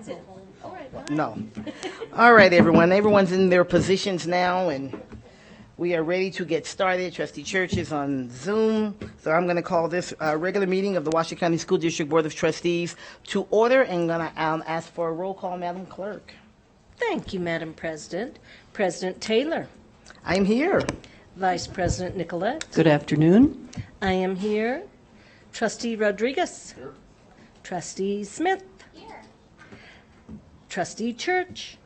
That's it. All right. No. All right, everyone. Everyone's in their positions now, and we are ready to get started. Trustee Church is on Zoom, so I'm going to call this regular meeting of the Washington County School District Board of Trustees to order, and I'm going to ask for a roll call, Madam Clerk. Thank you, Madam President. President Taylor. I'm here. Vice President Nicolette. Good afternoon. I am here. Trustee Rodriguez. Here. Trustee Smith. Here. Trustee Church.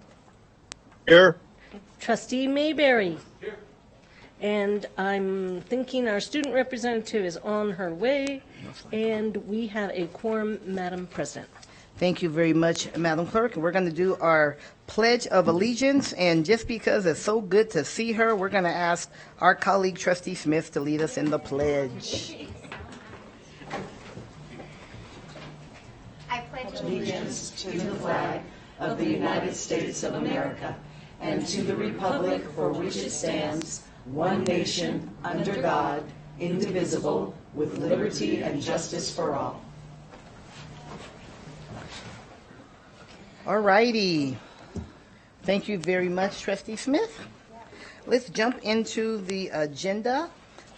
Here. Trustee Mayberry. Here. And I'm thinking our student representative is on her way, and we have a quorum, Madam President. Thank you very much, Madam Clerk. We're going to do our Pledge of Allegiance, and just because it's so good to see her, we're going to ask our colleague, Trustee Smith, to lead us in the pledge. I pledge allegiance to the flag of the United States of America and to the republic for which it stands, one nation, under God, indivisible, with liberty and justice for all. All righty. Thank you very much, Trustee Smith. Let's jump into the agenda.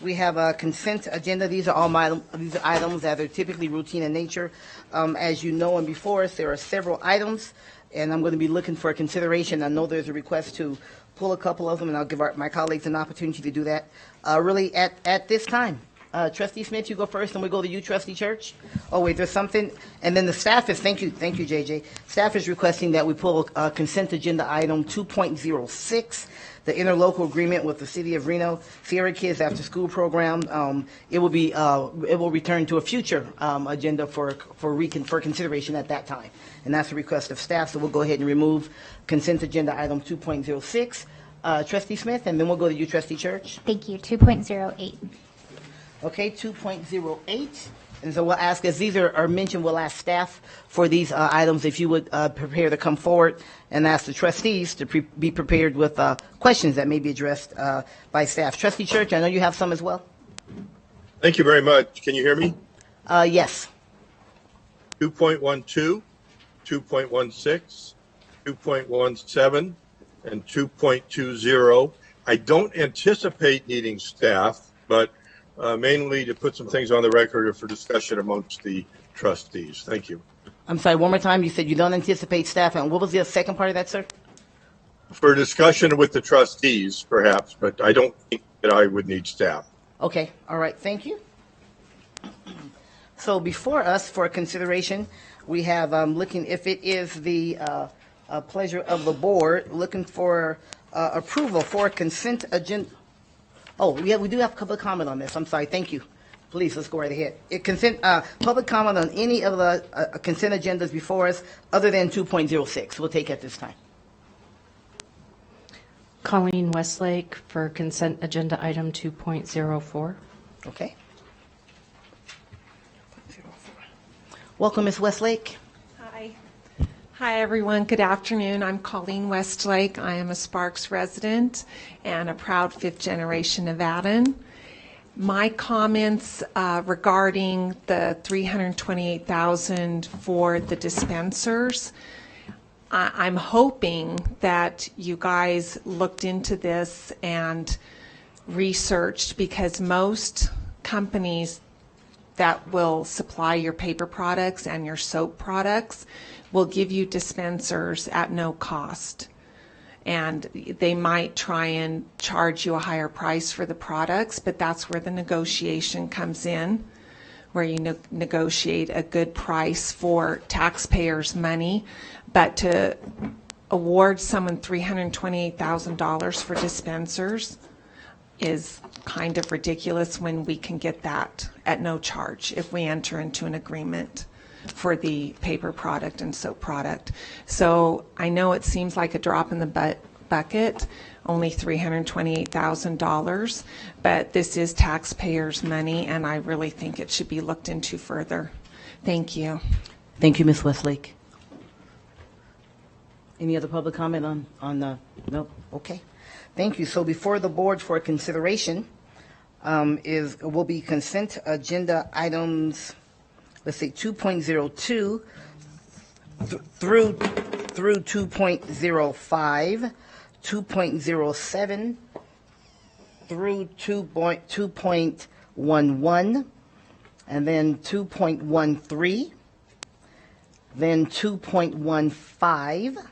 We have a consent agenda. These are all these are items that are typically routine in nature. As you know, and before us, there are several items, and I'm going to be looking for consideration. I know there's a request to pull a couple of them, and I'll give my colleagues an opportunity to do that really at this time. Trustee Smith, you go first, and we go to you, Trustee Church. Oh, wait, there's something. And then the staff is, thank you, JJ. Staff is requesting that we pull consent agenda item 2.06, the interlocal agreement with the City of Reno, Sierra Kids After School Program. It will return to a future agenda for consideration at that time. And that's a request of staff, so we'll go ahead and remove consent agenda item 2.06. Trustee Smith, and then we'll go to you, Trustee Church. Thank you. 2.08. Okay, 2.08. And so we'll ask, as these are mentioned, we'll ask staff for these items if you would prepare to come forward, and ask the trustees to be prepared with questions that may be addressed by staff. Trustee Church, I know you have some as well. Thank you very much. Can you hear me? Yes. 2.12, 2.16, 2.17, and 2.20. I don't anticipate needing staff, but mainly to put some things on the record or for discussion amongst the trustees. Thank you. I'm sorry, one more time. You said you don't anticipate staff, and what was the second part of that, sir? For discussion with the trustees, perhaps, but I don't think that I would need staff. Okay, all right, thank you. So before us for consideration, we have looking, if it is the pleasure of the board, looking for approval for consent agenda. Oh, yeah, we do have public comment on this. I'm sorry. Thank you. Please, let's go right ahead. Public comment on any of the consent agendas before us other than 2.06. We'll take at this time. Colleen Westlake for consent agenda item 2.04. Okay. Welcome, Ms. Westlake. Hi, everyone. Good afternoon. I'm Colleen Westlake. I am a Sparks resident and a proud fifth-generation Nevadan. My comments regarding the $328,000 for the dispensers, I'm hoping that you guys looked into this and researched, because most companies that will supply your paper products and your soap products will give you dispensers at no cost. And they might try and charge you a higher price for the products, but that's where the negotiation comes in, where you negotiate a good price for taxpayers' money. But to award someone $328,000 for dispensers is kind of ridiculous when we can get that at no charge if we enter into an agreement for the paper product and soap product. So I know it seems like a drop in the bucket, only $328,000, but this is taxpayers' money, and I really think it should be looked into further. Thank you. Thank you, Ms. Westlake. Any other public comment on the, no? Okay. Thank you. So before the board for consideration will be consent agenda items, let's say 2.02 through 2.05, 2.07 through 2.11, and then 2.13, then 2.15,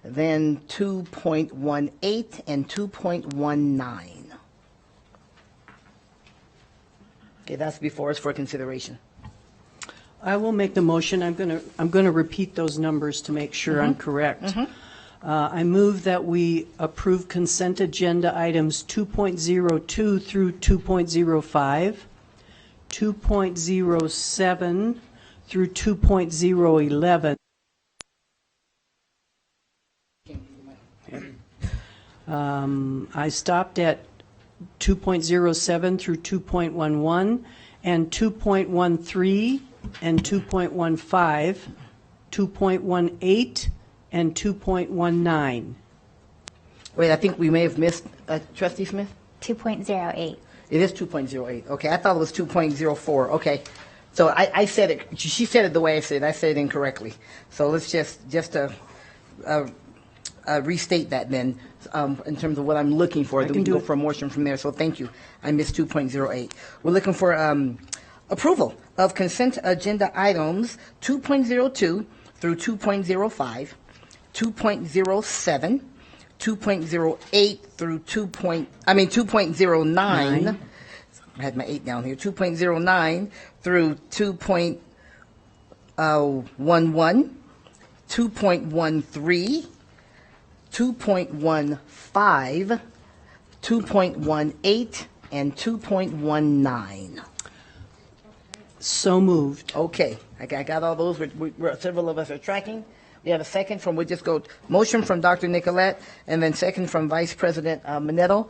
then 2.18, and 2.19. Okay, that's before us for consideration. I will make the motion. I'm going to repeat those numbers to make sure I'm correct. I move that we approve consent agenda items 2.02 through 2.05, 2.07 through 2.011. I stopped at 2.07 through 2.11 and 2.13 and 2.15, 2.18 and 2.19. Wait, I think we may have missed Trustee Smith? 2.08. It is 2.08. Okay, I thought it was 2.04. Okay, so I said it. She said it the way I said it. I said it incorrectly. So let's just restate that then, in terms of what I'm looking for. Then we can go for a motion from there. So thank you. I missed 2.08. We're looking for approval of consent agenda items 2.02 through 2.05, 2.07, 2.08 through 2.09. I had my 8 down here. 2.09 through 2.11, 2.13, 2.15, 2.18, and 2.19. So moved. Okay, I got all those. Several of us are tracking. We have a second from, we'll just go, motion from Dr. Nicolette, and then second from Vice President Minetto.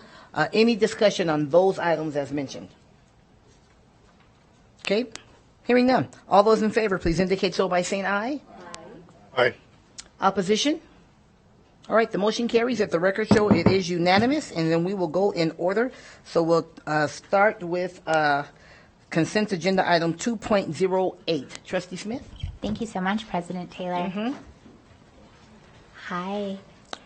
Any discussion on those items as mentioned? Okay, hearing none. All those in favor, please indicate so by saying aye. Aye. Opposition? All right, the motion carries. At the record show, it is unanimous, and then we will go in order. So we'll start with consent agenda item 2.08. Trustee Smith? Thank you so much, President Taylor. Hi,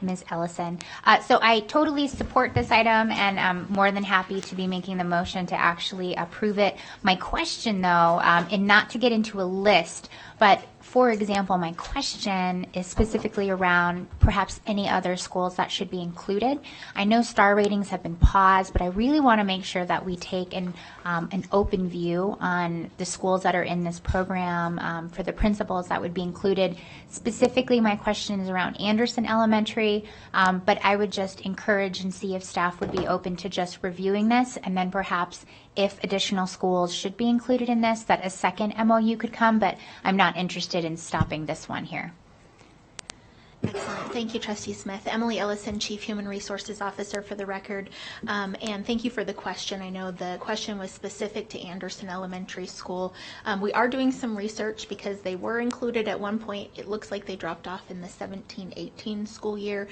Ms. Ellison. So I totally support this item, and I'm more than happy to be making the motion to actually approve it. My question, though, and not to get into a list, but for example, my question is specifically around perhaps any other schools that should be included. I know star ratings have been paused, but I really want to make sure that we take an open view on the schools that are in this program, for the principals that would be included. Specifically, my question is around Anderson Elementary, but I would just encourage and see if staff would be open to just reviewing this, and then perhaps if additional schools should be included in this, that a second MOU could come, but I'm not interested in stopping this one here. Excellent. Thank you, Trustee Smith. Emily Ellison, Chief Human Resources Officer for the record. And thank you for the question. I know the question was specific to Anderson Elementary School. We are doing some research because they were included at one point. It looks like they dropped off in the 17-18 school year.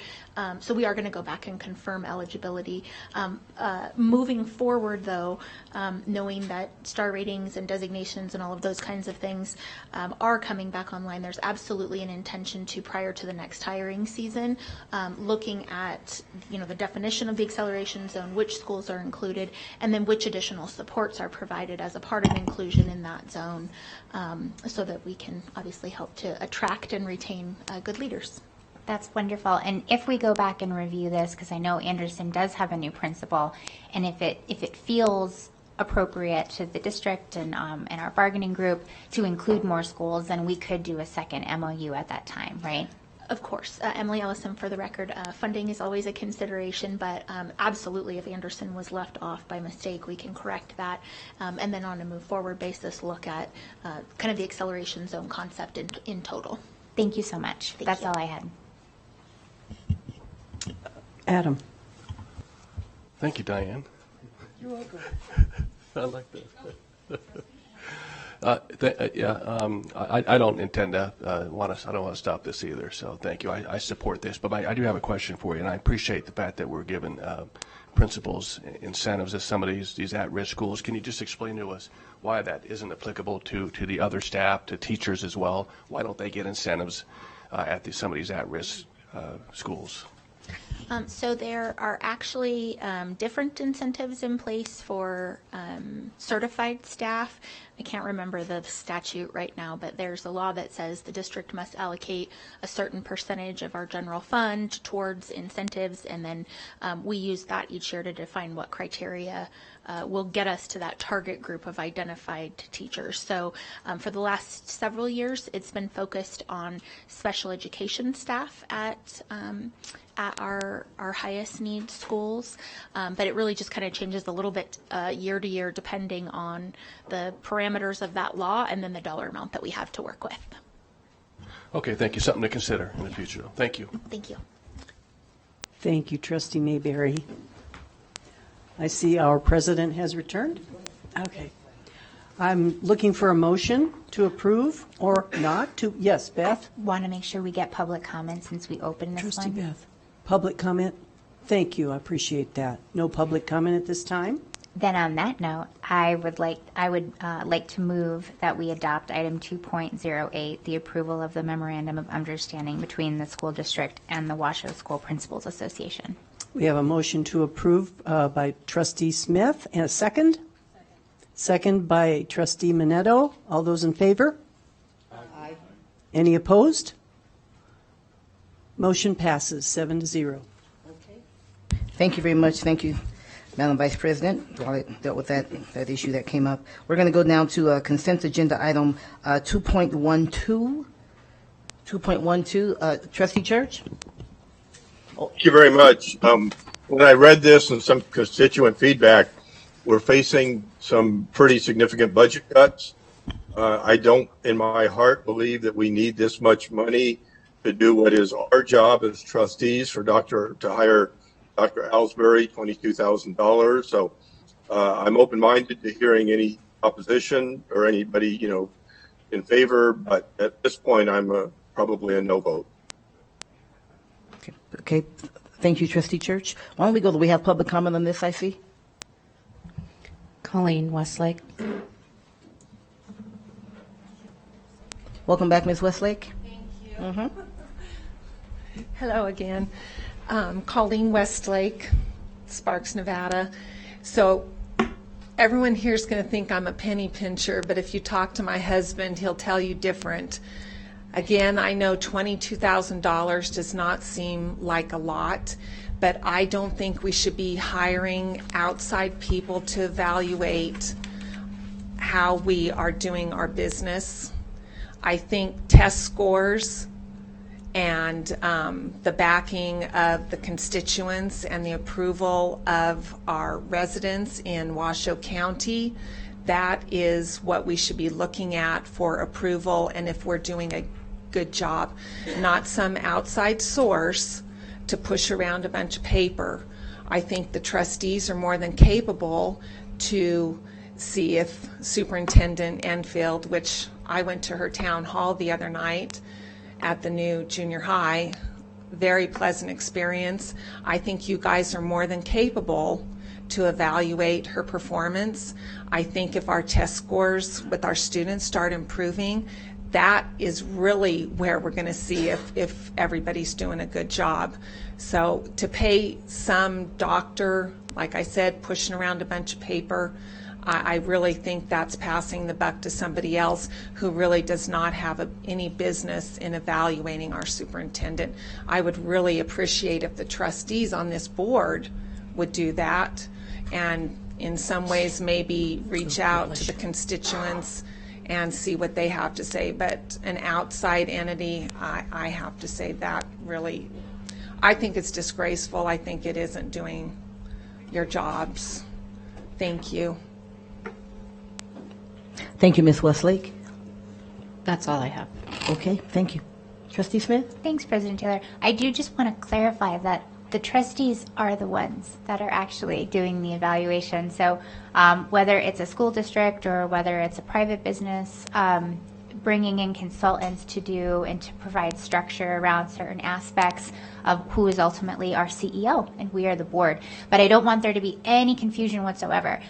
So we are going to go back and confirm eligibility. Moving forward, though, knowing that star ratings and designations and all of those kinds of things are coming back online, there's absolutely an intention to, prior to the next hiring season, looking at the definition of the acceleration zone, which schools are included, and then which additional supports are provided as a part of inclusion in that zone, so that we can obviously help to attract and retain good leaders. That's wonderful. And if we go back and review this, because I know Anderson does have a new principal, and if it feels appropriate to the district and our bargaining group to include more schools, then we could do a second MOU at that time, right? Of course. Emily Ellison, for the record, funding is always a consideration, but absolutely, if Anderson was left off by mistake, we can correct that, and then on a move forward basis, look at kind of the acceleration zone concept in total. Thank you so much. That's all I had. Adam. Thank you, Diane. You're welcome. I like that. I don't intend to I don't want to stop this either. So thank you. I support this, but I do have a question for you, and I appreciate the fact that we're given principals incentives as some of these at-risk schools. Can you just explain to us why that isn't applicable to the other staff, to teachers as well? Why don't they get incentives at some of these at-risk schools? So there are actually different incentives in place for certified staff. I can't remember the statute right now, but there's a law that says the district must allocate a certain percentage of our general fund towards incentives, and then we use that each year to define what criteria will get us to that target group of identified teachers. So for the last several years, it's been focused on special education staff at our highest need schools, but it really just kind of changes a little bit year to year depending on the parameters of that law and then the dollar amount that we have to work with. Okay, thank you. Something to consider in the future. Thank you. Thank you. Thank you, Trustee Mayberry. I see our president has returned. Okay. I'm looking for a motion to approve or not to. Yes, Beth? Want to make sure we get public comment since we opened this Trustee one. Beth. Public comment? Thank you. I appreciate that. No public comment at this time? Then on that note, I would like to move that we adopt item 2.08, the approval of the memorandum of understanding between the school district and the Washoe School Principals Association. We have a motion to approve by Trustee Smith and a second. Second by Trustee Minetto. All those in favor? Aye. Any opposed? Motion passes 7-0. Thank you very much. Thank you, Madam Vice President, while it dealt with that issue that came up. We're going to go down to consent agenda item 2.12. 2.12, Trustee Church? Thank you very much. When I read this and some constituent feedback, we're facing some pretty significant budget cuts. I don't, in my heart, believe that we need this much money to do what is our job as trustees to hire Dr. Ellsbury, $22,000. So I'm open-minded to hearing any opposition or anybody, in favor. But at this point, I'm probably a no vote. Okay. Thank you, Trustee Church. Why don't we go? Do we have public comment on this, I see? Colleen Westlake. Welcome back, Ms. Westlake. Thank you. Hello again. Colleen Westlake, Sparks, Nevada. So everyone here is going to think I'm a penny pincher, but if you talk to my husband, he'll tell you different. Again, I know $22,000 does not seem like a lot, but I don't think we should be hiring outside people to evaluate how we are doing our business. I think test scores and the backing of the constituents and the approval of our residents in Washoe County, that is what we should be looking at for approval, and if we're doing a good job, not some outside source to push around a bunch of paper. I think the trustees are more than capable to see if Superintendent Enfield, which I went to her town hall the other night at the new junior high, very pleasant experience. I think you guys are more than capable to evaluate her performance. I think if our test scores with our students start improving, that is really where we're going to see if everybody's doing a good job. So to pay some doctor, like I said, pushing around a bunch of paper, I really think that's passing the buck to somebody else who really does not have any business in evaluating our superintendent. I would really appreciate if the trustees on this board would do that, and in some ways maybe reach out to the constituents and see what they have to say. But an outside entity, I have to say that really, I think it's disgraceful. I think it isn't doing your jobs. Thank you. Thank you, Ms. Westlake. That's all I have. Okay, thank you. Trustee Smith? Thanks, President Taylor. I do just want to clarify that the trustees are the ones that are actually doing the evaluation. So whether it's a school district or whether it's a private business, bringing in consultants to do and to provide structure around certain aspects of who is ultimately our CEO, and we are the board. But I don't want there to be any confusion whatsoever.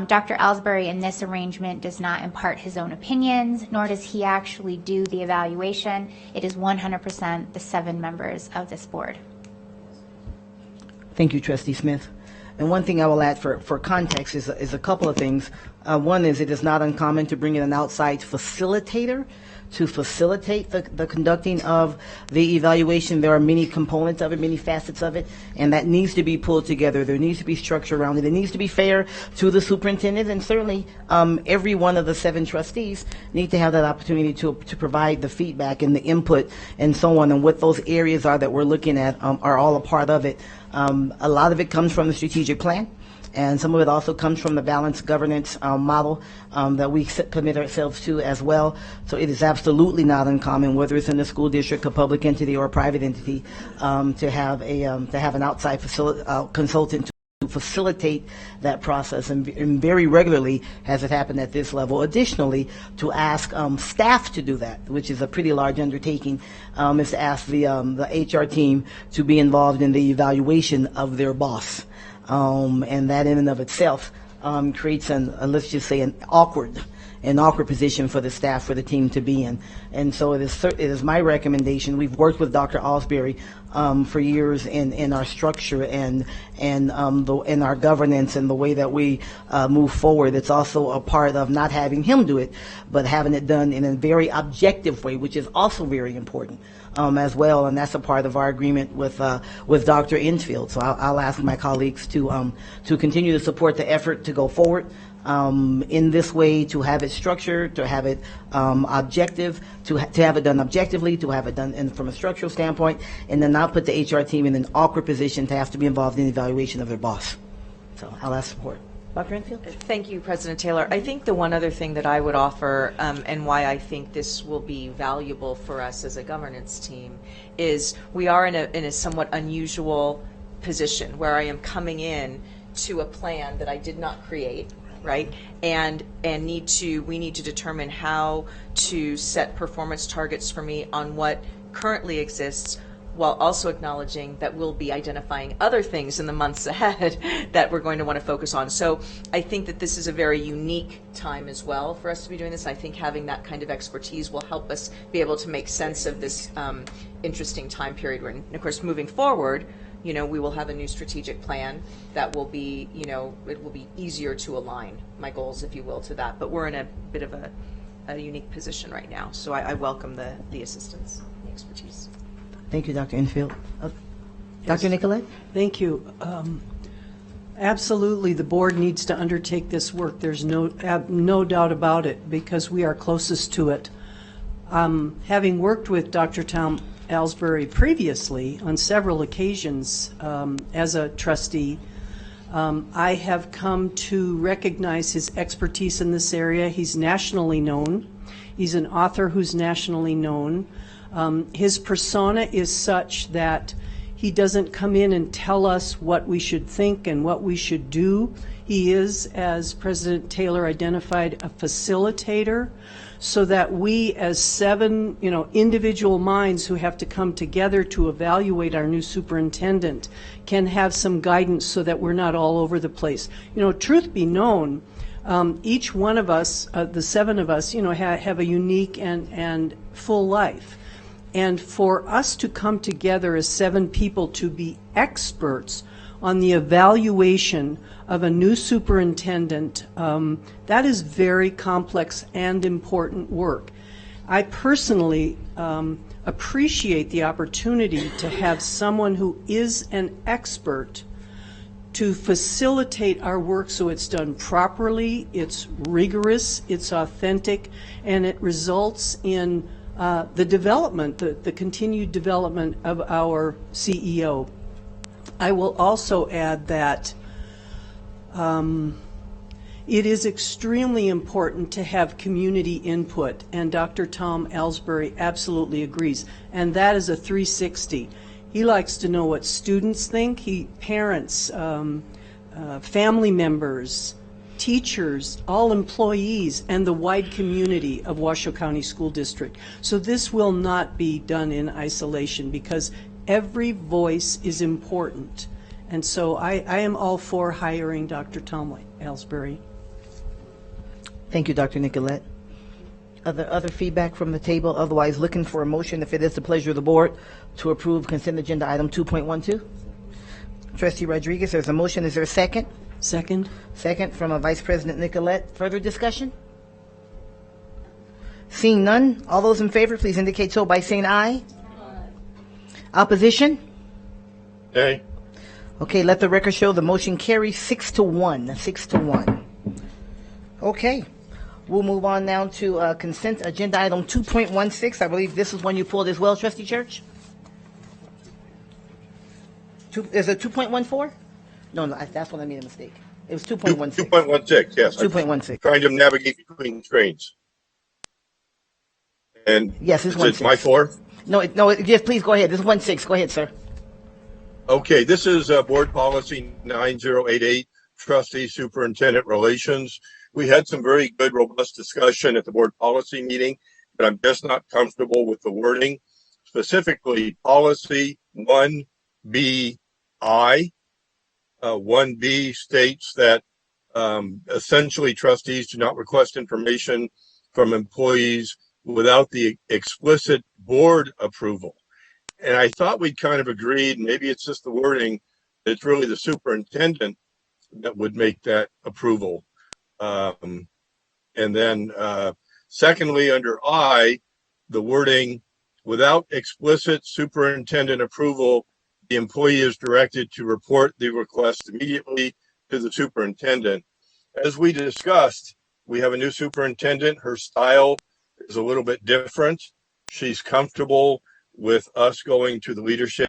Dr. Ellsbury in this arrangement does not impart his own opinions, nor does he actually do the evaluation. It is 100% the 7 members of this board. Thank you, Trustee Smith. And one thing I will add for context is a couple of things. One is it is not uncommon to bring in an outside facilitator to facilitate the conducting of the evaluation. There are many components of it, many facets of it, and that needs to be pulled together. There needs to be structure around it. It needs to be fair to the superintendent, and certainly every one of the 7 trustees need to have that opportunity to provide the feedback and the input and so on, and what those areas are that we're looking at are all a part of it. A lot of it comes from the strategic plan, and some of it also comes from the balanced governance model that we commit ourselves to as well. So it is absolutely not uncommon, whether it's in a school district, a public entity, or a private entity, to have an outside consultant to facilitate that process, and very regularly has it happened at this level. Additionally, to ask staff to do that, which is a pretty large undertaking, is to ask the HR team to be involved in the evaluation of their boss. And that in and of itself creates let's just say an awkward position for the staff, for the team to be in. And so it is my recommendation. We've worked with Dr. Ellsbury for years in our structure and in our governance and the way that we move forward. It's also a part of not having him do it, but having it done in a very objective way, which is also very important. As well, and that's a part of our agreement with Dr. Infield. So I'll ask my colleagues to continue to support the effort to go forward in this way, to have it structured, to have it objective, to have it done objectively, to have it done from a structural standpoint, and then not put the HR team in an awkward position to have to be involved in the evaluation of their boss. So I'll ask support. Dr. Enfield? Thank you, President Taylor. I think the one other thing that I would offer, and why I think this will be valuable for us as a governance team, is we are in a somewhat unusual position where I am coming in to a plan that I did not create, right? And we need to determine how to set performance targets for me on what currently exists, while also acknowledging that we'll be identifying other things in the months ahead that we're going to want to focus on. So I think that this is a very unique time as well for us to be doing this. I think having that kind of expertise will help us be able to make sense of this interesting time period. And of course, moving forward, we will have a new strategic plan that will be, it will be easier to align my goals, if you will, to that. But we're in a bit of a unique position right now. So I welcome the assistance, the expertise. Thank you, Dr. Enfield. Dr. Nicolette? Thank you. Absolutely, the board needs to undertake this work. There's no doubt about it, because we are closest to it. Having worked with Dr. Tom Ellsbury previously on several occasions as a trustee, I have come to recognize his expertise in this area. He's nationally known. He's an author who's nationally known. His persona is such that he doesn't come in and tell us what we should think and what we should do. He is, as President Taylor identified, a facilitator, so that we as 7, individual minds who have to come together to evaluate our new superintendent can have some guidance so that we're not all over the place. Truth be known, each one of us, the 7 of us, have a unique and full life. And for us to come together as 7 people to be experts on the evaluation of a new superintendent, that is very complex and important work. I personally appreciate the opportunity to have someone who is an expert to facilitate our work so it's done properly, it's rigorous, it's authentic, and it results in the development, the continued development of our CEO. I will also add that it is extremely important to have community input, and Dr. Tom Ellsbury absolutely agrees, and that is a 360. He likes to know what students think, parents, family members, teachers, all employees, and the wide community of Washoe County School District. So this will not be done in isolation because every voice is important. And so I am all for hiring Dr. Tom Ellsbury. Thank you, Dr. Nicolette. Other feedback from the table? Otherwise, looking for a motion, if it is the pleasure of the board, to approve consent agenda item 2.12. Trustee Rodriguez, there's a motion. Is there a second? Second. Second from Vice President Nicolette. Further discussion? Seeing none, all those in favor, please indicate so by saying aye. Opposition? Nay. Okay, let the record show the motion carries 6-1. 6-1. Okay, we'll move on now to consent agenda item 2.16. I believe this is one you pulled as well, Trustee Church? Is it 2.14? No, that's what I made a mistake. It was 2.16. 2.16, yes. 2.16. Trying to navigate between screens. And Yes, it's is it my 1.6. floor? Yes, please go ahead. This is 1.6. Go ahead, sir. Okay, this is Board Policy 9088, Trustee Superintendent Relations. We had some very good, robust discussion at the Board Policy meeting, but I'm just not comfortable with the wording. Specifically, Policy 1BI. 1B states that essentially trustees do not request information from employees without the explicit board approval. And I thought we'd kind of agreed, maybe it's just the wording, it's really the superintendent that would make that approval. And then secondly, under I, the wording, without explicit superintendent approval, the employee is directed to report the request immediately to the superintendent. As we discussed, we have a new superintendent. Her style is a little bit different. She's comfortable with us going to the leadership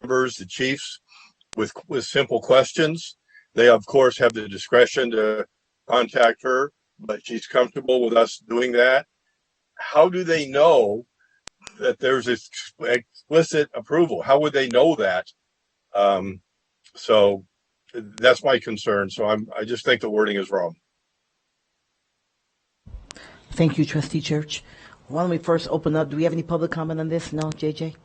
members, the chiefs, with simple questions. They, of course, have the discretion to contact her, but she's comfortable with us doing that. How do they know that there's explicit approval? How would they know that? So that's my concern. So I just think the wording is wrong. Thank you, Trustee Church. Why don't we first open up? Do we have any public comment on this? No, JJ?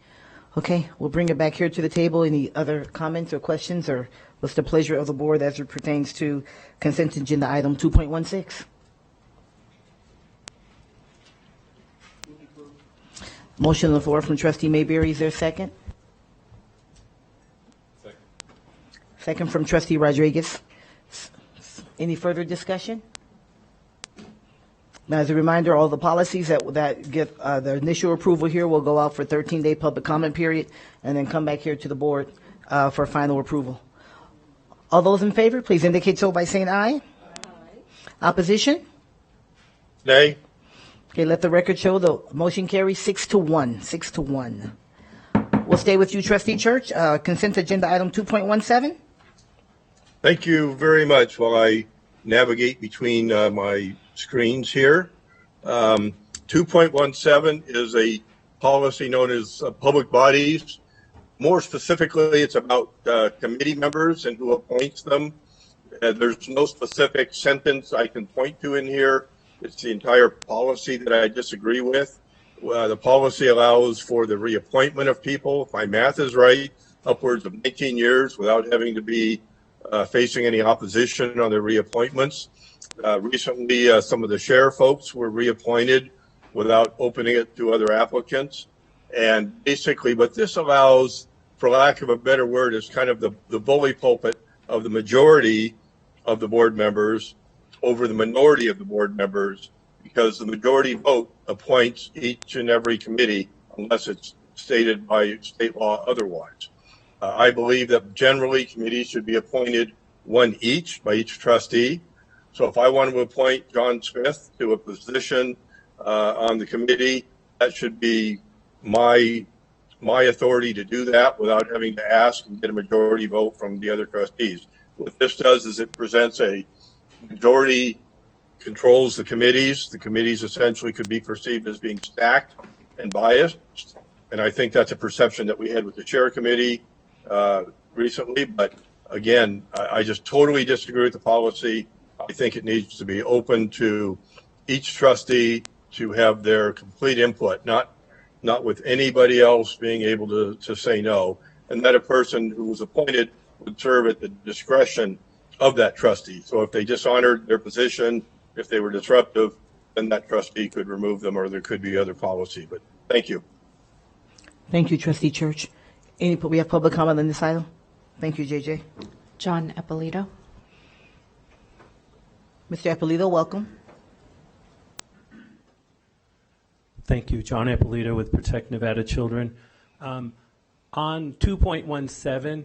Okay, we'll bring it back here to the table. Any other comments or questions, or what's the pleasure of the board as it pertains to consent agenda item 2.16? Motion on the floor from Trustee Mayberry. Is there a second? Second from Trustee Rodriguez. Any further discussion? Now, as a reminder, all the policies that get the initial approval here will go out for 13-day public comment period and then come back here to the board for final approval. All those in favor, please indicate so by saying aye. Opposition? Nay. Okay, let the record show the motion carries 6-1. 6-1. We'll stay with you, Trustee Church. Consent agenda item 2.17. Thank you very much while I navigate between my screens here. 2.17 is a policy known as public bodies. More specifically, it's about committee members and who appoints them. There's no specific sentence I can point to in here. It's the entire policy that I disagree with. The policy allows for the reappointment of people, if my math is right, upwards of 19 years without having to be facing any opposition on their reappointments. Recently, some of the sheriff folks were reappointed without opening it to other applicants. And basically, what this allows, for lack of a better word, is kind of the bully pulpit of the majority of the board members over the minority of the board members, because the majority vote appoints each and every committee unless it's stated by state law otherwise. I believe that generally committees should be appointed one each by each trustee. So if I want to appoint John Smith to a position on the committee, that should be my authority to do that without having to ask and get a majority vote from the other trustees. What this does is it presents a majority controls the committees. The committees essentially could be perceived as being stacked and biased. And I think that's a perception that we had with the chair committee recently, but Again, I just totally disagree with the policy. I think it needs to be open to each trustee to have their complete input, not with anybody else being able to say no, and that a person who was appointed would serve at the discretion of that trustee. So if they dishonored their position, if they were disruptive, then that trustee could remove them, or there could be other policy. But thank you. Thank you, Trustee Church. We have public comment on this item? Thank you, JJ. John Eppolito. Mr. Eppolito, welcome. Thank you. John Eppolito with Protect Nevada Children. On 2.17,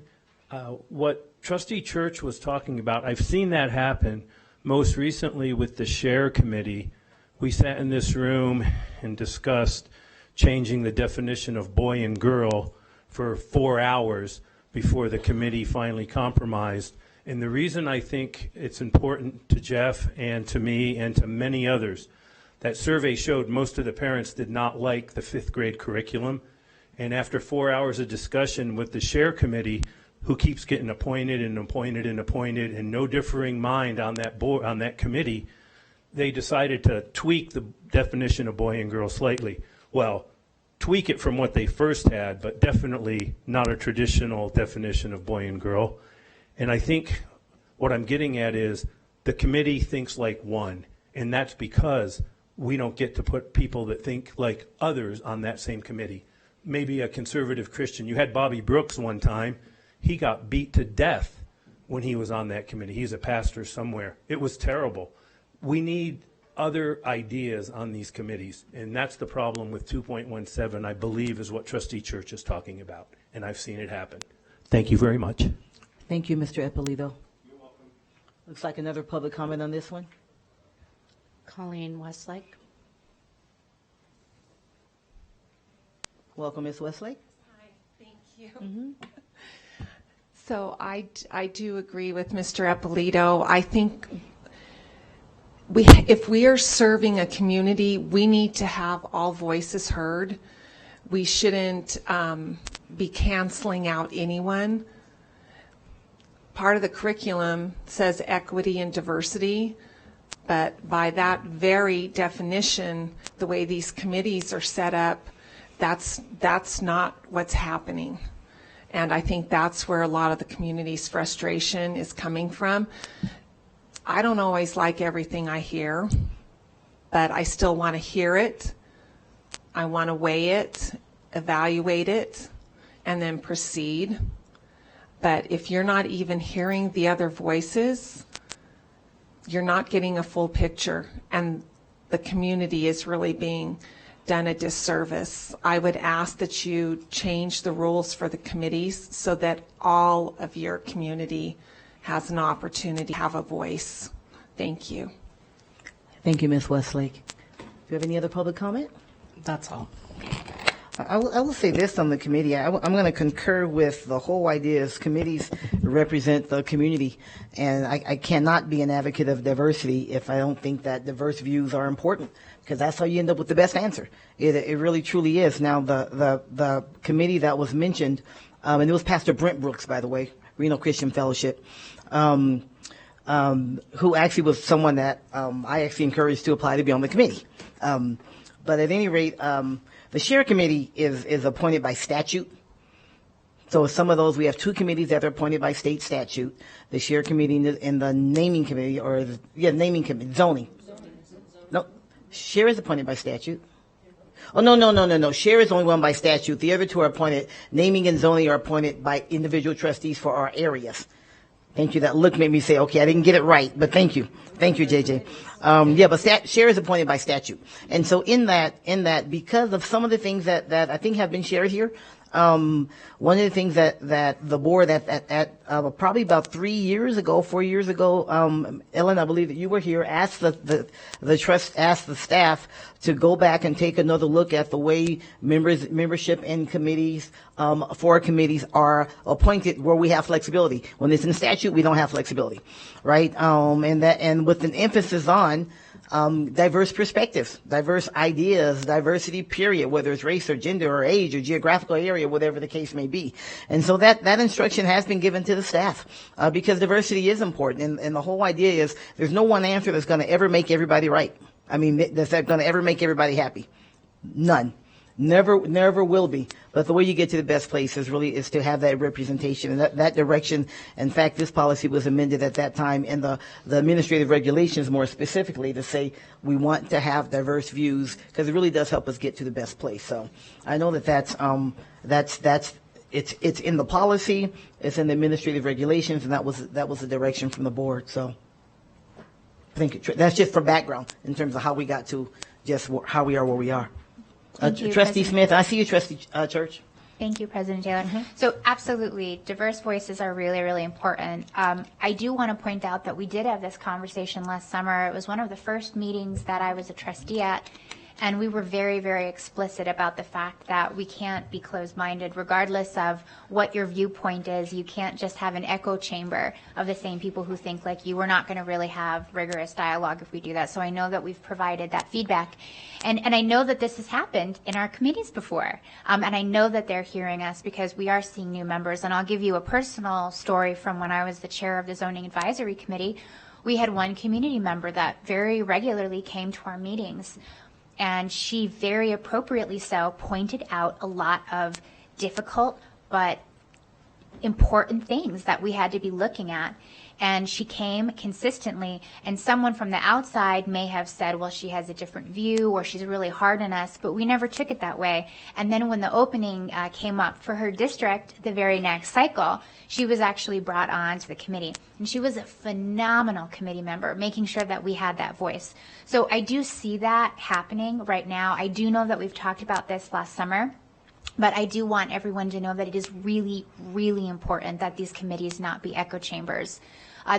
what Trustee Church was talking about, I've seen that happen most recently with the Share Committee. We sat in this room and discussed changing the definition of boy and girl for 4 hours before the committee finally compromised. And the reason I think it's important to Jeff and to me and to many others, that survey showed most of the parents did not like the 5th grade curriculum. And after 4 hours of discussion with the Share Committee, who keeps getting appointed and appointed and appointed, and no differing mind on that board, on that committee, they decided to tweak the definition of boy and girl slightly. Well, tweak it from what they first had, but definitely not a traditional definition of boy and girl. And I think what I'm getting at is the committee thinks like one, and that's because we don't get to put people that think like others on that same committee. Maybe a conservative Christian. You had Bobby Brooks one time. He got beat to death when he was on that committee. He's a pastor somewhere. It was terrible. We need other ideas on these committees, and that's the problem with 2.17, I believe, is what Trustee Church is talking about, and I've seen it happen. Thank you very much. Thank you, Mr. Eppolito. You're welcome. Looks like another public comment on this one. Colleen Westlake. Welcome, Ms. Westlake. Hi, thank you. So I do agree with Mr. Eppolito. I think if we are serving a community, we need to have all voices heard. We shouldn't be canceling out anyone. Part of the curriculum says equity and diversity, but by that very definition, the way these committees are set up, that's not what's happening. And I think that's where a lot of the community's frustration is coming from. I don't always like everything I hear, but I still want to hear it. I want to weigh it, evaluate it, and then proceed. But if you're not even hearing the other voices, you're not getting a full picture, and the community is really being done a disservice. I would ask that you change the rules for the committees so that all of your community has an opportunity to have a voice. Thank you. Thank you, Ms. Westlake. Do you have any other public comment? That's all. I will say this on the committee. I'm going to concur with the whole idea is committees represent the community, and I cannot be an advocate of diversity if I don't think that diverse views are important, because that's how you end up with the best answer. It really truly is. Now, the committee that was mentioned, and it was Pastor Brent Brooks, by the way, Reno Christian Fellowship, who actually was someone that I actually encouraged to apply to be on the committee. But at any rate, the Share Committee is appointed by statute. So some of those, we have two committees that are appointed by state statute. The Share Committee and the Naming Committee, Naming Committee, Zoning. No, Share is appointed by statute. Oh, no. Share is only one by statute. The other two are appointed. Naming and Zoning are appointed by individual trustees for our areas. Thank you. That look made me say, okay, I didn't get it right, but thank you. Thank you, JJ. But Share is appointed by statute. And so in that, because of some of the things that I think have been shared here, one of the things that the board at probably about 4 years ago, Ellen, I believe that you were here, asked the staff to go back and take another look at the way membership in committees, for committees are appointed where we have flexibility. When it's in statute, we don't have flexibility, right? And with an emphasis on diverse perspectives, diverse ideas, diversity, period, whether it's race or gender or age or geographical area, whatever the case may be. And so that instruction has been given to the staff, because diversity is important. And the whole idea is there's no one answer that's going to ever make everybody right. I mean, that's going to ever make everybody happy. None. Never will be. But the way you get to the best place is to have that representation and that direction. In fact, this policy was amended at that time in the administrative regulations more specifically to say we want to have diverse views, because it really does help us get to the best place. So I know that's it's in the policy, it's in the administrative regulations, and that was the direction from the board. So I think that's just for background in terms of how we got to just how we are where we are. Thank you, Trustee President. Smith, I see you, Trustee Church. Thank you, President Taylor. So absolutely, diverse voices are really, really important. I do want to point out that we did have this conversation last summer. It was one of the first meetings that I was a trustee at, and we were very, very explicit about the fact that we can't be closed-minded regardless of what your viewpoint is. You can't just have an echo chamber of the same people who think like you. We're not going to really have rigorous dialogue if we do that. So I know that we've provided that feedback. And I know that this has happened in our committees before. And I know that they're hearing us because we are seeing new members. And I'll give you a personal story from when I was the chair of the Zoning Advisory Committee. We had one community member that very regularly came to our meetings, and she very appropriately so pointed out a lot of difficult but important things that we had to be looking at. And she came consistently, and someone from the outside may have said, well, she has a different view or she's really hard on us, but we never took it that way. And then when the opening came up for her district the very next cycle, she was actually brought on to the committee. And she was a phenomenal committee member, making sure that we had that voice. So I do see that happening right now. I do know that we've talked about this last summer. But I do want everyone to know that it is really, really important that these committees not be echo chambers.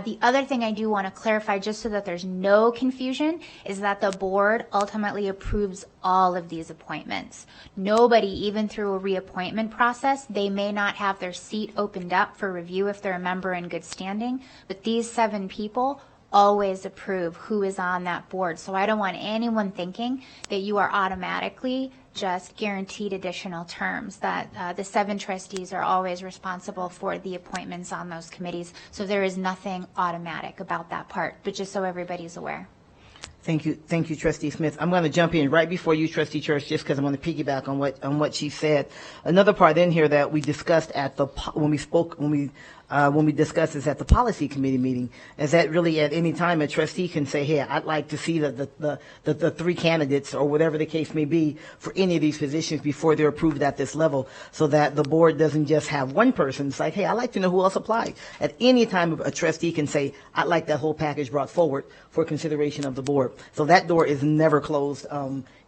The other thing I do want to clarify, just so that there's no confusion, is that the board ultimately approves all of these appointments. Nobody, even through a reappointment process, they may not have their seat opened up for review if they're a member in good standing, but these 7 people always approve who is on that board. So I don't want anyone thinking that you are automatically just guaranteed additional terms, that the 7 trustees are always responsible for the appointments on those committees. So there is nothing automatic about that part, but just so everybody's aware. Thank you, Trustee Smith. I'm going to jump in right before you, Trustee Church, just because I'm going to piggyback on what she said. Another part in here that we discussed when we discussed this at the policy committee meeting is that really at any time a trustee can say, hey, I'd like to see the 3 candidates or whatever the case may be for any of these positions before they're approved at this level, so that the board doesn't just have one person. It's like, hey, I'd like to know who else applied. At any time a trustee can say, I'd like that whole package brought forward for consideration of the board. So that door is never closed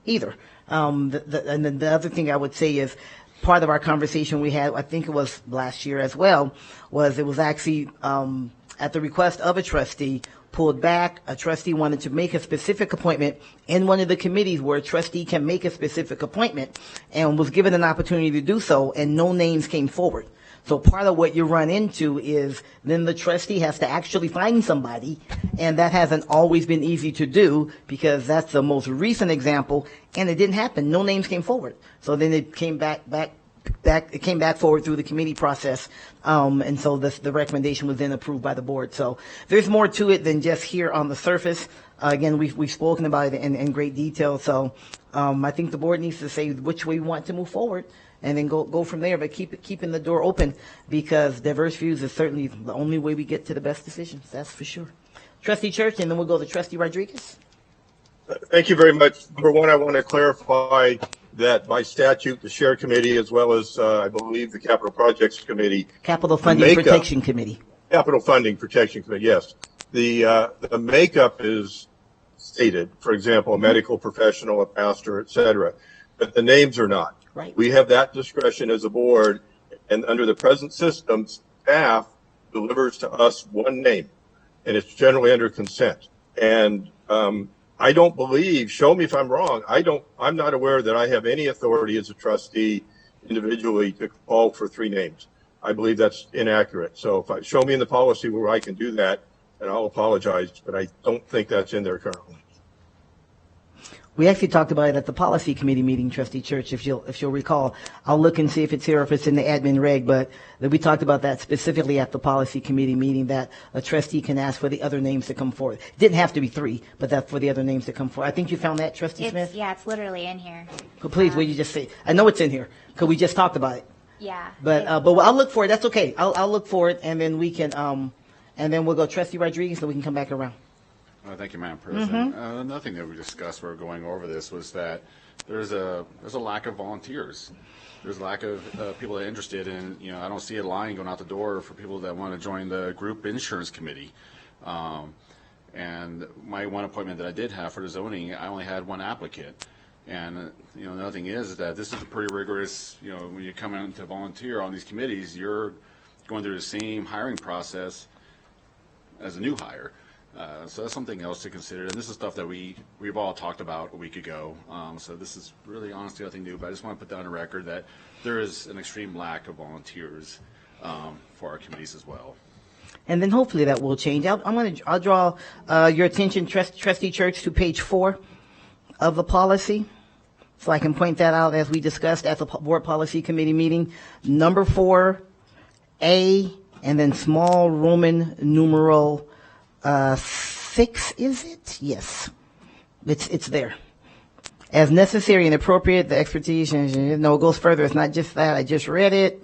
either. And then the other thing I would say is, part of our conversation we had, I think it was last year as well, was it was actually at the request of a trustee, pulled back. A trustee wanted to make a specific appointment in one of the committees where a trustee can make a specific appointment, and was given an opportunity to do so, and no names came forward. So part of what you run into is then the trustee has to actually find somebody, and that hasn't always been easy to do, because that's the most recent example, and it didn't happen. No names came forward. So then it came back forward through the committee process, and so the recommendation was then approved by the board. So there's more to it than just here on the surface. Again, we've spoken about it in great detail. So I think the board needs to say which way we want to move forward, and then go from there. But keeping the door open, because diverse views is certainly the only way we get to the best decisions. That's for sure. Trustee Church, and then we'll go to Trustee Rodriguez. Thank you very much. Number one, I want to clarify that by statute, the Share Committee, as well as I believe the Capital Projects Committee, Capital Funding Protection Committee. Capital Funding Protection Committee, yes. The makeup is stated, for example, a medical professional, a pastor, et cetera, but the names are not. Right. We have that discretion as a board, and under the present system, staff delivers to us one name, and it's generally under consent. And I don't believe, show me if I'm wrong, I'm not aware that I have any authority as a trustee individually to call for 3 names. I believe that's inaccurate. So show me in the policy where I can do that, and I'll apologize, but I don't think that's in there currently. We actually talked about it at the policy committee meeting, Trustee Church, if you'll recall. I'll look and see if it's here or if it's in the admin reg, but we talked about that specifically at the policy committee meeting, that a trustee can ask for the other names to come forward. It didn't have to be 3, but that for the other names to come forward. I think you found that, Trustee Smith? Yeah, it's literally in here. But please, will you just say, I know it's in here, because we just talked about it. Yeah. But I'll look for it. That's okay. I'll look for it, and then we can, and then we'll go Trustee Rodriguez, so we can come back around. Thank you, Madam President. Another thing that we discussed when we were going over this was that there's a lack of volunteers. There's a lack of people that are interested in, I don't see a line going out the door for people that want to join the group insurance committee. And my one appointment that I did have for the zoning, I only had 1 applicant. And, another thing is that this is a pretty rigorous, when you come in to volunteer on these committees, you're going through the same hiring process as a new hire. So that's something else to consider. And this is stuff that we've all talked about a week ago. So this is really honestly nothing new, but I just want to put that on the record that there is an extreme lack of volunteers for our committees as well. And then hopefully that will change. I'll draw your attention, Trustee Church, to page 4 of the policy, so I can point that out as we discussed at the Board Policy Committee meeting. Number 4, A, and then small Roman numeral 6, is it? Yes. It's there. As necessary and appropriate, the expertise, no, it goes further. It's not just that. I just read it.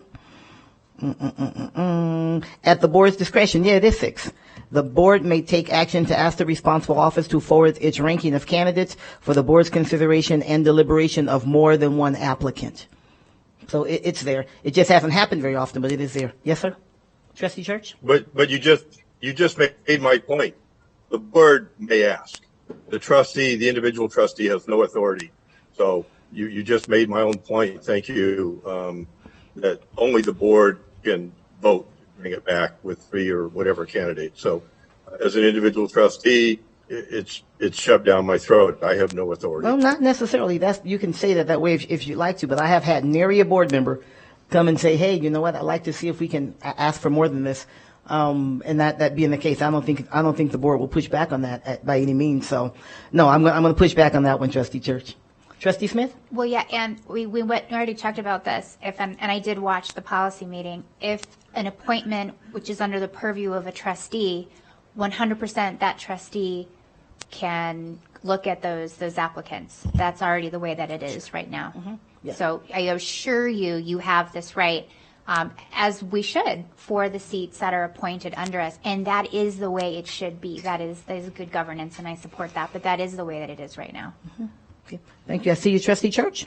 At the board's discretion, yeah, it is 6. The board may take action to ask the responsible office to forward its ranking of candidates for the board's consideration and deliberation of more than 1 applicant. So it's there. It just hasn't happened very often, but it is there. Yes, sir? Trustee Church? But you just made my point. The board may ask. The individual trustee has no authority. So you just made my own point. Thank you. That only the board can vote to bring it back with 3 or whatever candidate. So as an individual trustee, it's shoved down my throat. I have no authority. Well, not necessarily. You can say that way if you'd like to, but I have had nary a board member come and say, hey, you know what, I'd like to see if we can ask for more than this. And that being the case, I don't think the board will push back on that by any means. So no, I'm going to push back on that one, Trustee Church. Trustee Smith? Well, yeah, and we already talked about this. And I did watch the policy meeting. If an appointment which is under the purview of a trustee, 100% that trustee can look at those applicants. That's already the way that it is right now. Yeah. So I assure you have this right, as we should, for the seats that are appointed under us. And that is the way it should be. That is good governance, and I support that. But that is the way that it is right now. Okay. Thank you. I see you, Trustee Church.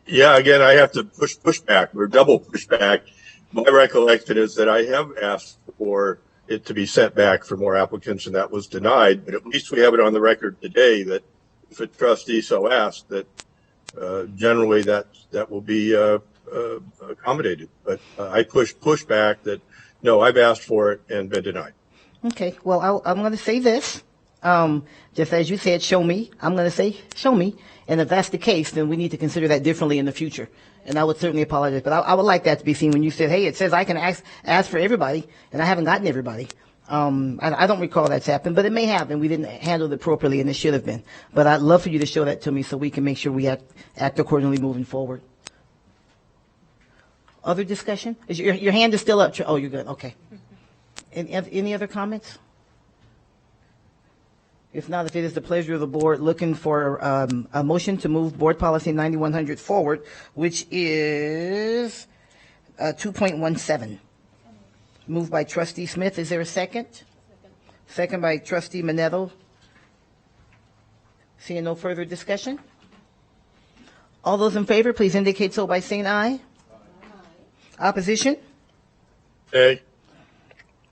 Yeah, again, I have to push back or double push back. My recollection is that I have asked for it to be sent back for more applicants, and that was denied. But at least we have it on the record today that if a trustee so asked, that generally that will be accommodated. But I push back that no, I've asked for it and been denied. Okay. Well, I'm going to say this. Just as you said, show me. I'm going to say, show me. And if that's the case, then we need to consider that differently in the future. And I would certainly apologize. But I would like that to be seen when you said, hey, it says I can ask for everybody, and I haven't gotten everybody. I don't recall that's happened, but it may have, and we didn't handle it appropriately, and it should have been. But I'd love for you to show that to me so we can make sure we act accordingly moving forward. Other discussion? Your hand is still up. Oh, you're good. Okay. Any other comments? If not, if it is the pleasure of the board, looking for a motion to move Board Policy 9100 forward, which is 2.17. Moved by Trustee Smith. Is there a second? Second by Trustee Manetto. Seeing no further discussion? All those in favor, please indicate so by saying aye. Opposition? Aye.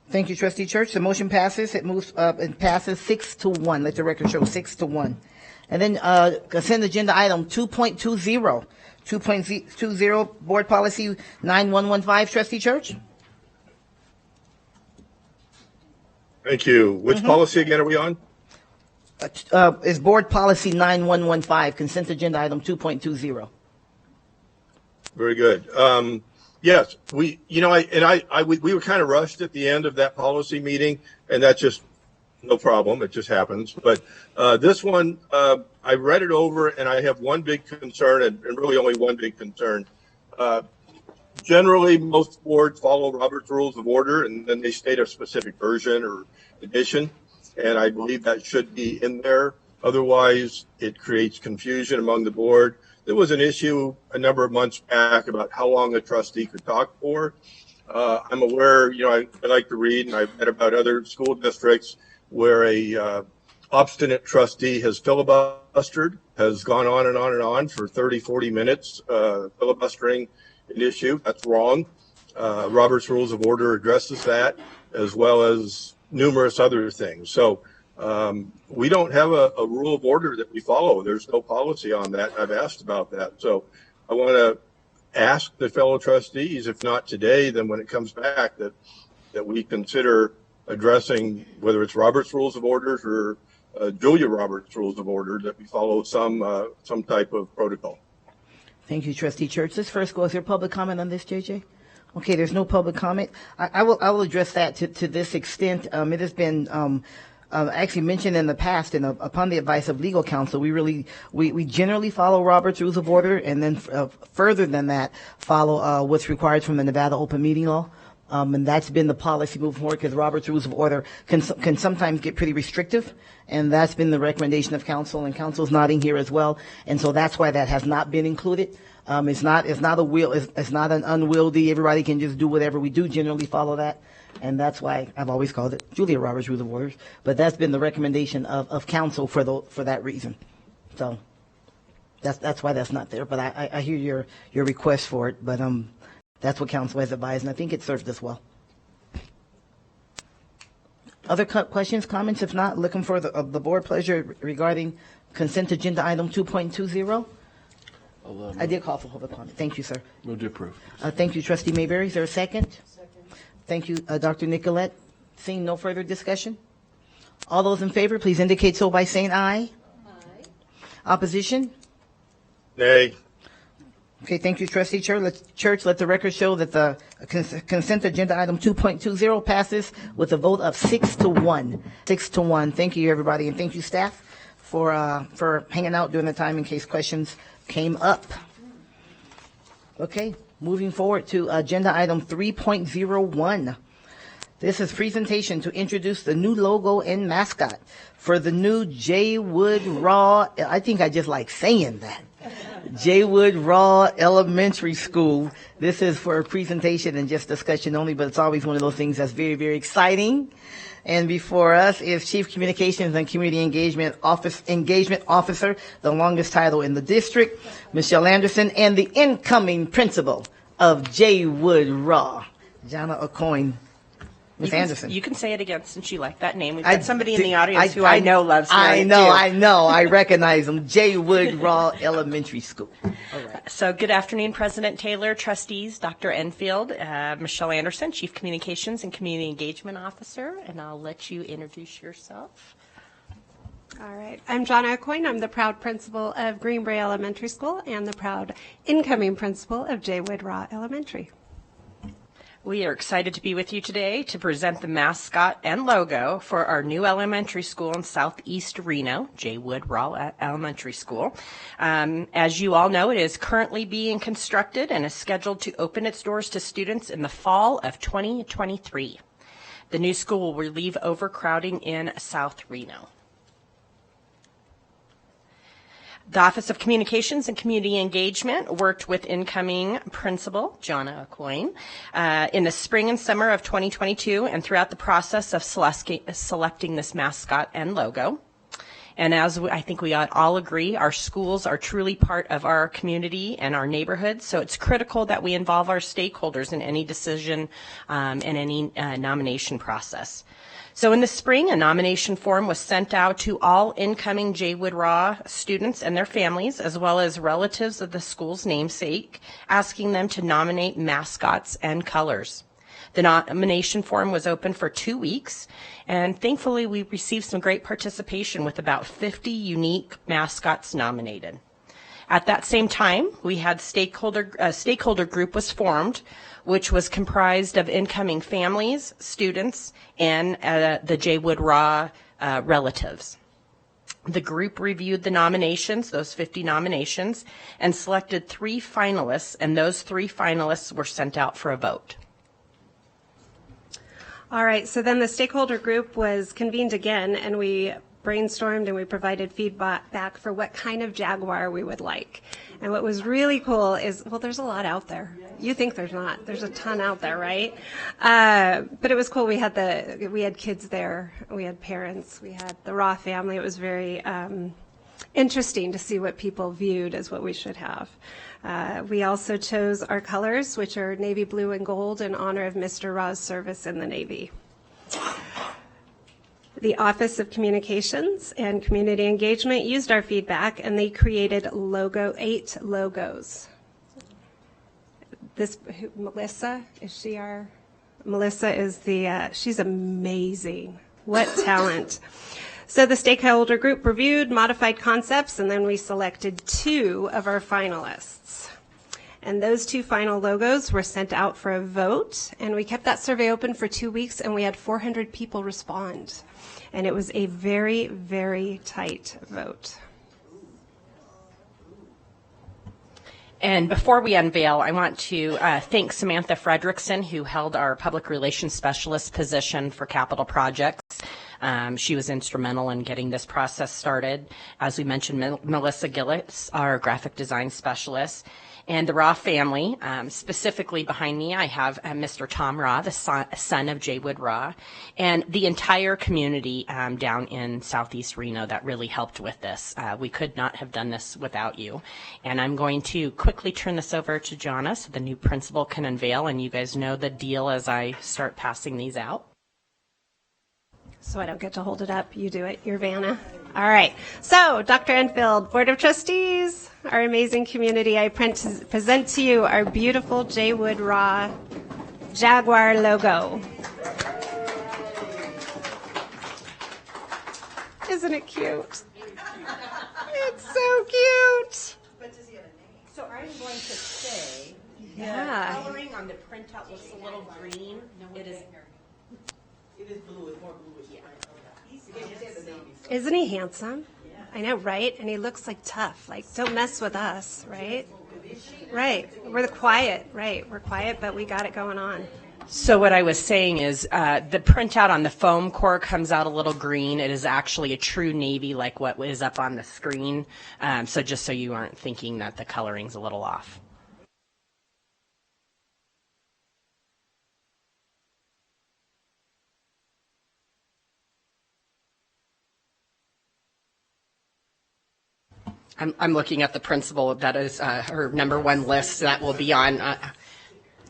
Thank you, Trustee Church. The motion passes. It moves up and passes 6-1. Let the record show 6-1. And then consent agenda item 2.20. 2.20, Board Policy 9115. Trustee Church? Thank you. Which policy again are we on? Is Board Policy 9115, consent agenda item 2.20. Very good. Yes, we were kind of rushed at the end of that policy meeting, and that just no problem. It just happens. But this one, I read it over, and I have one big concern, and really only one big concern. Generally, most boards follow Robert's Rules of Order, and then they state a specific version or edition, and I believe that should be in there. Otherwise, it creates confusion among the board. There was an issue a number of months back about how long a trustee could talk for. I'm aware, I like to read, and I've read about other school districts where a obstinate trustee has filibustered, has gone on and on and on for 30, 40 minutes, filibustering an issue. That's wrong. Robert's Rules of Order addresses that, as well as numerous other things. So we don't have a rule of order that we follow. There's no policy on that. I've asked about that. So I want to ask the fellow trustees, if not today, then when it comes back, that we consider addressing whether it's Robert's Rules of Order or Julia Roberts' Rules of Order, that we follow some type of protocol. Thank you, Trustee Church. Let's first go. Is there public comment on this, JJ? Okay, there's no public comment. I will address that to this extent. It has been actually mentioned in the past, and upon the advice of legal counsel, we generally follow Robert's Rules of Order, and then further than that, follow what's required from the Nevada Open Meeting Law. And that's been the policy moving forward, because Robert's Rules of Order can sometimes get pretty restrictive, and that's been the recommendation of counsel, and counsel's nodding here as well, and so that's why that has not been included. It's not an unwieldy, everybody can just do whatever. We do generally follow that, and that's why I've always called it Julia Roberts' Rules of Orders. But that's been the recommendation of counsel for that reason. So that's why that's not there. But I hear your request for it, but that's what counsel has advised, and I think it served us well. Other questions, comments? If not, looking for the board pleasure regarding consent agenda item 2.20. I did call for public comment. Thank you, sir. Move to approve. Thank you, Trustee Mayberry. Is there a second? Second. Thank you, Dr. Nicolette. Seeing no further discussion? All those in favor, please indicate so by saying aye. Aye. Opposition? Nay. Okay, thank you, Trustee Church. Let the record show that the consent agenda item 2.20 passes with a vote of 6-1. 6-1. Thank you, everybody, and thank you, staff, for hanging out during the time in case questions came up. Okay, moving forward to agenda item 3.01. This is presentation to introduce the new logo and mascot for the new J. Wood Raw. I think I just like saying that. J. Wood Raw Elementary School. This is for a presentation and just discussion only, but it's always one of those things that's very, very exciting. And before us is Chief Communications and Community Engagement Officer, the longest title in the district, Michelle Anderson, and the incoming principal of J. Wood Raw, Jana O'Coin. Ms. Anderson. You can say it again since you like that name. We've got somebody in the audience who I know loves it. I know. I recognize them. J. Wood Raw Elementary School. All right. So good afternoon, President Taylor, trustees, Dr. Enfield, Michelle Anderson, Chief Communications and Community Engagement Officer, and I'll let you introduce yourself. All right. I'm Jana O'Coin. I'm the proud principal of Greenbrae Elementary School and the proud incoming principal of J. Wood Raw Elementary. We are excited to be with you today to present the mascot and logo for our new elementary school in Southeast Reno, J. Wood Raw Elementary School. As you all know, it is currently being constructed and is scheduled to open its doors to students in the fall of 2023. The new school will relieve overcrowding in South Reno. The Office of Communications and Community Engagement worked with incoming principal, Jana O'Coin, in the spring and summer of 2022 and throughout the process of selecting this mascot and logo. And as I think we all agree, our schools are truly part of our community and our neighborhood, so it's critical that we involve our stakeholders in any decision and any nomination process. So in the spring, a nomination form was sent out to all incoming J. Wood Raw students and their families, as well as relatives of the school's namesake, asking them to nominate mascots and colors. The nomination form was open for 2 weeks, and thankfully we received some great participation with about 50 unique mascots nominated. At that same time, we had a stakeholder group was formed, which was comprised of incoming families, students, and the J. Wood Raw relatives. The group reviewed the nominations, those 50 nominations, and selected 3 finalists, and those 3 finalists were sent out for a vote. All right, so then the stakeholder group was convened again, and we brainstormed and we provided feedback for what kind of Jaguar we would like. And what was really cool is, well, there's a lot out there. You think there's not. There's a ton out there, right? But it was cool. We had kids there. We had parents. We had the Raw family. It was very interesting to see what people viewed as what we should have. We also chose our colors, which are navy blue and gold, in honor of Mr. Raw's service in the Navy. The Office of Communications and Community Engagement used our feedback, and they created 8 logos. Melissa, Melissa is she's amazing. What talent. So the stakeholder group reviewed modified concepts, and then we selected 2 of our finalists. And those 2 final logos were sent out for a vote, and we kept that survey open for 2 weeks, and we had 400 people respond. And it was a very, very tight vote. And before we unveil, I want to thank Samantha Fredrickson, who held our public relations specialist position for capital projects. She was instrumental in getting this process started. As we mentioned, Melissa Gillis, our graphic design specialist, and the Raw family. Specifically behind me, I have Mr. Tom Raw, the son of Jaywood Raw, and the entire community down in Southeast Reno that really helped with this. We could not have done this without you. And I'm going to quickly turn this over to Jonna so the new principal can unveil, and you guys know the deal as I start passing these out. So I don't get to hold it up. You do it. You're Vanna. All right. So, Dr. Enfield, Board of Trustees, our amazing community, I present to you our beautiful Jaywood Raw Jaguar logo. Isn't it cute? It's so cute. But does he have a name? So I'm going to say, Yeah. the coloring on the printout looks a little green. It is blue. It's more bluish. Yeah. Isn't he handsome? I know, right? And he looks like tough. Like, don't mess with us, right? Right. We're quiet, right? We're quiet, but we got it going on. So what I was saying is the printout on the foam core comes out a little green. It is actually a true navy like what is up on the screen. So just so you aren't thinking that the coloring's a little off. I'm looking at the principal. That is her number 1 list that will be on.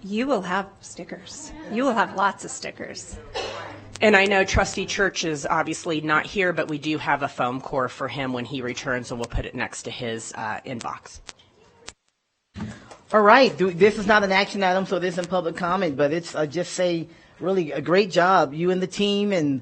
You will have stickers. You will have lots of stickers. And I know Trustee Church is obviously not here, but we do have a foam core for him when he returns, and we'll put it next to his inbox. All right. This is not an action item, so this isn't public comment, but it's just say really a great job, you and the team and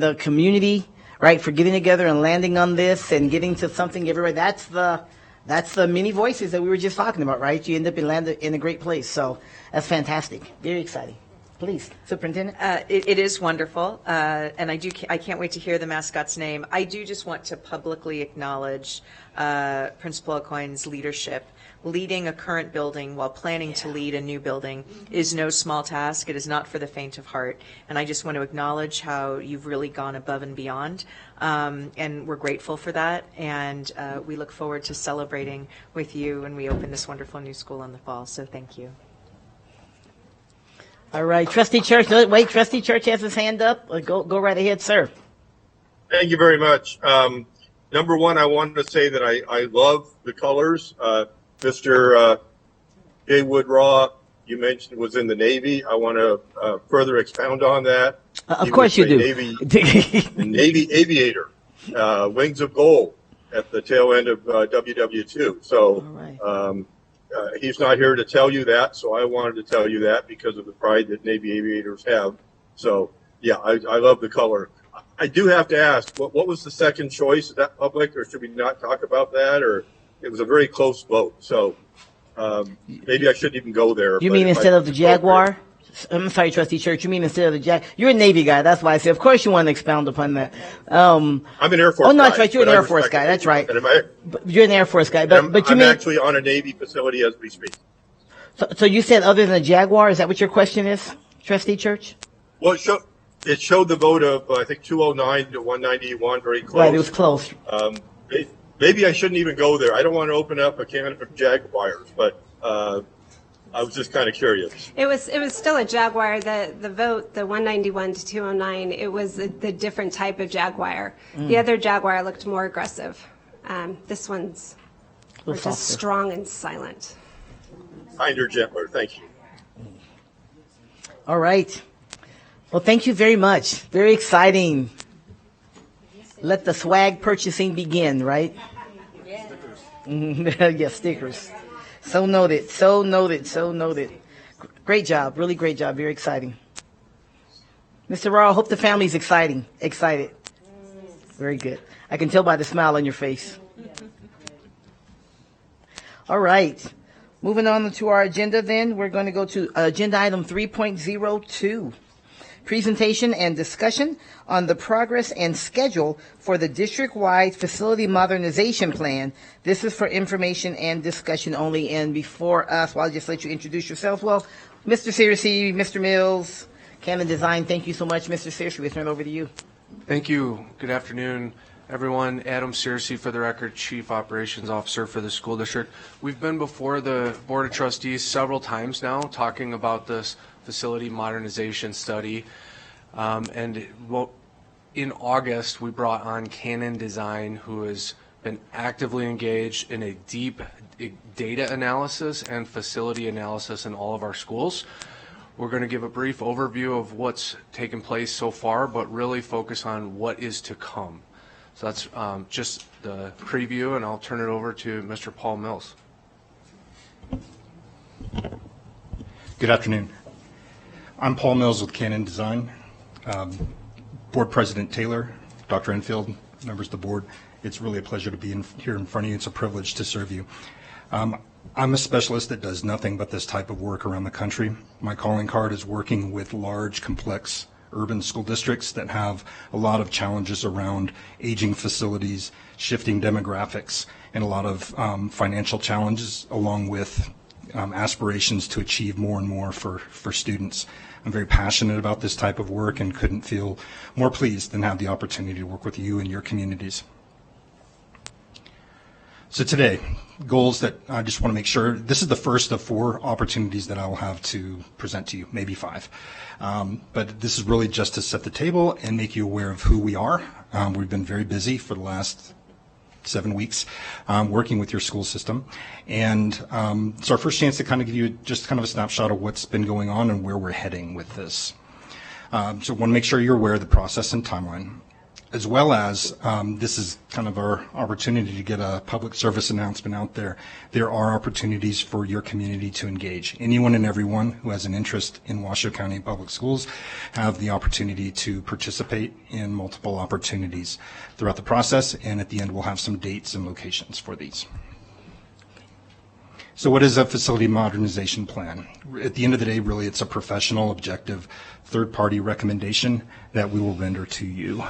the community, right, for getting together and landing on this and getting to something everywhere. That's the many voices that we were just talking about, right? You end up landed in a great place. So that's fantastic. Very exciting. Please, Superintendent. It is wonderful, and I can't wait to hear the mascot's name. I do just want to publicly acknowledge Principal Aucoin's leadership. Leading a current building while planning to lead a new building is no small task. It is not for the faint of heart. And I just want to acknowledge how you've really gone above and beyond. And we're grateful for that. And we look forward to celebrating with you when we open this wonderful new school in the fall. So thank you. All right. Trustee Church. Wait, Trustee Church has his hand up. Go right ahead, sir. Thank you very much. Number 1, I wanted to say that I love the colors. Mr. Jaywood Raw, you mentioned was in the Navy. I want to further expound on that. Of course you do. Navy aviator, wings of gold at the tail end of WW2. So he's not here to tell you that, so I wanted to tell you that because of the pride that Navy aviators have. So, yeah, I love the color. I do have to ask, what was the second choice? Is that public, or should we not talk about that? Or it was a very close vote, so maybe I shouldn't even go there. You mean instead of the Jaguar? I'm sorry, Trustee Church, you mean instead of the Jack, you're a Navy guy, that's why I said, of course you want to expound upon that. I'm an Air Force guy. Oh, no, that's right, you're an but I Air Force respect guy, the that's Navy. right. And am But you're an Air Force guy, but you I'm mean, actually on a Navy facility as we speak. so you said other than the Jaguar, is that what your question is, Trustee Church? Well, it showed the vote of, I think, 209 to 191, very close. Right, it was close. Maybe I shouldn't even go there. I don't want to open up a can of Jaguars, but I was just kind of curious. It was still a Jaguar. The vote, the 191 to 209, it was the different type of Jaguar. The other Jaguar looked more aggressive. This one's just strong and silent. Kinder, gentler. Thank you. All right. Well, thank you very much. Very exciting. Let the swag purchasing begin, right? Yes, stickers. So noted, so noted, so noted. Great job, really great job, very exciting. Mr. Raw, I hope the family's excited. Very good. I can tell by the smile on your face. All right. Moving on to our agenda then, we're going to go to agenda item 3.02. Presentation and discussion on the progress and schedule for the district-wide facility modernization plan. This is for information and discussion only. And before us, well, I'll just let you introduce yourselves. Well, Mr. Searcy, Mr. Mills, Canon Design, thank you so much. Mr. Searcy, we turn over to you. Thank you. Good afternoon, everyone. Adam Searcy, for the record, Chief Operations Officer for the school district. We've been before the Board of Trustees several times now talking about this facility modernization study. In August, we brought on Canon Design, who has been actively engaged in a deep data analysis and facility analysis in all of our schools. We're going to give a brief overview of what's taken place so far, but really focus on what is to come. So that's just the preview, and I'll turn it over to Mr. Paul Mills. Good afternoon. I'm Paul Mills with Canon Design. Board President Taylor, Dr. Enfield, members of the board, it's really a pleasure to be here in front of you. It's a privilege to serve you. I'm a specialist that does nothing but this type of work around the country. My calling card is working with large, complex urban school districts that have a lot of challenges around aging facilities, shifting demographics, and a lot of financial challenges, along with aspirations to achieve more and more for students. I'm very passionate about this type of work and couldn't feel more pleased than have the opportunity to work with you and your communities. So today, goals that I just want to make sure, this is the first of 4 opportunities that I will have to present to you, maybe 5. But this is really just to set the table and make you aware of who we are. We've been very busy for the last 7 weeks working with your school system. And it's our first chance to kind of give you just kind of a snapshot of what's been going on and where we're heading with this. So I want to make sure you're aware of the process and timeline, as well as this is kind of our opportunity to get a public service announcement out there. There are opportunities for your community to engage. Anyone and everyone who has an interest in Washoe County Public Schools have the opportunity to participate in multiple opportunities throughout the process, and at the end we'll have some dates and locations for these. So what is a facility modernization plan? At the end of the day, really it's a professional, objective, third-party recommendation that we will render to you.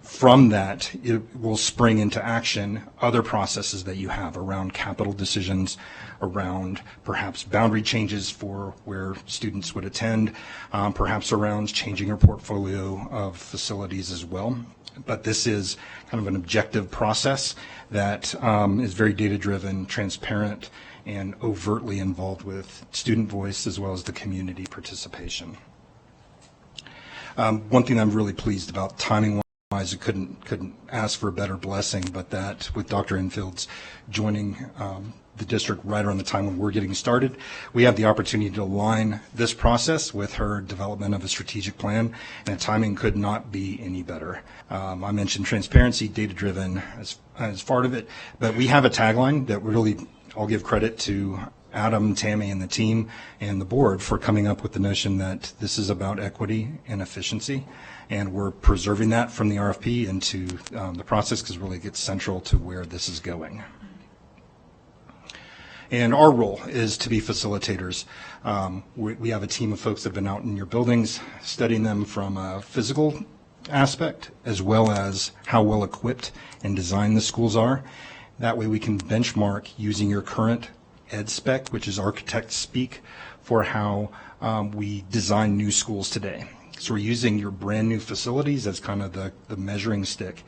From that, it will spring into action other processes that you have around capital decisions, around perhaps boundary changes for where students would attend, perhaps around changing your portfolio of facilities as well. But this is kind of an objective process that is very data-driven, transparent, and overtly involved with student voice as well as the community participation. One thing I'm really pleased about, timing-wise, I couldn't ask for a better blessing, but that with Dr. Enfield's joining the district right around the time when we're getting started, we have the opportunity to align this process with her development of a strategic plan, and the timing could not be any better. I mentioned transparency, data-driven as part of it, but we have a tagline that really, I'll give credit to Adam, Tammy, and the team and the board for coming up with the notion that this is about equity and efficiency, and we're preserving that from the RFP into the process because it really gets central to where this is going. And our role is to be facilitators. We have a team of folks that have been out in your buildings studying them from a physical aspect as well as how well equipped and designed the schools are. That way we can benchmark using your current ed spec, which is architect speak, for how we design new schools today. So we're using your brand new facilities as kind of the measuring stick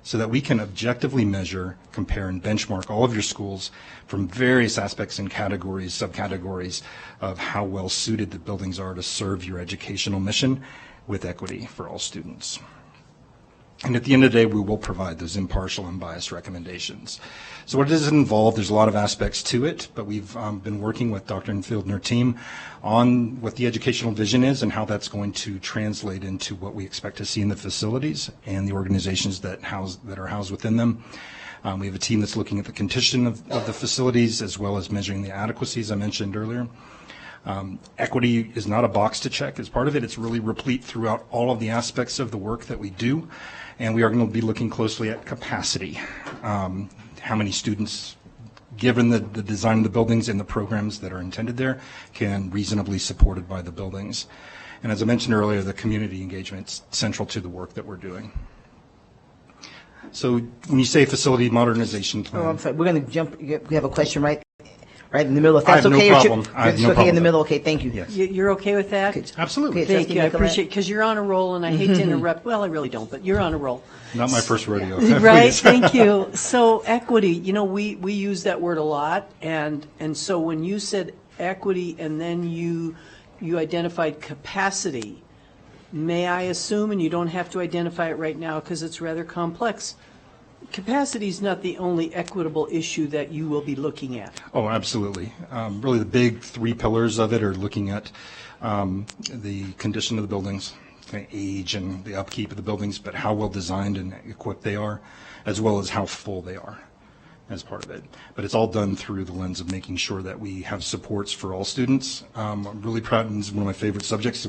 so that we can objectively measure, compare, and benchmark all of your schools from various aspects and categories, subcategories of how well suited the buildings are to serve your educational mission with equity for all students. And at the end of the day, we will provide those impartial, unbiased recommendations. So what does it involve? There's a lot of aspects to it, but we've been working with Dr. Enfield and her team on what the educational vision is and how that's going to translate into what we expect to see in the facilities and the organizations that are housed within them. We have a team that's looking at the condition of the facilities as well as measuring the adequacies I mentioned earlier. Equity is not a box to check as part of it. It's really replete throughout all of the aspects of the work that we do. And we are going to be looking closely at capacity. How many students, given the design of the buildings and the programs that are intended there, can reasonably supported by the buildings. And as I mentioned earlier, the community engagement is central to the work that we're doing. So when you say facility modernization plan. Oh, I'm sorry. We're going to jump. We have a question right in the middle. If that's I have okay. no problem. I have it's no okay problem in the with middle. Okay, thank you. Yes. You're okay with that? Okay. Absolutely. Okay, Thank you. I Nicolette. appreciate it because you're on a roll, and I hate to interrupt. Well, I really don't, but you're on a roll. Not my first rodeo. Right, Please. thank you. So equity, we use that word a lot, and so when you said equity and then you identified capacity, may I assume, and you don't have to identify it right now because it's rather complex, capacity is not the only equitable issue that you will be looking at. Oh, absolutely. Really the big three pillars of it are looking at the condition of the buildings, age and the upkeep of the buildings, but how well designed and equipped they are, as well as how full they are as part of it. But it's all done through the lens of making sure that we have supports for all students. I'm really proud, and it's one of my favorite subjects.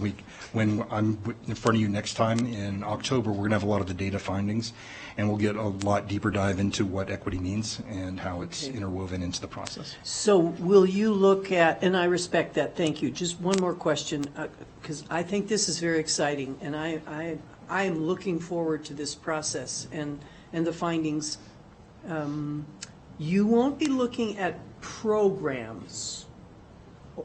When I'm in front of you next time in October, we're going to have a lot of the data findings, and we'll get a lot deeper dive into what equity means and how it's interwoven into the process. So will you look at, and I respect that, thank you. Just one more question, because I think this is very exciting, and I am looking forward to this process and the findings. You won't be looking at programs,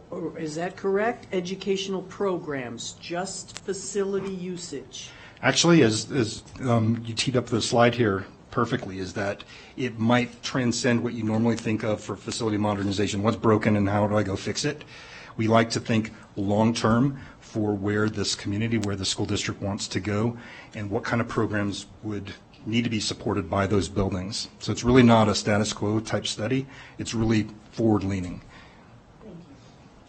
or is that correct? Educational programs, just facility usage. Actually, as you teed up the slide here perfectly, is that it might transcend what you normally think of for facility modernization. What's broken and how do I go fix it? We like to think long-term for where this community, where the school district wants to go, and what kind of programs would need to be supported by those buildings. So it's really not a status quo type study. It's really forward-leaning.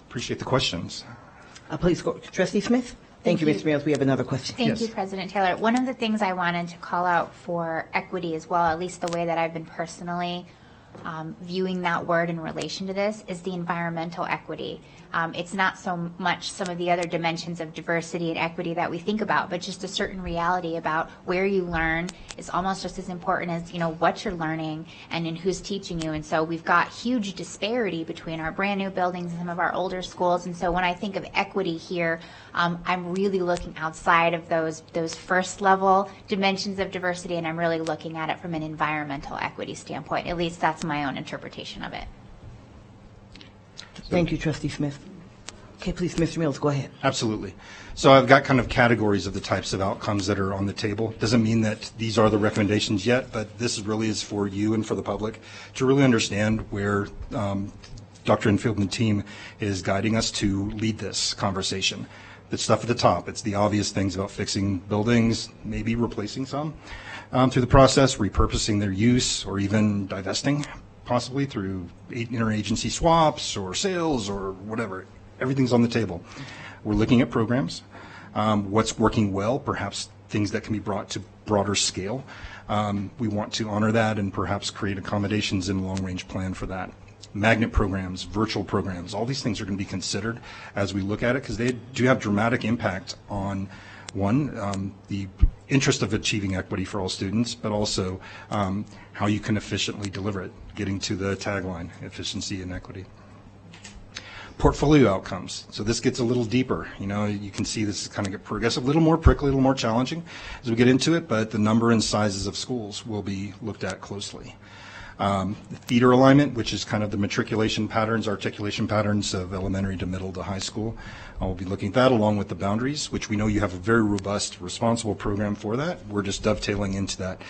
Appreciate the questions. Please go, Trustee Smith. Thank you, Mr. Mills. We have another question. Thank you, President Taylor. One of the things I wanted to call out for equity as well, at least the way that I've been personally viewing that word in relation to this, is the environmental equity. It's not so much some of the other dimensions of diversity and equity that we think about, but just a certain reality about where you learn is almost just as important as, what you're learning and in who's teaching you. And so we've got huge disparity between our brand new buildings and some of our older schools. And so when I think of equity here, I'm really looking outside of those first level dimensions of diversity, and I'm really looking at it from an environmental equity standpoint. At least that's my own interpretation of it. Thank you, Trustee Smith. Okay, please, Mr. Mills, go ahead. Absolutely. So I've got kind of categories of the types of outcomes that are on the table. Doesn't mean that these are the recommendations yet, but this really is for you and for the public to really understand where Dr. Enfield and the team is guiding us to lead this conversation. The stuff at the top, it's the obvious things about fixing buildings, maybe replacing some through the process, repurposing their use, or even divesting, possibly through interagency swaps or sales or whatever. Everything's on the table. We're looking at programs, what's working well, perhaps things that can be brought to broader scale. We want to honor that and perhaps create accommodations in a long-range plan for that. Magnet programs, virtual programs, all these things are going to be considered as we look at it because they do have dramatic impact on the interest of achieving equity for all students, but also how you can efficiently deliver it, getting to the tagline, efficiency and equity. Portfolio outcomes. So this gets a little deeper. You know, you can see this is kind of get progressive, a little more prickly, a little more challenging as we get into it, but the number and sizes of schools will be looked at closely. Feeder alignment, which is kind of the matriculation patterns, articulation patterns of elementary to middle to high school. I'll be looking at that along with the boundaries, which we know you have a very robust, responsible program for that. We're just dovetailing into that,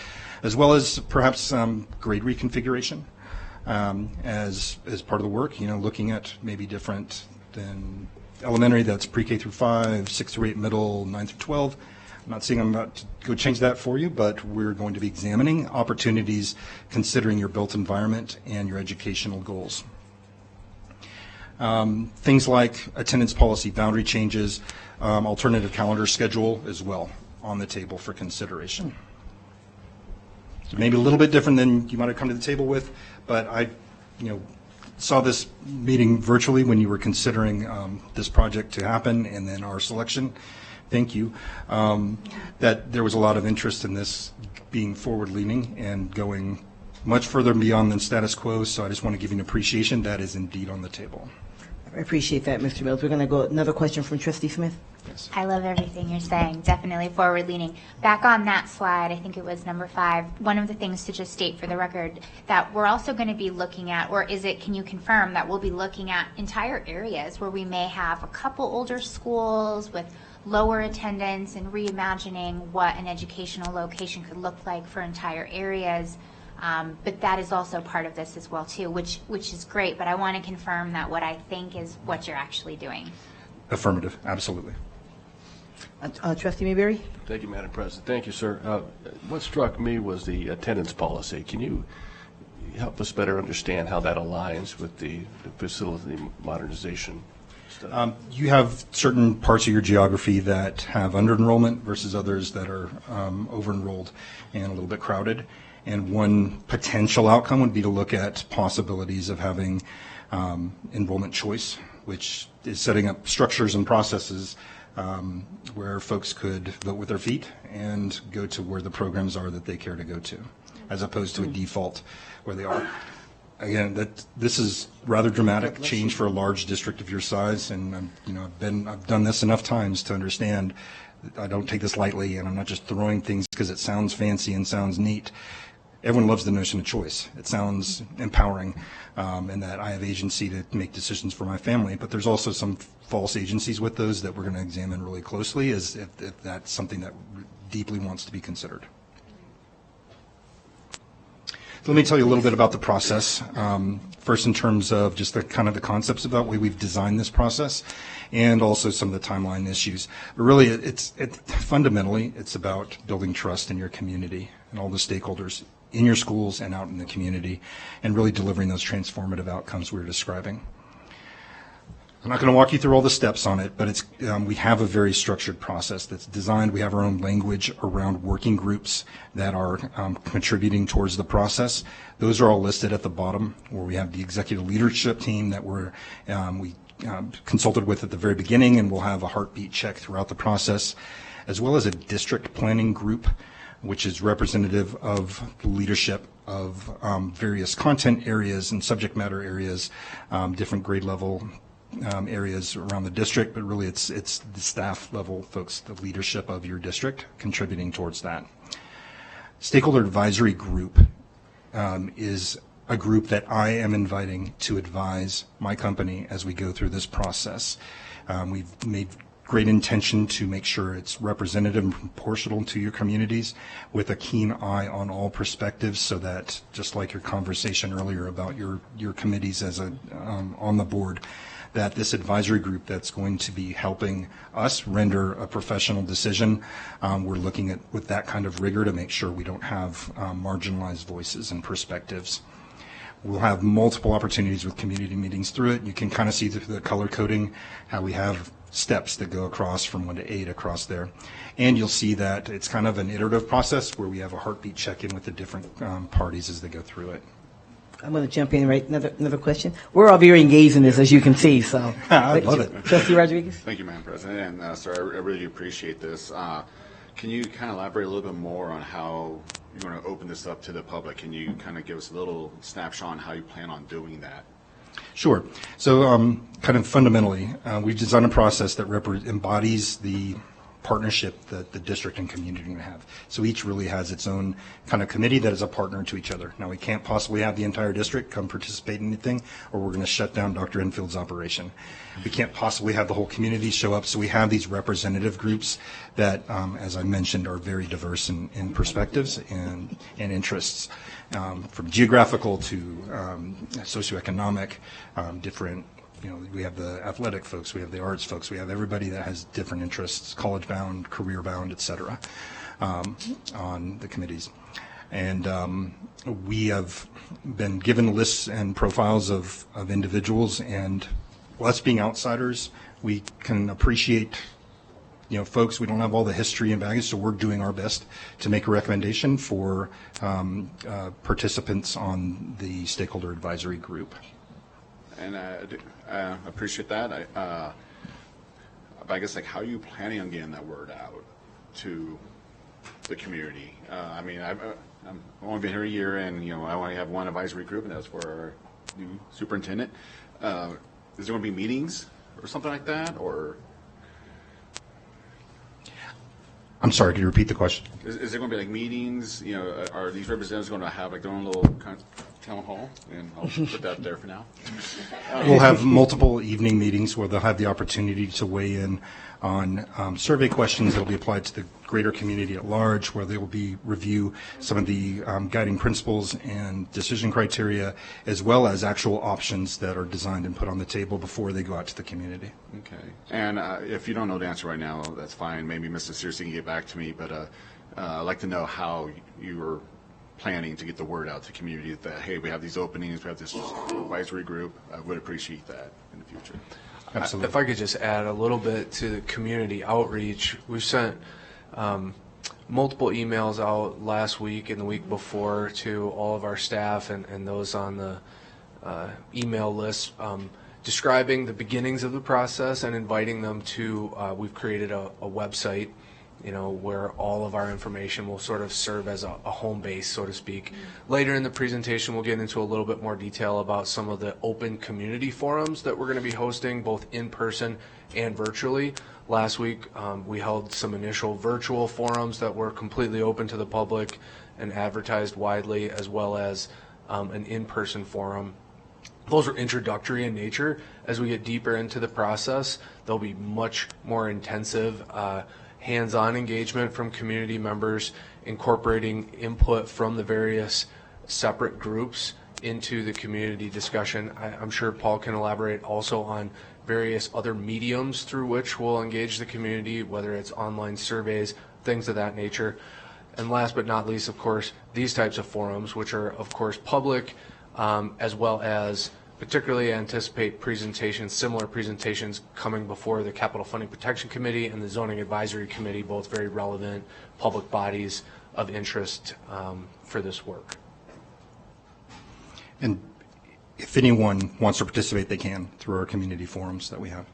as well as perhaps grade reconfiguration as part of the work, you know, looking at maybe different than elementary, that's pre-K through 5, 6 through 8 middle, 9 through 12. I'm not saying I'm about to go change that for you, but we're going to be examining opportunities considering your built environment and your educational goals. Things like attendance policy, boundary changes, alternative calendar schedule as well on the table for consideration. So maybe a little bit different than you might have come to the table with, but I, saw this meeting virtually when you were considering this project to happen and then our selection. Thank you. That there was a lot of interest in this being forward-leaning and going much further beyond than status quo, so I just want to give you an appreciation. That is indeed on the table. I appreciate that, Mr. Mills. We're going to go another question from Trustee Smith. Yes. I love everything you're saying. Definitely forward-leaning. Back on that slide, I think it was number 5, one of the things to just state for the record that we're also going to be looking at, or can you confirm that we'll be looking at entire areas where we may have a couple older schools with lower attendance and reimagining what an educational location could look like for entire areas. But that is also part of this as well too, which is great, but I want to confirm that what I think is what you're actually doing. Affirmative, absolutely. Trustee Mayberry? Thank you, Madam President. Thank you, sir. What struck me was the attendance policy. Can you help us better understand how that aligns with the facility modernization stuff? You have certain parts of your geography that have under-enrollment versus others that are over-enrolled and a little bit crowded. And one potential outcome would be to look at possibilities of having enrollment choice, which is setting up structures and processes where folks could vote with their feet and go to where the programs are that they care to go to, as opposed to a default where they are. Again, this is rather dramatic change for a large district of your size, and I've done this enough times to understand that I don't take this lightly, and I'm not just throwing things because it sounds fancy and sounds neat. Everyone loves the notion of choice. It sounds empowering, and that I have agency to make decisions for my family, but there's also some false agencies with those that we're going to examine really closely as if that's something that deeply wants to be considered. So let me tell you a little bit about the process. First, in terms of just the concepts about the way we've designed this process, and also some of the timeline issues. But really, fundamentally, it's about building trust in your community and all the stakeholders in your schools and out in the community, and really delivering those transformative outcomes we were describing. I'm not going to walk you through all the steps on it, but we have a very structured process that's designed. We have our own language around working groups that are contributing towards the process. Those are all listed at the bottom, where we have the executive leadership team that we consulted with at the very beginning, and we'll have a heartbeat check throughout the process, as well as a district planning group, which is representative of the leadership of various content areas and subject matter areas, different grade level areas around the district, but really it's the staff level folks, the leadership of your district contributing towards that. Stakeholder advisory group is a group that I am inviting to advise my company as we go through this process. We've made great intention to make sure it's representative and proportional to your communities, with a keen eye on all perspectives, so that, just like your conversation earlier about your committees as on the board, that this advisory group that's going to be helping us render a professional decision, we're looking at with that kind of rigor to make sure we don't have marginalized voices and perspectives. We'll have multiple opportunities with community meetings through it. You can kind of see through the color coding how we have steps that go across from 1 to 8 across there. And you'll see that it's kind of an iterative process where we have a heartbeat check-in with the different parties as they go through it. I'm going to jump in, right? Another question. We're all very engaged in this, as you can see, so. I love it. Trustee Rodriguez? Thank you, Madam President. And sir, I really appreciate this. Can you kind of elaborate a little bit more on how you're going to open this up to the public? Can you kind of give us a little snapshot on how you plan on doing that? Sure. So kind of fundamentally, we've designed a process that embodies the partnership that the district and community have. So each really has its own kind of committee that is a partner to each other. Now, we can't possibly have the entire district come participate in anything, or we're going to shut down Dr. Enfield's operation. We can't possibly have the whole community show up, so we have these representative groups that, as I mentioned, are very diverse in perspectives and interests, from geographical to socioeconomic, different. You know, we have the athletic folks, we have the arts folks, we have everybody that has different interests, college-bound, career-bound, et cetera, on the committees. And we have been given lists and profiles of individuals, and us being outsiders, we can appreciate, you know, folks, we don't have all the history and baggage, so we're doing our best to make a recommendation for participants on the stakeholder advisory group. And I appreciate that. I guess, like, how are you planning on getting that word out to the community? I mean, I've only been here a year, and, you know, I only have one advisory group, and that's for our new superintendent. Is there going to be meetings or something like that, or? I'm sorry, could you repeat the question? Is there going to be, like, meetings? You know, are these representatives going to have, like, their own little kind of town hall? And I'll put that there for now. We'll have multiple evening meetings where they'll have the opportunity to weigh in on survey questions that will be applied to the greater community at large, where they will review some of the guiding principles and decision criteria, as well as actual options that are designed and put on the table before they go out to the community. Okay. And if you don't know the answer right now, that's fine. Maybe Mr. Searcy can get back to me, but I'd like to know how you were planning to get the word out to community that, hey, we have these openings, we have this advisory group. I would appreciate that in the future. Absolutely. If I could just add a little bit to the community outreach, we've sent multiple emails out last week and the week before to all of our staff and those on the email list, describing the beginnings of the process and inviting them to, we've created a website, you know, where all of our information will sort of serve as a home base, so to speak. Mm-hmm. Later in the presentation, we'll get into a little bit more detail about some of the open community forums that we're going to be hosting, both in person and virtually. Last week, we held some initial virtual forums that were completely open to the public and advertised widely, as well as an in-person forum. Those are introductory in nature. As we get deeper into the process, they'll be much more intensive, hands-on engagement from community members, incorporating input from the various separate groups into the community discussion. I'm sure Paul can elaborate also on various other mediums through which we'll engage the community, whether it's online surveys, things of that nature. And last but not least, of course, these types of forums, which are, of course, public, as well as particularly anticipate presentations, similar presentations coming before the Capital Funding Protection Committee and the Zoning Advisory Committee, both very relevant public bodies of interest for this work. And if anyone wants to participate, they can through our community forums that we have.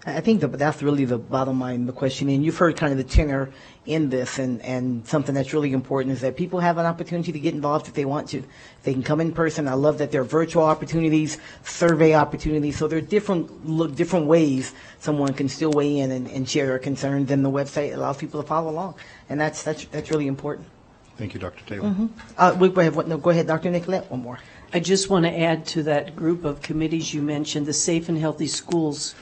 I think that's really the bottom line of the question. And you've heard kind of the tenor in this, and something that's really important is that people have an opportunity to get involved if they want to. They can come in person. I love that there are virtual opportunities, survey opportunities. So there are different ways someone can still weigh in and share their concerns, and the website allows people to follow along. And that's really important. Thank you, Dr. Taylor. Mm-hmm. Go ahead, Dr. Nicolette, one more. I just want to add to that group of committees you mentioned, the Safe and Healthy Schools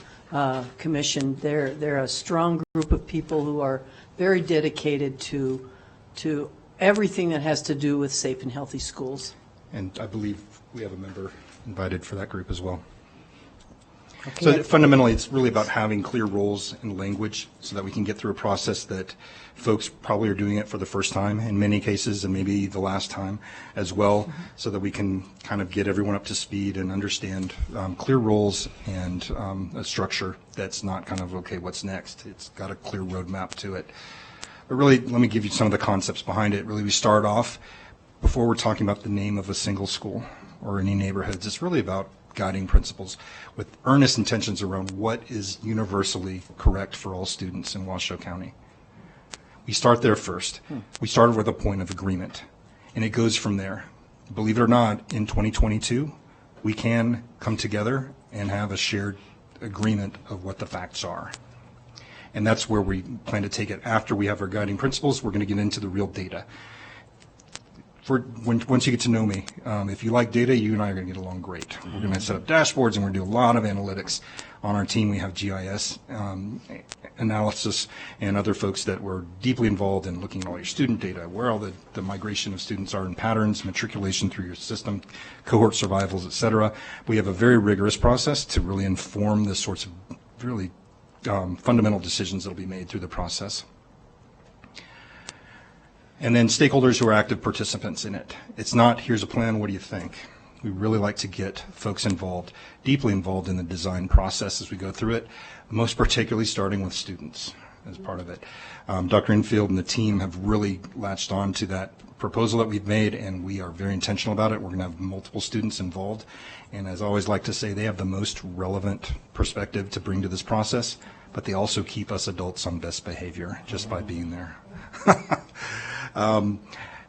Commission. They're a strong group of people who are very dedicated to everything that has to do with safe and healthy schools. And I believe we have a member invited for that group as well. Okay. So fundamentally, it's really about having clear roles and language so that we can get through a process that folks probably are doing it for the first time in many cases, and maybe the last time as well, mm-hmm. so that we can kind of get everyone up to speed and understand clear roles and a structure that's not kind of, okay, what's next? It's got a clear roadmap to it. But really, let me give you some of the concepts behind it. Really, we start off before we're talking about the name of a single school or any neighborhoods. It's really about guiding principles with earnest intentions around what is universally correct for all students in Washoe County. We start there first. We started with a point of agreement, and it goes from there. Believe it or not, in 2022, we can come together and have a shared agreement of what the facts are. And that's where we plan to take it. After we have our guiding principles, we're going to get into the real data. Once you get to know me, if you like data, you and I are going to get along great. We're going to set up dashboards, and we're going to do a lot of analytics. On our team, we have GIS analysis and other folks that were deeply involved in looking at all your student data, where all the migration of students are in patterns, matriculation through your system, cohort survivals, et cetera. We have a very rigorous process to really inform the sorts of really fundamental decisions that will be made through the process. And then stakeholders who are active participants in it. It's not, here's a plan, what do you think? We really like to get folks involved, deeply involved in the design process as we go through it, most particularly starting with students as part of it. Dr. Infield and the team have really latched on to that proposal that we've made, and we are very intentional about it. We're going to have multiple students involved, and as I always like to say, they have the most relevant perspective to bring to this process, but they also keep us adults on best behavior just by being there.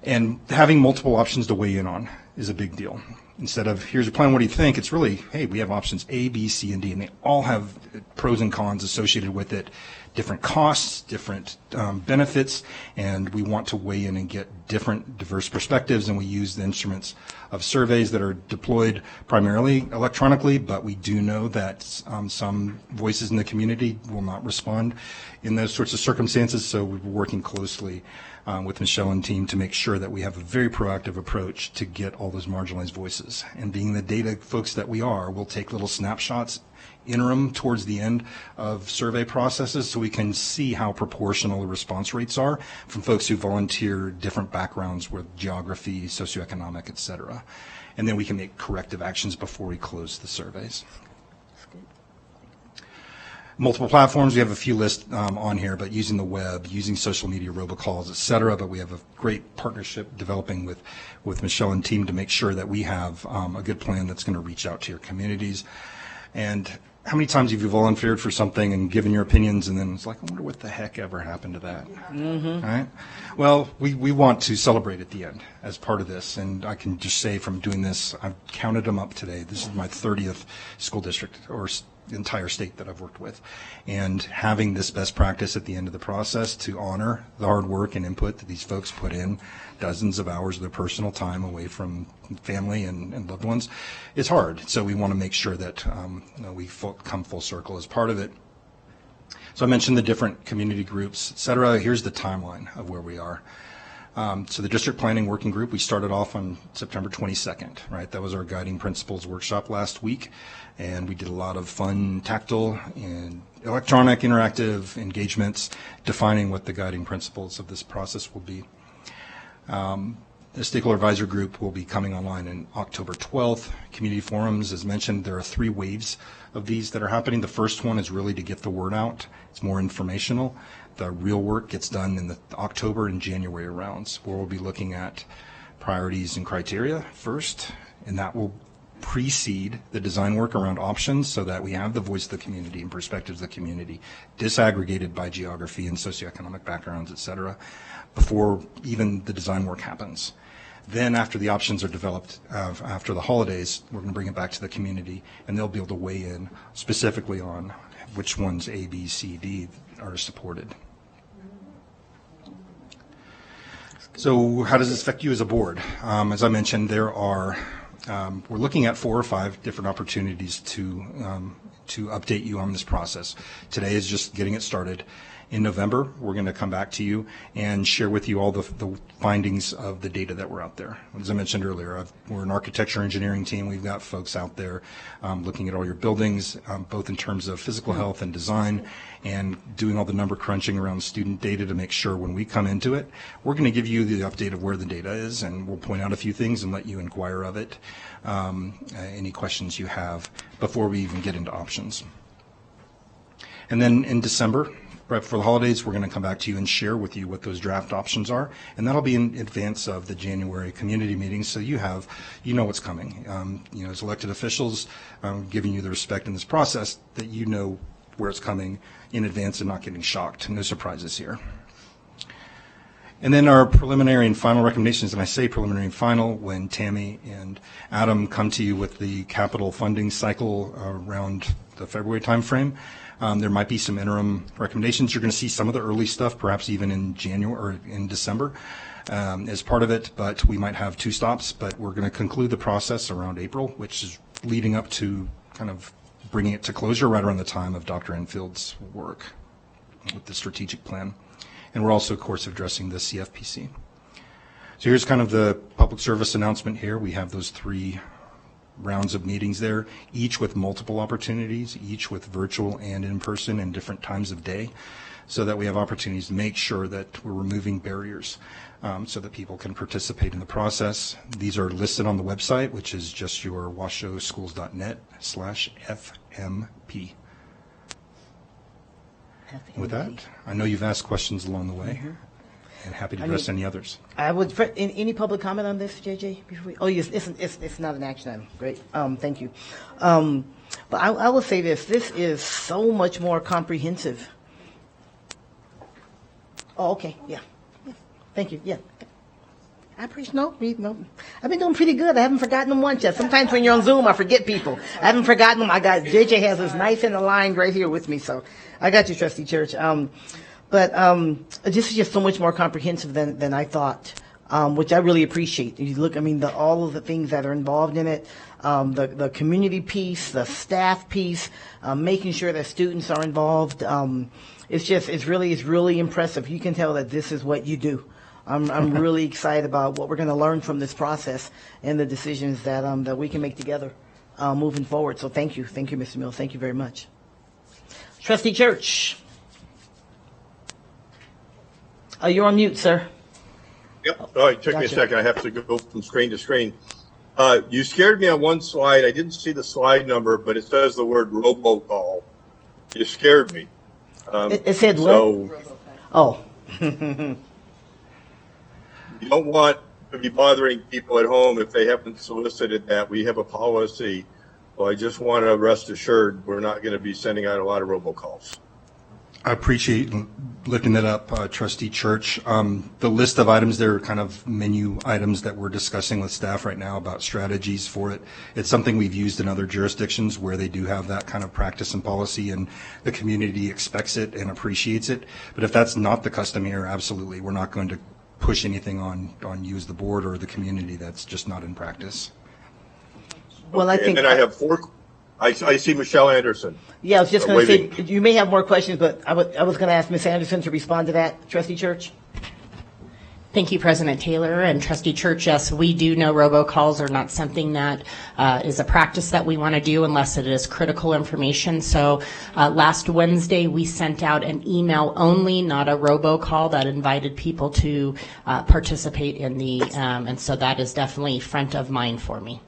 And having multiple options to weigh in on is a big deal. Instead of, here's a plan, what do you think? It's really, hey, we have options A, B, C, and D, and they all have pros and cons associated with it, different costs, different benefits, and we want to weigh in and get different diverse perspectives, and we use the instruments of surveys that are deployed primarily electronically, but we do know that some voices in the community will not respond in those sorts of circumstances, so we're working closely with Michelle and team to make sure that we have a very proactive approach to get all those marginalized voices. And being the data folks that we are, we'll take little snapshots interim towards the end of survey processes so we can see how proportional the response rates are from folks who volunteer different backgrounds with geography, socioeconomic, et cetera. And then we can make corrective actions before we close the surveys. Multiple platforms, we have a few lists on here, but using the web, using social media, robocalls, et cetera, but we have a great partnership developing with Michelle and team to make sure that we have a good plan that's going to reach out to your communities. And how many times have you volunteered for something and given your opinions and then it's like, I wonder what the heck ever happened to that? Mm-hmm. Right? Well, we want to celebrate at the end as part of this, and I can just say from doing this, I've counted them up today. This is my 30th school district or entire state that I've worked with, and having this best practice at the end of the process to honor the hard work and input that these folks put in, dozens of hours of their personal time away from family and loved ones, is hard. So we want to make sure that we come full circle as part of it. So I mentioned the different community groups, et cetera. Here's the timeline of where we are. So the district planning working group, we started off on September 22nd, right? That was our guiding principles workshop last week, and we did a lot of fun, tactile, and electronic, interactive engagements defining what the guiding principles of this process will be. The stakeholder advisor group will be coming online in October 12th. Community forums, as mentioned, there are 3 waves of these that are happening. The first one is really to get the word out. It's more informational. The real work gets done in the October and January rounds, where we'll be looking at priorities and criteria first, and that will precede the design work around options so that we have the voice of the community and perspectives of the community disaggregated by geography and socioeconomic backgrounds, et cetera, before even the design work happens. Then after the options are developed after the holidays, we're going to bring it back to the community, and they'll be able to weigh in specifically on which ones A, B, C, D are supported. So how does this affect you as a board? As I mentioned, there are we're looking at 4 or 5 different opportunities to update you on this process. Today is just getting it started. In November, we're going to come back to you and share with you all the findings of the data that were out there. As I mentioned earlier, we're an architecture engineering team. We've got folks out there looking at all your buildings, both in terms of physical health and design, and doing all the number crunching around student data to make sure when we come into it, we're going to give you the update of where the data is, and we'll point out a few things and let you inquire of it, any questions you have before we even get into options. And then in December, right before the holidays, we're going to come back to you and share with you what those draft options are, and that'll be in advance of the January community meeting, so you know what's coming. As elected officials, giving you the respect in this process that you know where it's coming in advance and not getting shocked. No surprises here. And then our preliminary and final recommendations, and I say preliminary and final when Tammy and Adam come to you with the capital funding cycle around the February timeframe. There might be some interim recommendations. You're going to see some of the early stuff, perhaps even in January or in December as part of it, but we might have 2 stops, but we're going to conclude the process around April, which is leading up to kind of bringing it to closure right around the time of Dr. Enfield's work with the strategic plan. And we're also, of course, addressing the CFPC. So here's kind of the public service announcement here. We have those 3 rounds of meetings there, each with multiple opportunities, each with virtual and in-person and different times of day, so that we have opportunities to make sure that we're removing barriers so that people can participate in the process. These are listed on the website, which is just your washowschools.net/FMP. With that, I know you've asked questions along the way, and happy to address any others. I would. Any public comment on this, JJ? Oh, yes, it's not an action item. Great. Thank you. But I will say this. This is so much more comprehensive. Oh, okay. Yeah. Thank you. Yeah. I appreciate. No. I've been doing pretty good. I haven't forgotten them once yet. Sometimes when you're on Zoom, I forget people. I haven't forgotten them. JJ has this nice and aligned right here with me, so I got you, Trustee Church. But this is just so much more comprehensive than I thought, which I really appreciate. You look, all of the things that are involved in it, the community piece, the staff piece, making sure that students are involved. It's really impressive. You can tell that this is what you do. I'm really excited about what we're going to learn from this process and the decisions that we can make together moving forward. So thank you, Mr. Mills. Thank you very much. Trustee Church. You're on mute, sir. Yep. Oh, it took me a second. I have to go from screen to screen. You scared me on one slide. I didn't see the slide number, but it says the word robocall. You scared me. It said what? Oh. You don't want to be bothering people at home if they haven't solicited that. We have a policy. Well, I just want to rest assured we're not going to be sending out a lot of robocalls. I appreciate lifting that up, Trustee Church. The list of items there are kind of menu items that we're discussing with staff right now about strategies for it. It's something we've used in other jurisdictions where they do have that kind of practice and policy, and the community expects it and appreciates it. But if that's not the custom here, absolutely, we're not going to push anything on you as the board or the community that's just not in practice. Well, I think. And then I have 4. I see Michelle Anderson. Yeah, I was just going to say, you may have more questions, but I was going to ask Ms. Anderson to respond to that. Trustee Church? Thank you, President Taylor and Trustee Church. Yes, we do know robocalls are not something that is a practice that we want to do unless it is critical information. So last Wednesday, we sent out an email only, not a robocall, that invited people to participate in the, and so that is definitely front of mind for me.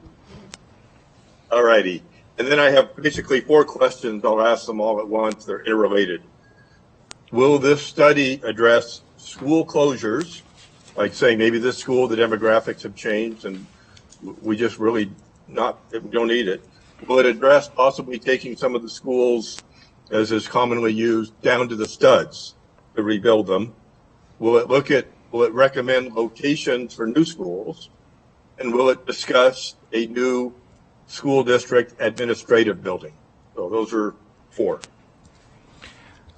All righty. And then I have basically 4 questions. I'll ask them all at once. They're interrelated. Will this study address school closures, like saying maybe this school, the demographics have changed and we just really we don't need it? Will it address possibly taking some of the schools, as is commonly used, down to the studs to rebuild them? Will it recommend locations for new schools? And will it discuss a new school district administrative building? So those are 4.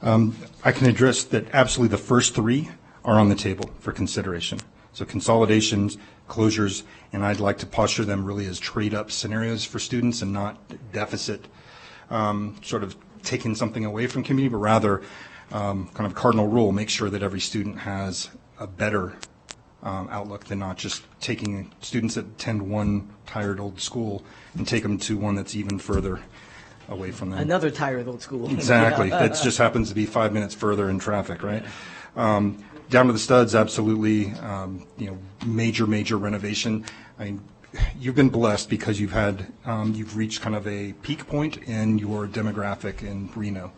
I can address that. Absolutely, the first 3 are on the table for consideration. So consolidations, closures, and I'd like to posture them really as trade-up scenarios for students and not deficit, sort of taking something away from community, but rather kind of cardinal rule, make sure that every student has a better outlook than not just taking students that attend one tired old school and take them to one that's even further away from them. Another tired old school. Exactly. That just happens to be 5 minutes further in traffic, right? Down to the studs, absolutely. Major renovation. I mean, you've been blessed because you've reached kind of a peak point in your demographic in Reno.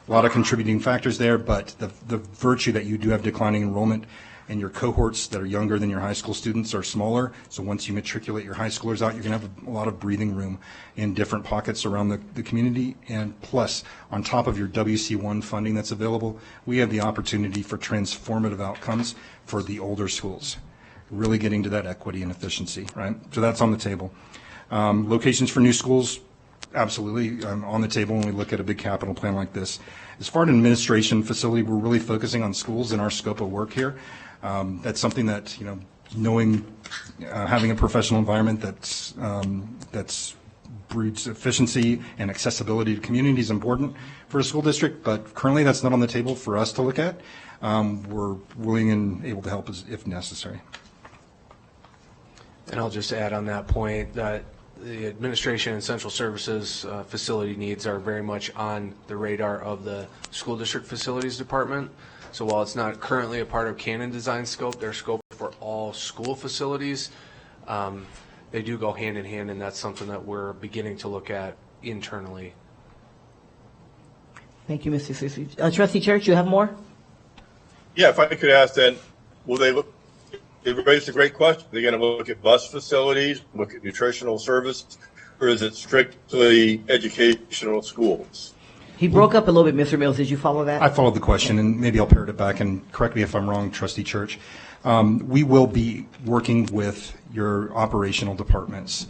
A lot of contributing factors there, but the virtue that you do have declining enrollment and your cohorts that are younger than your high school students are smaller. So once you matriculate your high schoolers out, you're going to have a lot of breathing room in different pockets around the community. And plus, on top of your WC1 funding that's available, we have the opportunity for transformative outcomes for the older schools, really getting to that equity and efficiency, right? So that's on the table. Locations for new schools, absolutely on the table when we look at a big capital plan like this. As far as an administration facility, we're really focusing on schools in our scope of work here. That's something that, knowing, having a professional environment that's breeds efficiency and accessibility to community is important for a school district, but currently that's not on the table for us to look at. We're willing and able to help if necessary. And I'll just add on that point that the administration and central services facility needs are very much on the radar of the school district facilities department. So while it's not currently a part of Canon Design scope, their scope for all school facilities, they do go hand in hand, and that's something that we're beginning to look at internally. Thank you, Mr. Sissi. Trustee Church, you have more? Yeah, if I could ask then, will they look, you raised a great question. They're going to look at bus facilities, look at nutritional services, or is it strictly educational schools? He broke up a little bit, Mr. Mills. Did you follow that? I followed the question, and maybe I'll parrot it back, and correct me if I'm wrong, Trustee Church. We will be working with your operational departments,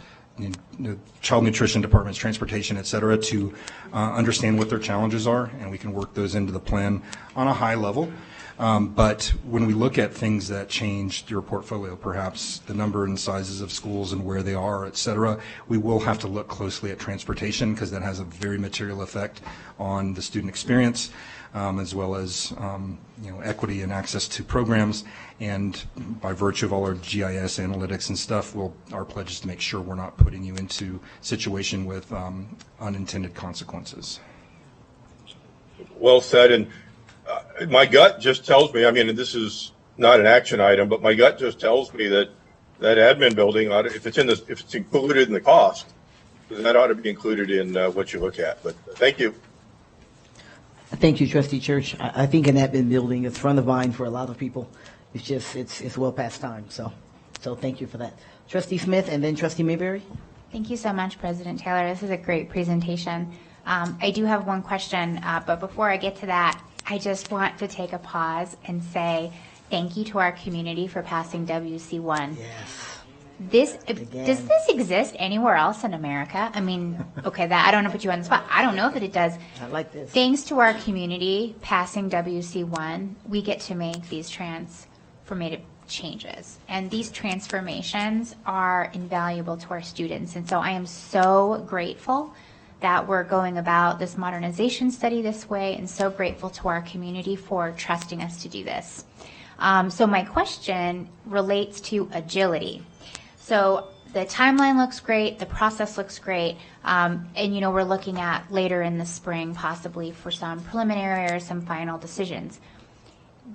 child nutrition departments, transportation, et cetera, to understand what their challenges are, and we can work those into the plan on a high level. But when we look at things that changed your portfolio, perhaps the number and sizes of schools and where they are, et cetera, we will have to look closely at transportation because that has a very material effect on the student experience, as well as equity and access to programs. And by virtue of all our GIS analytics and stuff, our pledge is to make sure we're not putting you into a situation with unintended consequences. Well said. And my gut just tells me, and this is not an action item, but my gut just tells me that admin building, if it's included in the cost, that ought to be included in what you look at. But thank you. Thank you, Trustee Church. I think an admin building is front of mind for a lot of people. It's just, it's well past time. So thank you for that. Trustee Smith and then Trustee Mayberry. Thank you so much, President Taylor. This is a great presentation. I do have one question, but before I get to that, I just want to take a pause and say thank you to our community for passing WC1. Yes. Does this exist anywhere else in America? Okay, that I don't know, put you on the spot. I don't know that it does. I like this. Thanks to our community passing WC1, we get to make these transformative changes. And these transformations are invaluable to our students. And so I am so grateful that we're going about this modernization study this way, and so grateful to our community for trusting us to do this. So my question relates to agility. So the timeline looks great, the process looks great, and we're looking at later in the spring possibly for some preliminary or some final decisions.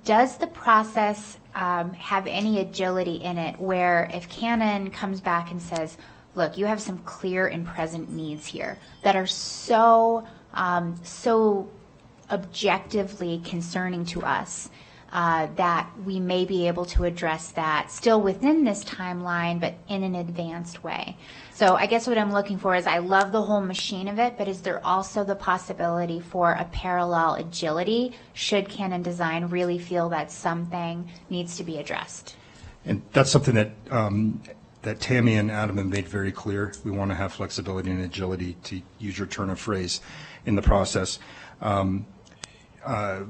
Does the process have any agility in it where if Canon comes back and says, look, you have some clear and present needs here that are so objectively concerning to us that we may be able to address that still within this timeline, but in an advanced way. So I guess what I'm looking for is I love the whole machine of it, but is there also the possibility for a parallel agility should Canon Design really feel that something needs to be addressed? And that's something that that Tammy and Adam have made very clear. We want to have flexibility and agility, to use your turn of phrase, in the process. A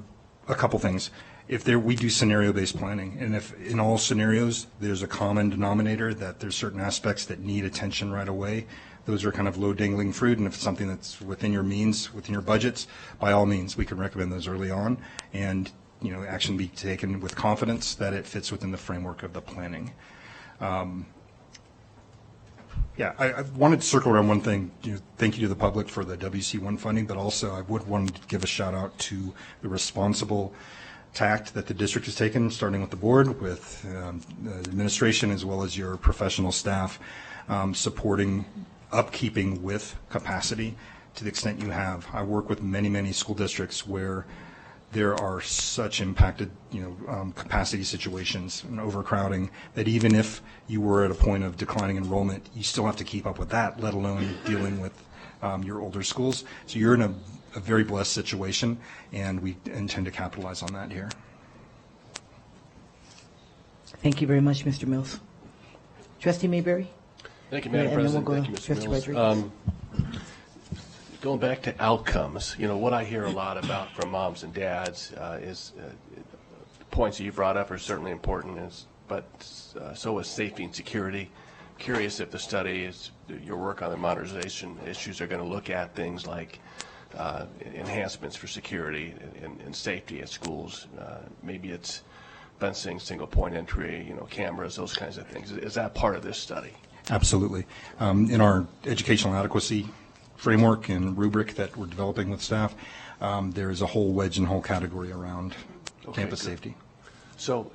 couple things. We do scenario-based planning, and if in all scenarios there's a common denominator that there's certain aspects that need attention right away, those are kind of low-dangling fruit, and if it's something that's within your means, within your budgets, by all means, we can recommend those early on, and action be taken with confidence that it fits within the framework of the planning. I wanted to circle around one thing. Thank you to the public for the WC1 funding, but also I would want to give a shout out to the responsible tact that the district has taken, starting with the board, with the administration, as well as your professional staff, supporting upkeeping with capacity to the extent you have. I work with many, many school districts where there are such impacted, capacity situations and overcrowding that even if you were at a point of declining enrollment, you still have to keep up with that, let alone dealing with your older schools. So you're in a very blessed situation, and we intend to capitalize on that here. Thank you very much, Mr. Mills. Trustee Mayberry? Thank you, Madam President. Thank you, Mr. Mills. Going back to outcomes, what I hear a lot about from moms and dads is the points that you brought up are certainly important, but so is safety and security. Curious if the study is your work on the modernization issues are going to look at things like enhancements for security and safety at schools. Maybe it's fencing, single point entry, cameras, those kinds of things. Is that part of this study? Absolutely. In our educational adequacy framework and rubric that we're developing with staff, there is a whole wedge and whole category around campus safety. So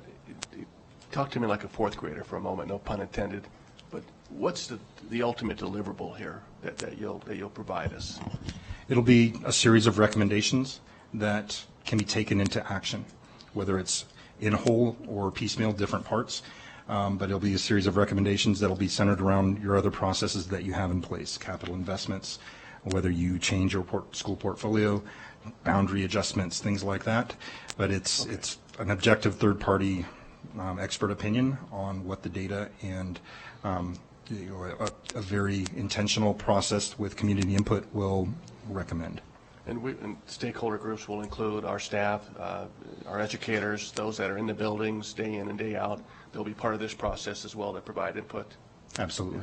talk to me like a fourth grader for a moment, no pun intended, but what's the ultimate deliverable here that you'll provide us? It'll be a series of recommendations that can be taken into action, whether it's in whole or piecemeal, different parts. But it'll be a series of recommendations that'll be centered around your other processes that you have in place, capital investments, whether you change your school portfolio, boundary adjustments, things like that. But it's an objective third-party expert opinion on what the data and a very intentional process with community input will recommend. And stakeholder groups will include our staff, our educators, those that are in the buildings day in and day out. They'll be part of this process as well to provide input. Absolutely.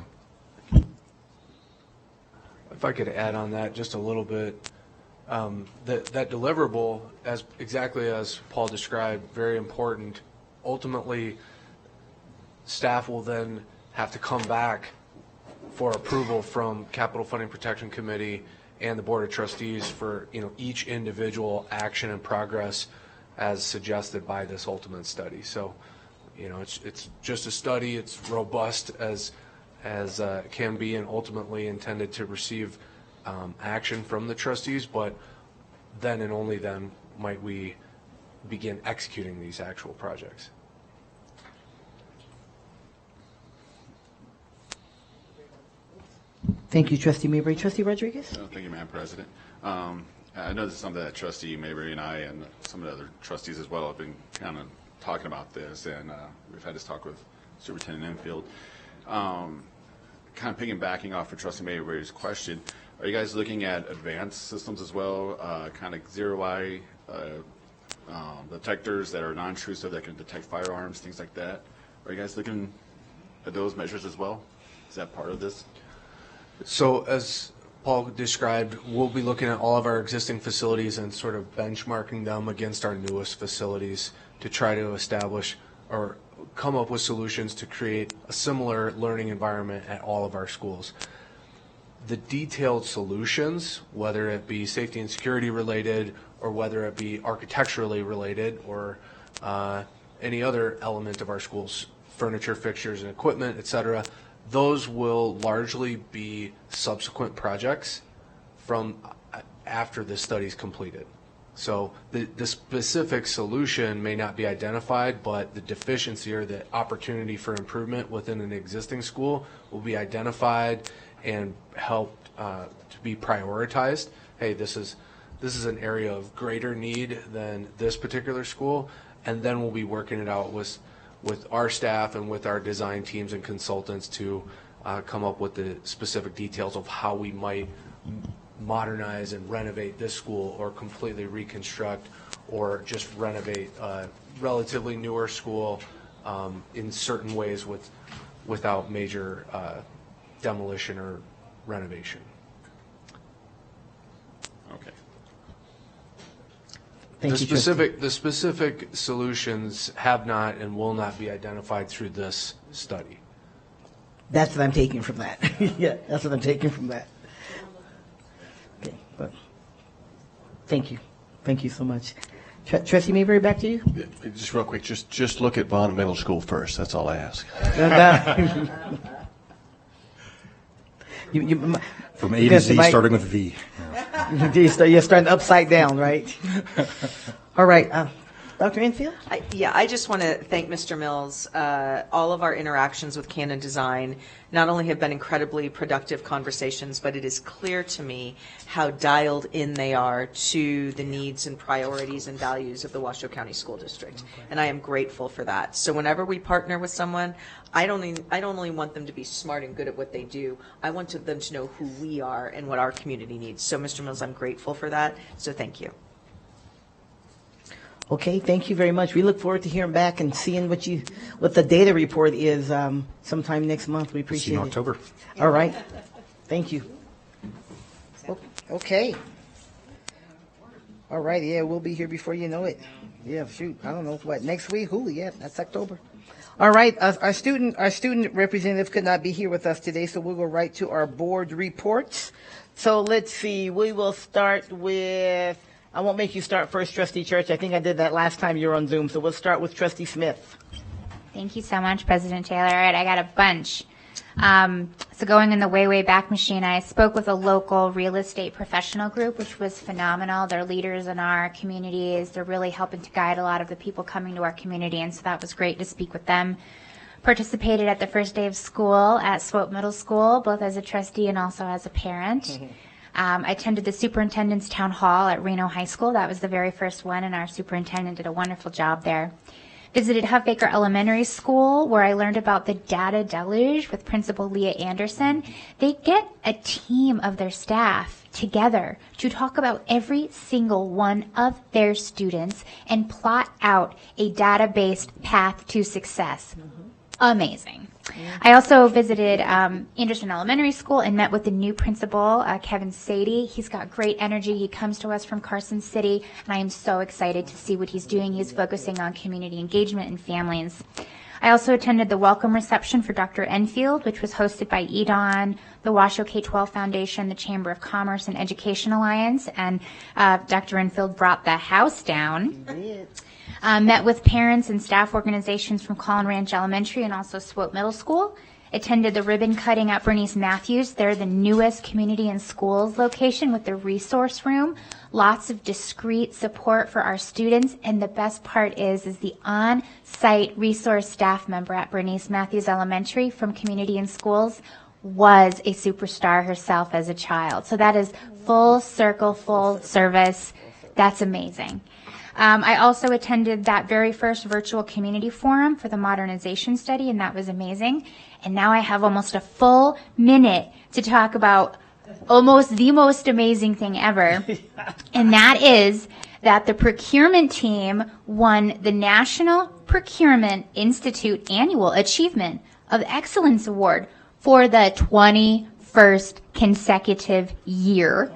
If I could add on that just a little bit, that deliverable, exactly as Paul described, very important. Ultimately, staff will then have to come back for approval from Capital Funding Protection Committee and the Board of Trustees for each individual action and progress as suggested by this ultimate study. So, it's just a study. It's robust as can be, and ultimately intended to receive action from the trustees. But then and only then might we begin executing these actual projects. Thank you, Trustee Mayberry. Trustee Rodriguez? Thank you, Madam President. I know this is something that Trustee Mayberry and I and some of the other trustees as well have been kind of talking about this, and we've had this talk with Superintendent Enfield. Kind of piggybacking off of Trustee Mayberry's question, are you guys looking at advanced systems as well, kind of zero-eye detectors that are non-intrusive that can detect firearms, things like that? Are you guys looking at those measures as well? Is that part of this? So as Paul described, we'll be looking at all of our existing facilities and sort of benchmarking them against our newest facilities to try to establish or come up with solutions to create a similar learning environment at all of our schools. The detailed solutions, whether it be safety and security related or whether it be architecturally related or any other element of our schools, furniture, fixtures, and equipment, et cetera, those will largely be subsequent projects from after the study is completed. So the specific solution may not be identified, but the deficiency or the opportunity for improvement within an existing school will be identified and helped to be prioritized. Hey, this is an area of greater need than this particular school, and then we'll be working it out with our staff and with our design teams and consultants to come up with the specific details of how we might modernize and renovate this school or completely reconstruct or just renovate a relatively newer school in certain ways without major demolition or renovation. Okay. The specific solutions have not and will not be identified through this study. That's what I'm taking from that. Yeah, that's what I'm taking from that. Okay, but thank you. Thank you so much. Trustee Mayberry, back to you. Just real quick, just look at Vaughn Middle School first. That's all I ask. From A to Z, starting with V. You're starting upside down, right? All right, Dr. Enfield? I just want to thank Mr. Mills. All of our interactions with Canon Design not only have been incredibly productive conversations, but it is clear to me how dialed in they are to the needs and priorities and values of the Washoe County School District. And I am grateful for that. So whenever we partner with someone, I don't only want them to be smart and good at what they do. I want them to know who we are and what our community needs. So Mr. Mills, I'm grateful for that. So thank you. Okay, thank you very much. We look forward to hearing back and seeing what the data report is sometime next month. We appreciate See you in it. October. All right, thank you. Okay. All right, yeah, we'll be here before you know it. Yeah, shoot, I don't know what next week. Yeah, that's October. All right, our student representative could not be here with us today, so we'll go right to our board reports. So let's see. We will start with. I won't make you start first, Trustee Church. I think I did that last time you were on Zoom. So we'll start with Trustee Smith. Thank you so much, President Taylor. All right, I got a bunch. So going in the way back machine, I spoke with a local real estate professional group, which was phenomenal. They're leaders in our communities. They're really helping to guide a lot of the people coming to our community, and so that was great to speak with them. Participated at the first day of school at Swope Middle School, both as a trustee and also as a parent. I attended the superintendent's town hall at Reno High School. That was the very first one, and our superintendent did a wonderful job there. Visited Huff Acre Elementary School, where I learned about the data deluge with Principal Leah Anderson. They get a team of their staff together to talk about every single one of their students and plot out a data-based path to success. Amazing. I also visited Anderson Elementary School and met with the new principal, Kevin Sadie. He's got great energy. He comes to us from Carson City, and I am so excited to see what he's doing. He's focusing on community engagement and families. I also attended the welcome reception for Dr. Enfield, which was hosted by EDON, the Washoe K-12 Foundation, the Chamber of Commerce and Education Alliance, and Dr. Enfield brought the house down. Met with parents and staff organizations from Collin Ranch Elementary and also Swope Middle School. Attended the ribbon cutting at Bernice Matthews. They're the newest community and schools location with the resource room. Lots of discreet support for our students. And the best part is the on-site resource staff member at Bernice Matthews Elementary from Community and Schools was a superstar herself as a child. So that is full circle, full service. That's amazing. I also attended that very first virtual community forum for the modernization study, and that was amazing. And now I have almost a full minute to talk about almost the most amazing thing ever, and that is that the procurement team won the National Procurement Institute Annual Achievement of Excellence Award for the 21st consecutive year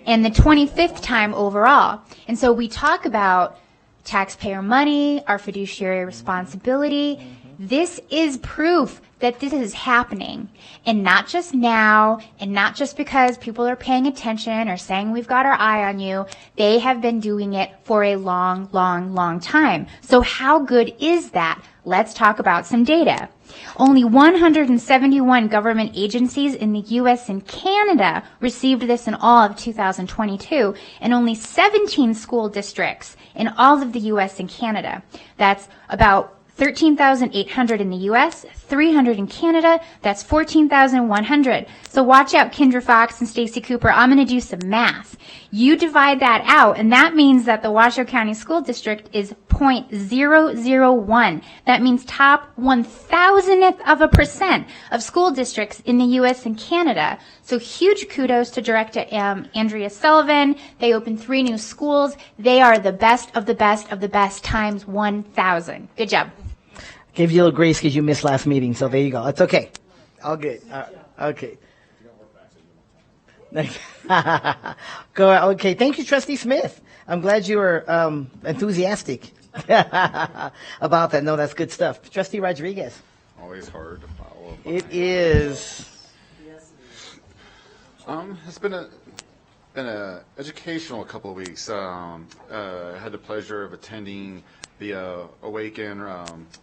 and the 25th time overall. And so we talk about taxpayer money, our fiduciary responsibility. This is proof that this is happening, and not just now, and not just because people are paying attention or saying we've got our eye on you. They have been doing it for a long, long, long time. So how good is that? Let's talk about some data. Only 171 government agencies in the U.S. and Canada received this in all of 2022, and only 17 school districts in all of the U.S. and Canada. That's about 13,800 in the U.S., 300 in Canada. That's 14,100. So watch out, Kendra Fox and Stacy Cooper. I'm going to do some math. You divide that out, and that means that the Washoe County School District is 0.001. That means top 1,000th% of school districts in the U.S. and Canada. So huge kudos to Director Andrea Sullivan. They opened 3 new schools. They are the best of the best of the best times 1,000. Good job. Gave you a little grace because you missed last meeting, so there you go. It's okay. All good. Okay. Go. Okay. Thank you, Trustee Smith. I'm glad you were enthusiastic about that. No, that's good stuff. Trustee Rodriguez. Always hard to follow up. It is. It's been a educational couple of weeks. I had the pleasure of attending the Awaken.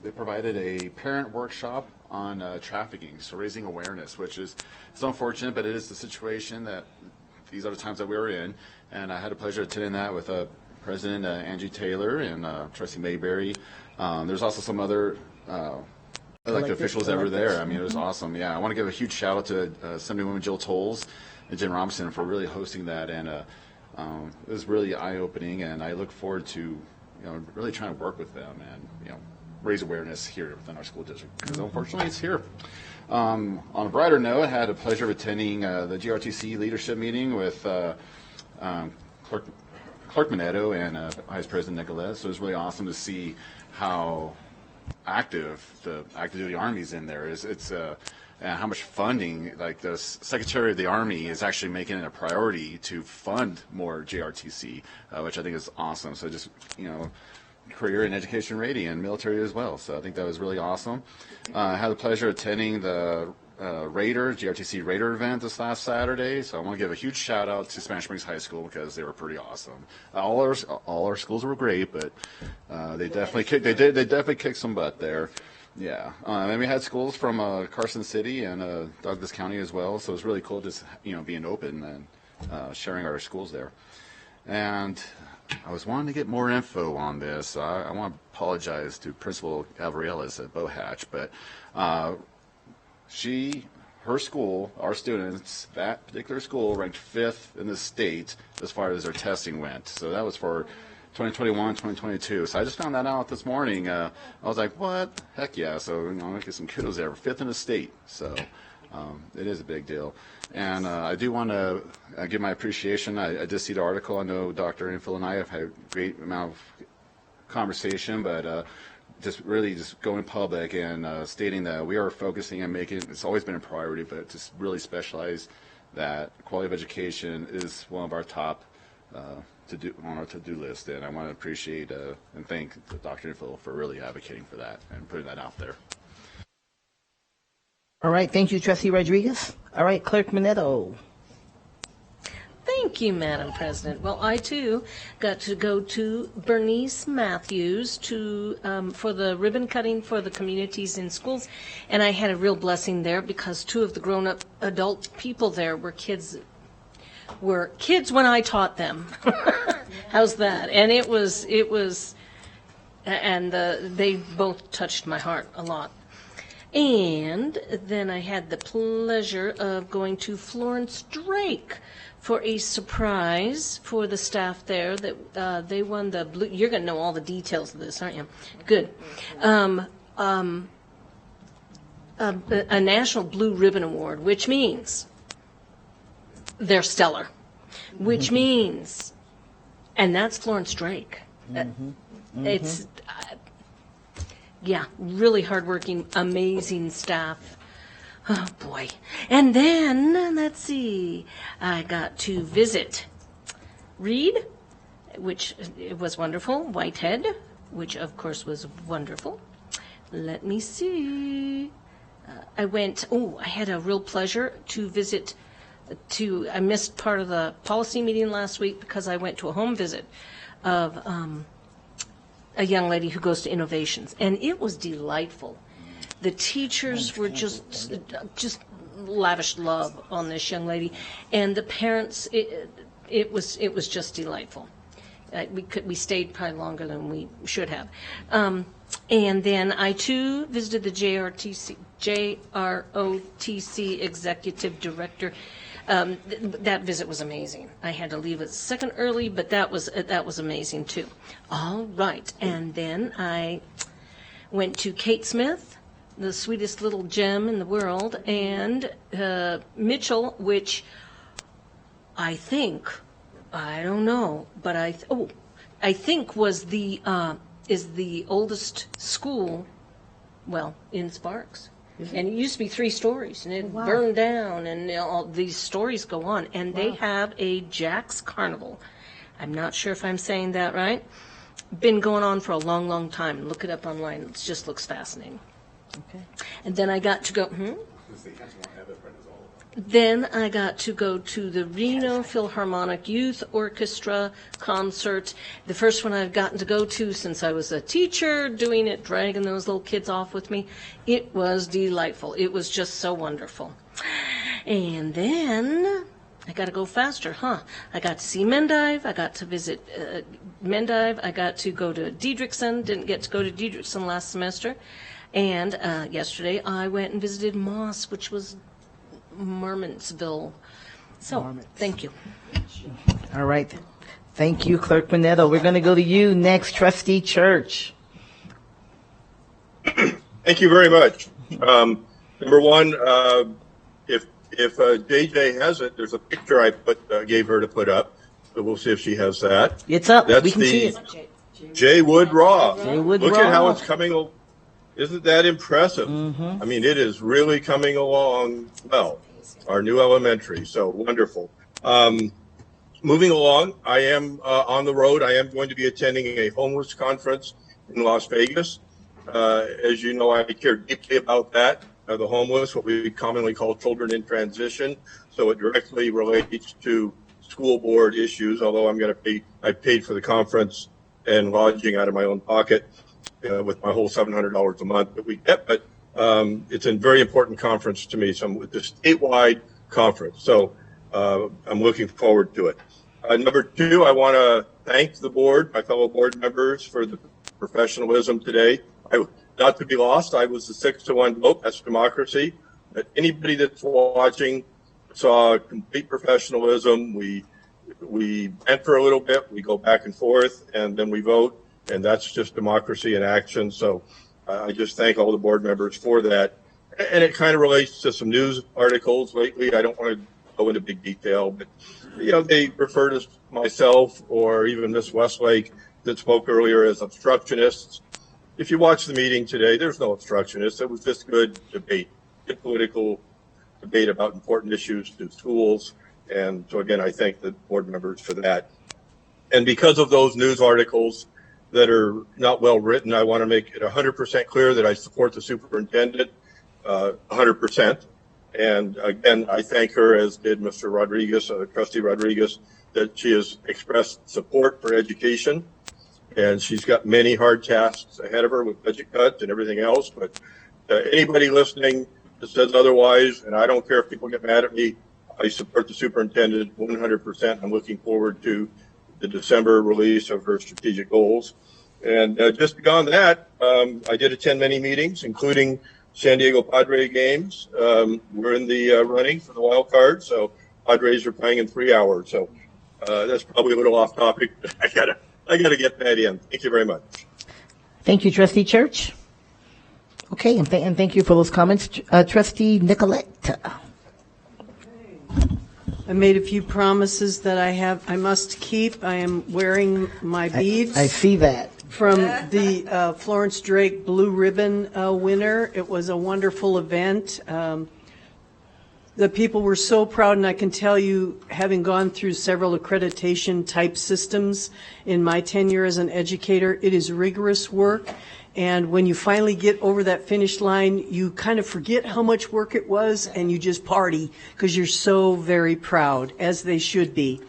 They provided a parent workshop on trafficking, so raising awareness, which is it's unfortunate, but it is the situation that these are the times that we were in. And I had the pleasure of attending that with President Angie Taylor and Trustee Mayberry. There's also some other elected officials that were there. I mean, it was awesome. Yeah, I want to give a huge shout out to Assemblywoman Jill Tolles and Jen Robinson for really hosting that, and it was really eye-opening. And I look forward to really trying to work with them and raise awareness here within our school district, because unfortunately it's here. On a brighter note, I had the pleasure of attending the GRTC leadership meeting with Clerk Minetto and Vice President Nicolette. So it was really awesome to see how active the active duty Army is in there. And how much funding, like the Secretary of the Army is actually making it a priority to fund more JRTC, which I think is awesome. So just, career and education rating and military as well. So I think that was really awesome. I had the pleasure of attending the GRTC Raider event this last Saturday. So I want to give a huge shout out to Spanish Springs High School because they were pretty awesome. All our schools were great, but they definitely kicked some butt there. Yeah, and we had schools from Carson City and Douglas County as well. So it was really cool just being open and sharing our schools there. And I was wanting to get more info on this. I want to apologize to Principal Gavrielis at Bohatch, but her school, our students, that particular school ranked 5th in the state as far as their testing went. So that was for 2021, 2022. So I just found that out this morning. I was like, what? Heck yeah. So I'm going to get some kudos there. 5th in the state. So it is a big deal. And I do want to give my appreciation. I did see the article. I know Dr. Infill and I have had a great amount of conversation, but just going public and stating that we are focusing and making, it's always been a priority, but just really specialize that quality of education is one of our top on our to-do list. And I want to appreciate and thank Dr. Infill for really advocating for that and putting that out there. All right, thank you, Trustee Rodriguez. All right, Clerk Minetto. Thank you, Madam President. Well, I too got to go to Bernice Matthews for the ribbon cutting for the communities in schools, and I had a real blessing there because 2 of the grown-up adult people there were kids when I taught them. How's that? And they both touched my heart a lot. And then I had the pleasure of going to Florence Drake for a surprise for the staff there that they won the blue. You're going to know all the details of this, aren't you? Good. A National Blue Ribbon Award, which means they're stellar, which means, and that's Florence Drake. It's really hardworking, amazing staff. Oh, boy. And then, let's see, I got to visit Reed, which it was wonderful, Whitehead, which, of course, was wonderful. Let me see. I had a real pleasure to visit I missed part of the policy meeting last week because I went to a home visit of a young lady who goes to Innovations, and it was delightful. The teachers were just lavished love on this young lady, and the parents. It was just delightful. We stayed probably longer than we should have, and then I too visited the JROTC executive director. That visit was amazing. I had to leave a second early, but that was amazing too. All right, and then I went to Kate Smith, the sweetest little gem in the world, and Mitchell, which I think, I don't know, but I think was is the oldest school, in Sparks. And it used to be 3 stories, and it burned down, and all these stories go on. And they have a Jack's Carnival. I'm not sure if I'm saying that right. Been going on for a long, long time. Look it up online. It just looks fascinating. Okay. And then I got to go. Then I got to go to the Reno Philharmonic Youth Orchestra concert, the first one I've gotten to go to since I was a teacher, doing it, dragging those little kids off with me. It was delightful. It was just so wonderful. And then I got to go faster, huh? I got to see Mendive. I got to visit Mendive. I got to go to Diedrichson. Didn't get to go to Diedrichson last semester. And yesterday I went and visited Moss, which was Marmontsville. So, thank you. All right. Thank you, Clerk Bonetto. We're going to go to you next, Trustee Church. Thank you very much. Number one, if JJ has it, there's a picture I gave her to put up. So we'll see if she has that. It's up. That's we can see it. J. Wood Raw. J. Wood Look Raw. at how it's coming. Isn't that impressive? I mean, it is really coming along well. Our new elementary. So wonderful. Moving along, I am on the road. I am going to be attending a homeless conference in Las Vegas. As you know, I care deeply about that, the homeless, what we commonly call children in transition. So it directly relates to school board issues, although I paid for the conference and lodging out of my own pocket with my whole $700 a month that we get. But it's a very important conference to me. So I'm with the statewide conference. So I'm looking forward to it. Number two, I want to thank the board, my fellow board members, for the professionalism today. Not to be lost, I was the 6-1 vote. That's democracy. But anybody that's watching saw complete professionalism. We enter a little bit, we go back and forth, and then we vote, and that's just democracy in action. So I just thank all the board members for that. And it kind of relates to some news articles lately. I don't want to go into big detail, but they refer to myself or even Miss Westlake that spoke earlier as obstructionists. If you watch the meeting today, there's no obstructionists. It was just good debate, good political debate about important issues to schools. And so again, I thank the board members for that. And because of those news articles that are not well written, I want to make it 100% clear that I support the superintendent 100%. And again, I thank her, as did Mr. Rodriguez, Trustee Rodriguez, that she has expressed support for education. And she's got many hard tasks ahead of her with budget cuts and everything else. But anybody listening that says otherwise, and I don't care if people get mad at me, I support the superintendent 100%. I'm looking forward to the December release of her strategic goals. And just beyond that, I did attend many meetings, including San Diego Padre games. We're in the running for the wild card, so Padres are playing in 3 hours. So that's probably a little off topic. I gotta get that in. Thank you very much. Thank you, Trustee Church. Okay, and thank you for those comments, Trustee Nicolette. I made a few promises that I must keep. I am wearing my beads. I see that. From the Florence Drake Blue Ribbon winner. It was a wonderful event. The people were so proud, and I can tell you, having gone through several accreditation type systems in my tenure as an educator, it is rigorous work. And when you finally get over that finish line, you kind of forget how much work it was, and you just party because you're so very proud, as they should be.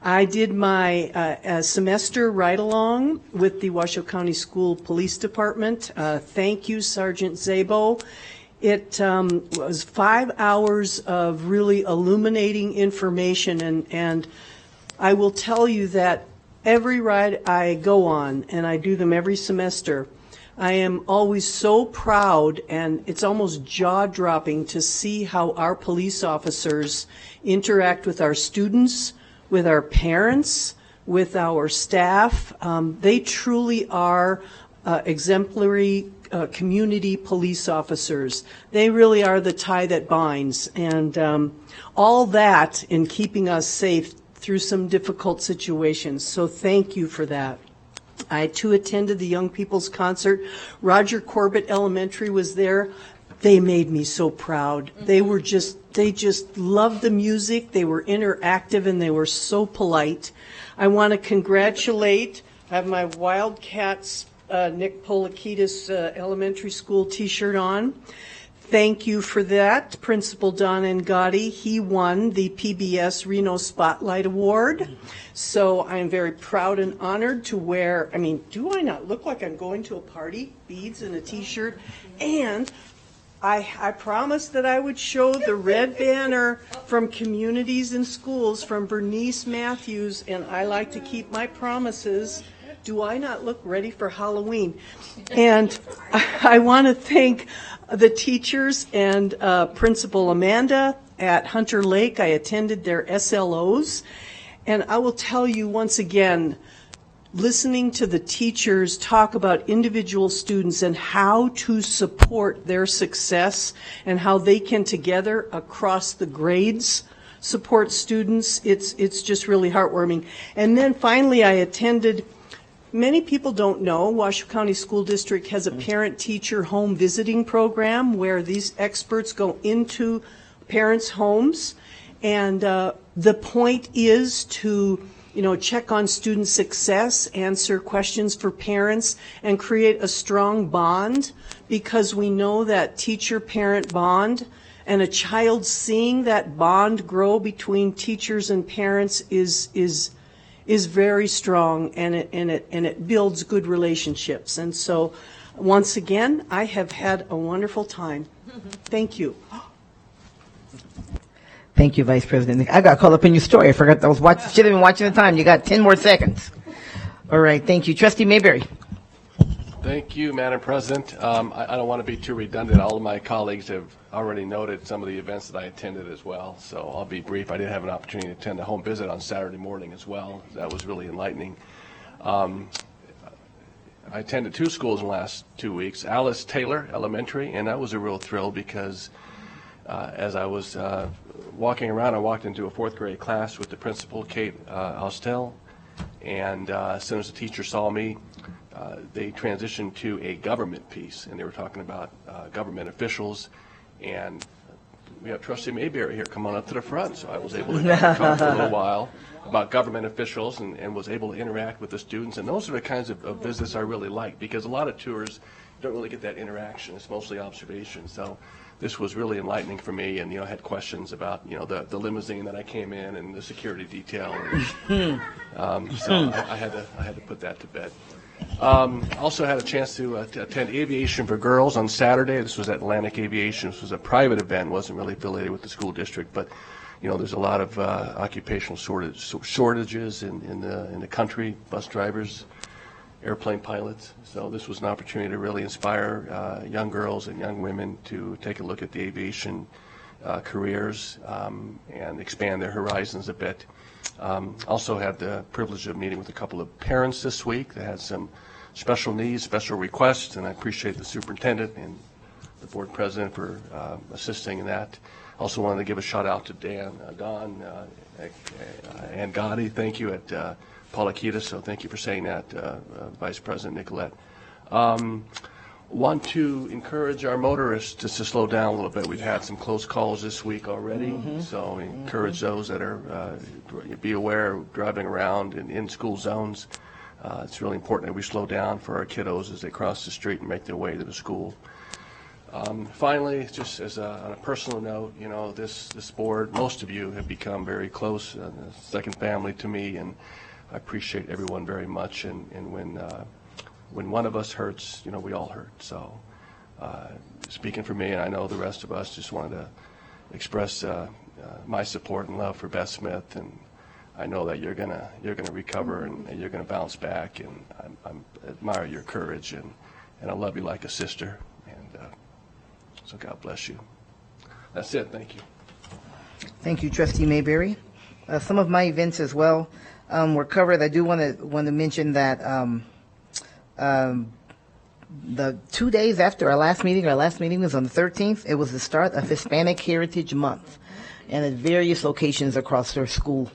I did my semester ride-along with the Washoe County School Police Department. Thank you, Sergeant Zabo. It was 5 hours of really illuminating information, and I will tell you that every ride I go on, and I do them every semester, I am always so proud, and it's almost jaw-dropping to see how our police officers interact with our students, with our parents, with our staff. They truly are exemplary community police officers. They really are the tie that binds, and all that in keeping us safe through some difficult situations. So thank you for that. I too attended the Young People's Concert. Roger Corbett Elementary was there. They made me so proud. They just loved the music. They were interactive, and they were so polite. I want to congratulate, I have my Wildcats Nick Polikitis Elementary School t-shirt on. Thank you for that, Principal Don Ngati. He won the PBS Reno Spotlight Award. So I'm very proud and honored to wear, do I not look like I'm going to a party? Beads and a t-shirt. And I promised that I would show the red banner from Communities in Schools from Bernice Matthews, and I like to keep my promises. Do I not look ready for Halloween? And I want to thank the teachers and Principal Amanda at Hunter Lake. I attended their SLOs, and I will tell you once again, listening to the teachers talk about individual students and how to support their success and how they can together across the grades support students, it's just really heartwarming. And then finally I attended, many people don't know, Washoe County School District has a parent-teacher home visiting program where these experts go into parents' homes, and the point is to check on student success, answer questions for parents, and create a strong bond, because we know that teacher-parent bond and a child seeing that bond grow between teachers and parents is very strong, and it builds good relationships. And so, once again, I have had a wonderful time. Thank you. Thank you, Vice President. I got caught up in your story. I forgot I was watching. Should have been watching the time. You got 10 more seconds. All right. Thank you, Trustee Mayberry. Thank you, Madam President. I don't want to be too redundant. All of my colleagues have already noted some of the events that I attended as well, so I'll be brief. I did have an opportunity to attend a home visit on Saturday morning as well. That was really enlightening. I attended 2 schools in the last 2 weeks. Alice Taylor Elementary, and that was a real thrill because as I was walking around, I walked into a 4th grade class with the principal, Kate Austell, and as soon as the teacher saw me, they transitioned to a government piece, and they were talking about government officials, and we have Trustee Mayberry here. Come on up to the front. So I was able to talk for a little while about government officials and was able to interact with the students, and those are the kinds of visits I really like, because a lot of tours don't really get that interaction. It's mostly observation. So this was really enlightening for me, and I had questions about the limousine that I came in and the security detail. And, so I had to put that to bed. Also had a chance to attend Aviation for Girls on Saturday. This was at Atlantic Aviation. This was a private event, wasn't really affiliated with the school district, but there's a lot of occupational shortages in the country, bus drivers, airplane pilots. So this was an opportunity to really inspire young girls and young women to take a look at the aviation careers and expand their horizons a bit. Also had the privilege of meeting with a couple of parents this week that had some special needs, special requests, and I appreciate the superintendent and the board president for assisting in that. Also wanted to give a shout out to Don and Gotti. Thank you at Paulikitas, so thank you for saying that, Vice President Nicolette. Want to encourage our motorists to slow down a little bit. We've had some close calls this week already, so encourage those that are, be aware of driving around in school zones. It's really important that we slow down for our kiddos as they cross the street and make their way to the school. Finally, just as on a personal note, this board, most of you have become very close, second family to me, and I appreciate everyone very much. And when one of us hurts, we all hurt. So speaking for me, and I know the rest of us, just wanted to express my support and love for Beth Smith, and I know that you're gonna recover and you're gonna bounce back, and I admire your courage, and I love you like a sister, and so God bless you. That's it. Thank you. Thank you, Trustee Mayberry. Some of my events as well were covered. I do want to mention that the 2 days after our last meeting was on the 13th. It was the start of Hispanic Heritage Month, and at various locations across our school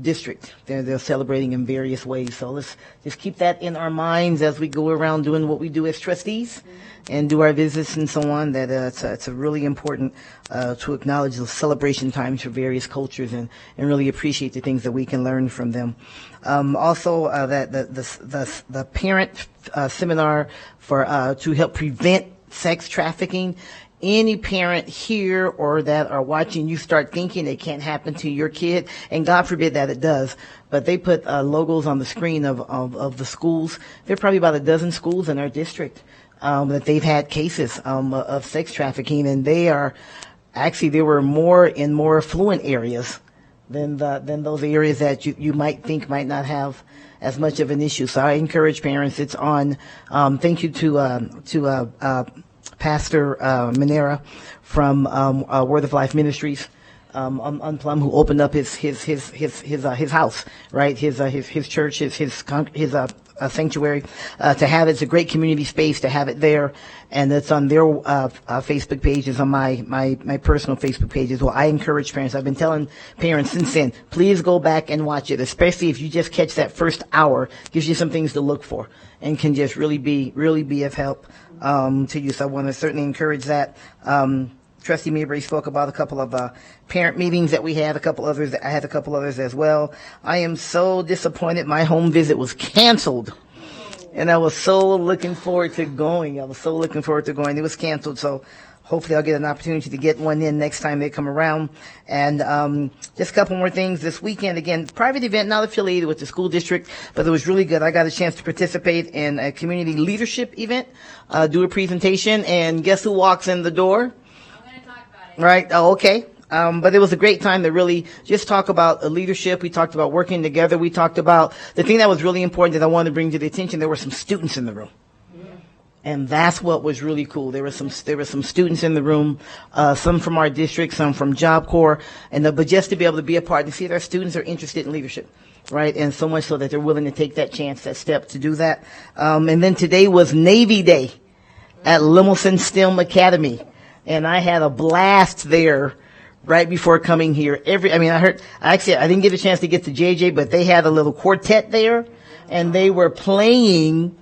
district, they're celebrating in various ways. So let's just keep that in our minds as we go around doing what we do as trustees and do our visits and so on. That it's a really important to acknowledge those celebration times for various cultures and really appreciate the things that we can learn from them. Also, that the parent seminar for to help prevent sex trafficking. Any parent here or that are watching, you start thinking it can't happen to your kid, and God forbid that it does. But they put logos on the screen of the schools. There are probably about a dozen schools in our district that they've had cases of sex trafficking, and they were more in more affluent areas than those areas that you might think might not have as much of an issue. So I encourage parents. It's on. Thank you to Pastor Manera from Word of Life Ministries. On Plum, who opened up his house, right? His church, his sanctuary, to have it. It's a great community space to have it there, and it's on their Facebook page. It's on my personal Facebook page as well. I encourage parents. I've been telling parents since then, please go back and watch it, especially if you just catch that first hour. Gives you some things to look for, and can just really be of help to you. So I want to certainly encourage that. Trustee Mayberry spoke about a couple of parent meetings that we had, I had a couple others as well. I am so disappointed my home visit was canceled. And I was so looking forward to going. It was canceled, so hopefully I'll get an opportunity to get one in next time they come around. And just a couple more things. This weekend, again, private event, not affiliated with the school district, but it was really good. I got a chance to participate in a community leadership event, do a presentation, and guess who walks in the door? Right. Oh, okay. But it was a great time to really just talk about leadership. We talked about working together. We talked about the thing that was really important that I wanted to bring to the attention. There were some students in the room. And that's what was really cool. There were some students in the room, some from our district, some from Job Corps, but just to be able to be a part and see that our students are interested in leadership, right? And so much so that they're willing to take that chance, that step to do that. And then today was Navy Day at Lemelson STEM Academy. And I had a blast there right before coming here. I didn't get a chance to get to JJ, but they had a little quartet there, and they were playing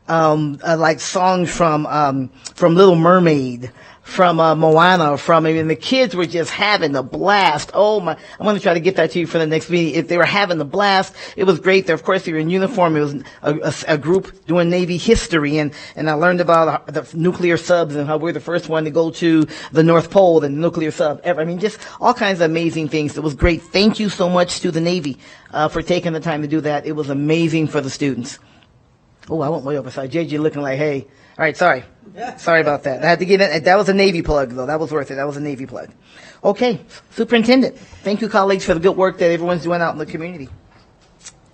like songs from Little Mermaid, from Moana, and the kids were just having a blast. Oh my! I'm going to try to get that to you for the next meeting. If they were having a blast, it was great. Of course, they were in uniform. It was a group doing Navy history, and I learned about the nuclear subs and how we're the first one to go to the North Pole and the nuclear sub ever. I mean, just all kinds of amazing things. It was great. Thank you so much to the Navy for taking the time to do that. It was amazing for the students. Oh, I went way over. Sorry, JJ looking like, hey. All right, sorry about that. I had to get in. That was a Navy plug, though. That was worth it. That was a Navy plug. Okay, Superintendent. Thank you, colleagues, for the good work that everyone's doing out in the community.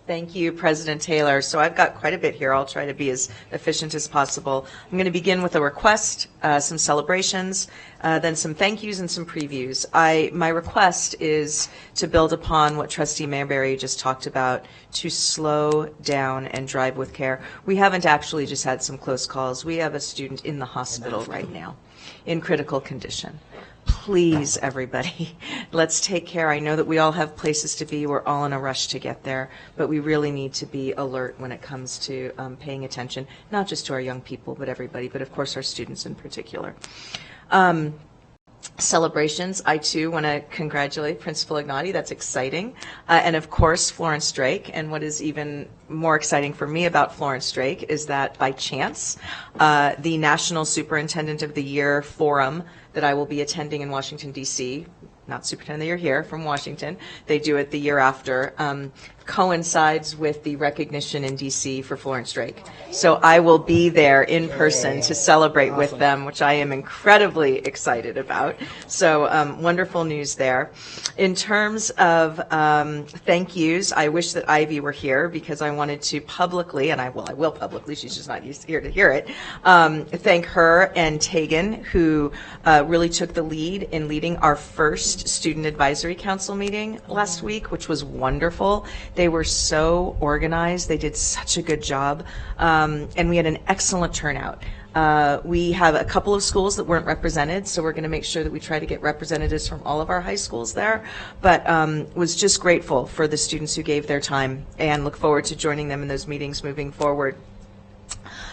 Thank you, President Taylor. So I've got quite a bit here. I'll try to be as efficient as possible. I'm going to begin with a request, some celebrations, then some thank yous and some previews. My request is to build upon what Trustee Mayberry just talked about, to slow down and drive with care. We haven't actually just had some close calls. We have a student in the hospital right now in critical condition. Please, everybody, let's take care. I know that we all have places to be. We're all in a rush to get there, but we really need to be alert when it comes to paying attention, not just to our young people, but everybody, but of course our students in particular. Celebrations, I too want to congratulate Principal Ignati. That's exciting. And of course, Florence Drake. And what is even more exciting for me about Florence Drake is that by chance, the National Superintendent of the Year Forum that I will be attending in Washington, D.C., not Superintendent of the Year here from Washington, they do it the year after, coincides with the recognition in D.C. for Florence Drake. So I will be there in person to celebrate with them, which I am incredibly excited about. So wonderful news there. In terms of thank yous, I wish that Ivy were here because I wanted to publicly, and I will publicly, she's just not here to hear it, thank her and Tegan, who really took the lead in leading our first Student Advisory Council meeting last week, which was wonderful. They were so organized. They did such a good job. And we had an excellent turnout. We have a couple of schools that weren't represented, so we're going to make sure that we try to get representatives from all of our high schools there. But was just grateful for the students who gave their time and look forward to joining them in those meetings moving forward.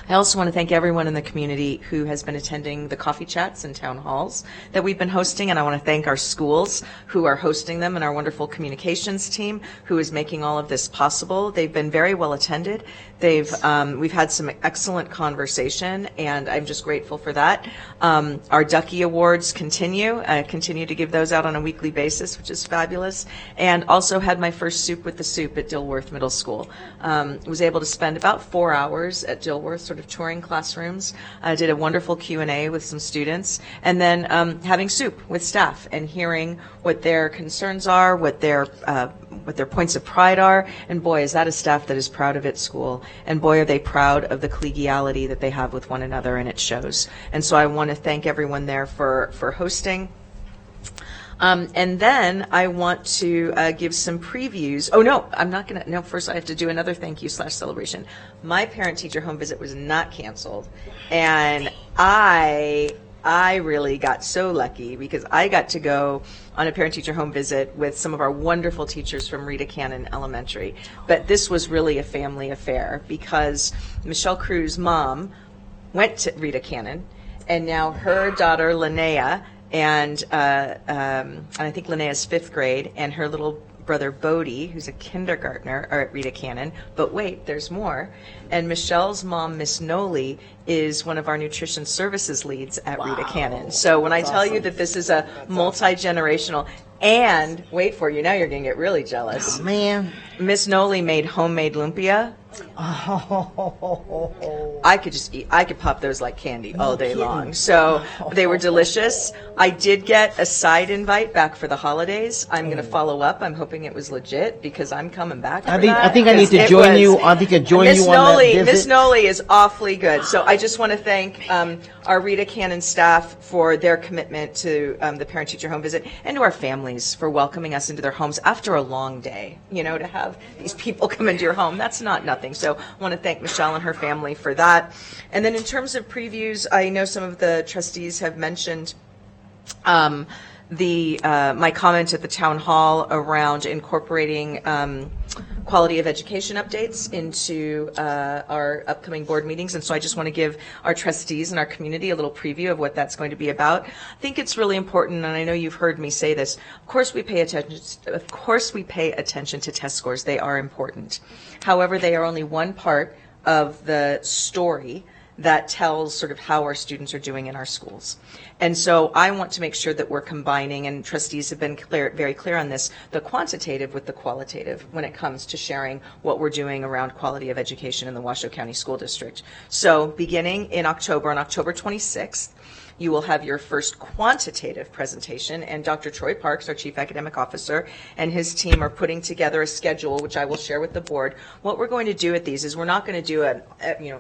I also want to thank everyone in the community who has been attending the coffee chats and town halls that we've been hosting, and I want to thank our schools who are hosting them and our wonderful communications team who is making all of this possible. They've been very well attended. We've had some excellent conversation, and I'm just grateful for that. Our Ducky Awards continue. I continue to give those out on a weekly basis, which is fabulous. And also had my first Soup with the Soup at Dilworth Middle School. Was able to spend about 4 hours at Dilworth, sort sort of touring classrooms, did a wonderful Q&A with some students, and then having soup with staff and hearing what their concerns are, what their points of pride are, and boy, is that a staff that is proud of its school, and boy, are they proud of the collegiality that they have with one another, and it shows. And so I want to thank everyone there for hosting. And then I want to give some previews. Oh, no, I'm not going to. No, first I have to do another thank you / celebration. My parent-teacher home visit was not canceled. And I really got so lucky because I got to go on a parent-teacher home visit with some of our wonderful teachers from Rita Cannon Elementary. But this was really a family affair because Michelle Cruz's mom went to Rita Cannon, and now her daughter, Linnea, and I think Linnea's 5th grade, and her little brother Bodie, who's a kindergartner, are at Rita Cannon. But wait, there's more. And Michelle's mom, Miss Noli, is one of our nutrition services leads at Rita Cannon. So when I tell you that this is a multi-generational, and wait for you, now you're going to get really jealous. Oh, man. Miss Noli made homemade lumpia. Oh. I could pop those like candy all day long. So they were delicious. I did get a side invite back for the holidays. I'm going to follow up. I'm hoping it was legit because I'm coming back. I think I need to join you. I think I join you on that visit. Miss Noli is awfully good. So I just want to thank our Rita Cannon staff for their commitment to the parent-teacher home visit, and to our families for welcoming us into their homes after a long day. You know, to have these people come into your home, that's not nothing. So I want to thank Michelle and her family for that. And then in terms of previews, I know some of the trustees have mentioned my comment at the town hall around incorporating quality of education updates into our upcoming board meetings. And so I just want to give our trustees and our community a little preview of what that's going to be about. I think it's really important, and I know you've heard me say this, of course we pay attention to test scores. They are important. However, they are only one part of the story that tells sort of how our students are doing in our schools. And so I want to make sure that we're combining, and trustees have been very clear on this, the quantitative with the qualitative when it comes to sharing what we're doing around quality of education in the Washoe County School District. So beginning in October, on October 26th, you will have your first quantitative presentation, and Dr. Troy Parks, our Chief Academic Officer, and his team are putting together a schedule, which I will share with the board. What we're going to do at these is we're not going to do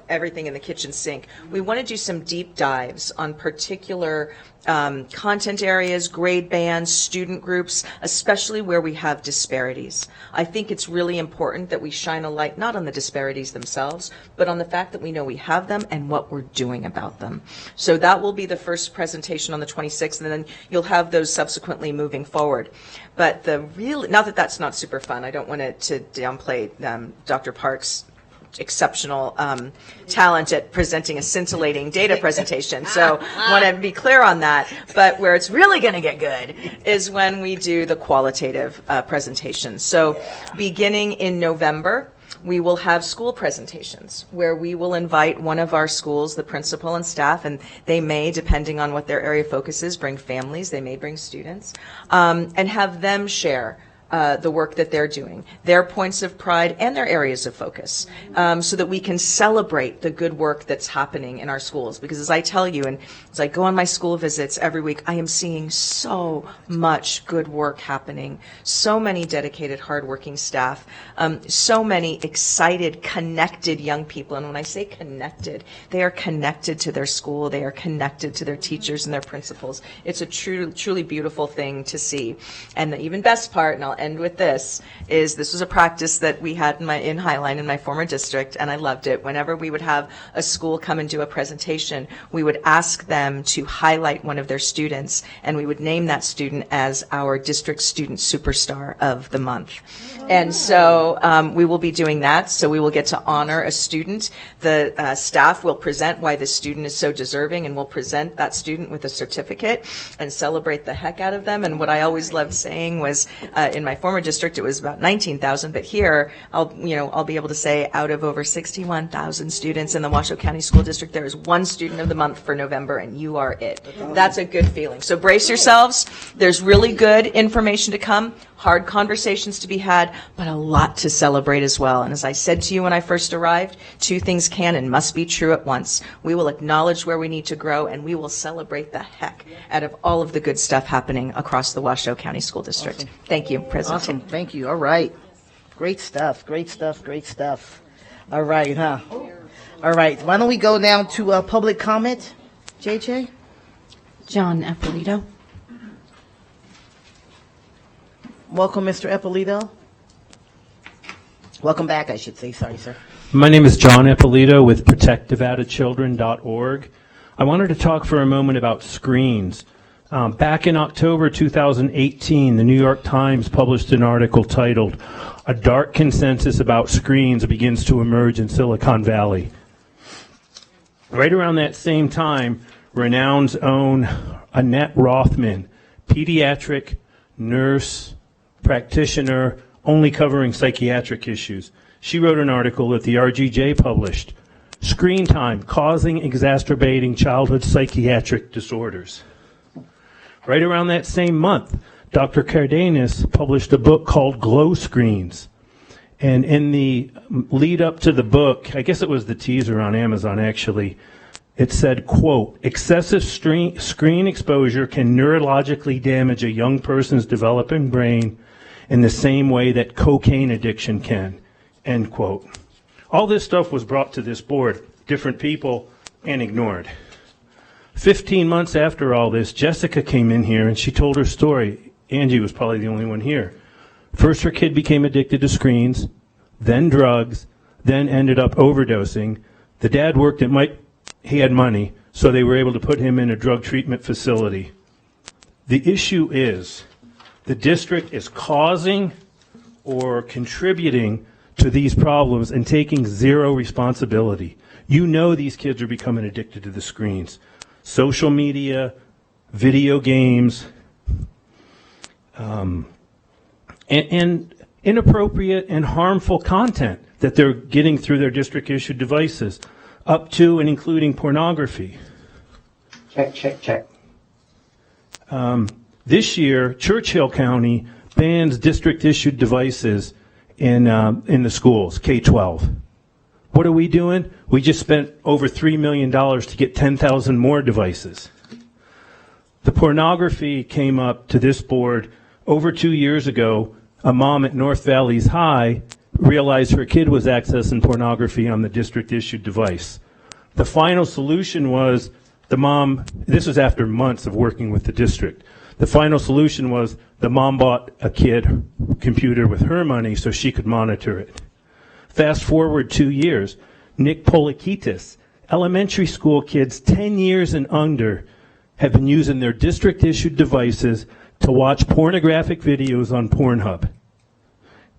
everything in the kitchen sink. We want to do some deep dives on particular content areas, grade bands, student groups, especially where we have disparities. I think it's really important that we shine a light not on the disparities themselves, but on the fact that we know we have them and what we're doing about them. So that will be the first presentation on the 26th, and then you'll have those subsequently moving forward. But not that that's not super fun. I don't want to downplay Dr. Parks' exceptional talent at presenting a scintillating data presentation. So I want to be clear on that. But where it's really going to get good is when we do the qualitative presentations. So beginning in November, we will have school presentations where we will invite one of our schools, the principal and staff, and they may, depending on what their area of focus is, bring families, they may bring students, and have them share the work that they're doing, their points of pride and their areas of focus, so that we can celebrate the good work that's happening in our schools. Because as I tell you, and as I go on my school visits every week, I am seeing so much good work happening, so many dedicated, hardworking staff, so many excited, connected young people. And when I say connected, they are connected to their school, they are connected to their teachers and their principals. It's a truly beautiful thing to see. And the even best part, and I'll end with this was a practice that we had in Highline in my former district, and I loved it. Whenever we would have a school come and do a presentation, we would ask them to highlight one of their students, and we would name that student as our district student superstar of the month. And so we will be doing that. So we will get to honor a student. The staff will present why the student is so deserving, and we'll present that student with a certificate and celebrate the heck out of them. And what I always loved saying was in my former district, it was about 19,000, but here, I'll be able to say out of over 61,000 students in the Washoe County School District, there is one student of the month for November, and you are it. That's a good feeling. So brace yourselves. There's really good information to come, hard conversations to be had, but a lot to celebrate as well. And as I said to you when I first arrived, two things can and must be true at once. We will acknowledge where we need to grow, and we will celebrate the heck out of all of the good stuff happening across the Washoe County School District. Awesome. Thank you, President. Awesome. Thank you. All right. Great stuff. Great stuff. Great stuff. All right, huh? All right. Why don't we go down to public comment? JJ? John Eppolito. Welcome, Mr. Eppolito. Welcome back, I should say. Sorry, sir. My name is John Eppolito with ProtectNevadaChildren.org. I wanted to talk for a moment about screens. Back in October 2018, the New York Times published an article titled, "A Dark Consensus About Screens Begins to Emerge in Silicon Valley." Right around that same time, Renown's own Annette Rothman, pediatric nurse, practitioner, only covering psychiatric issues. She wrote an article that the RGJ published, "Screen Time Causing Exacerbating Childhood Psychiatric Disorders." Right around that same month, Dr. Cardenas published a book called Glow Screens. And in the lead up to the book, I guess it was the teaser on Amazon actually, it said, quote, "Excessive screen exposure can neurologically damage a young person's developing brain in the same way that cocaine addiction can," end quote. All this stuff was brought to this board, different people, and ignored. 15 months after all this, Jessica came in here and she told her story. Angie was probably the only one here. First, her kid became addicted to screens, then drugs, then ended up overdosing. The dad worked at he had money, so they were able to put him in a drug treatment facility. The issue is the district is causing or contributing to these problems and taking zero responsibility. You know these kids are becoming addicted to the screens. Social media, video games, and inappropriate and harmful content that they're getting through their district-issued devices, up to and including pornography. Check. This year, Churchill County bans district-issued devices in the schools, K-12. What are we doing? We just spent over $3 million to get 10,000 more devices. The pornography came up to this board over 2 years ago. A mom at North Valleys High realized her kid was accessing pornography on the district-issued device. The final solution was the mom, this was after months of working with the district, the final solution was the mom bought a kid computer with her money so she could monitor it. Fast forward 2 years, Nick Polikitis, elementary school kids 10 years and under have been using their district-issued devices to watch pornographic videos on Pornhub.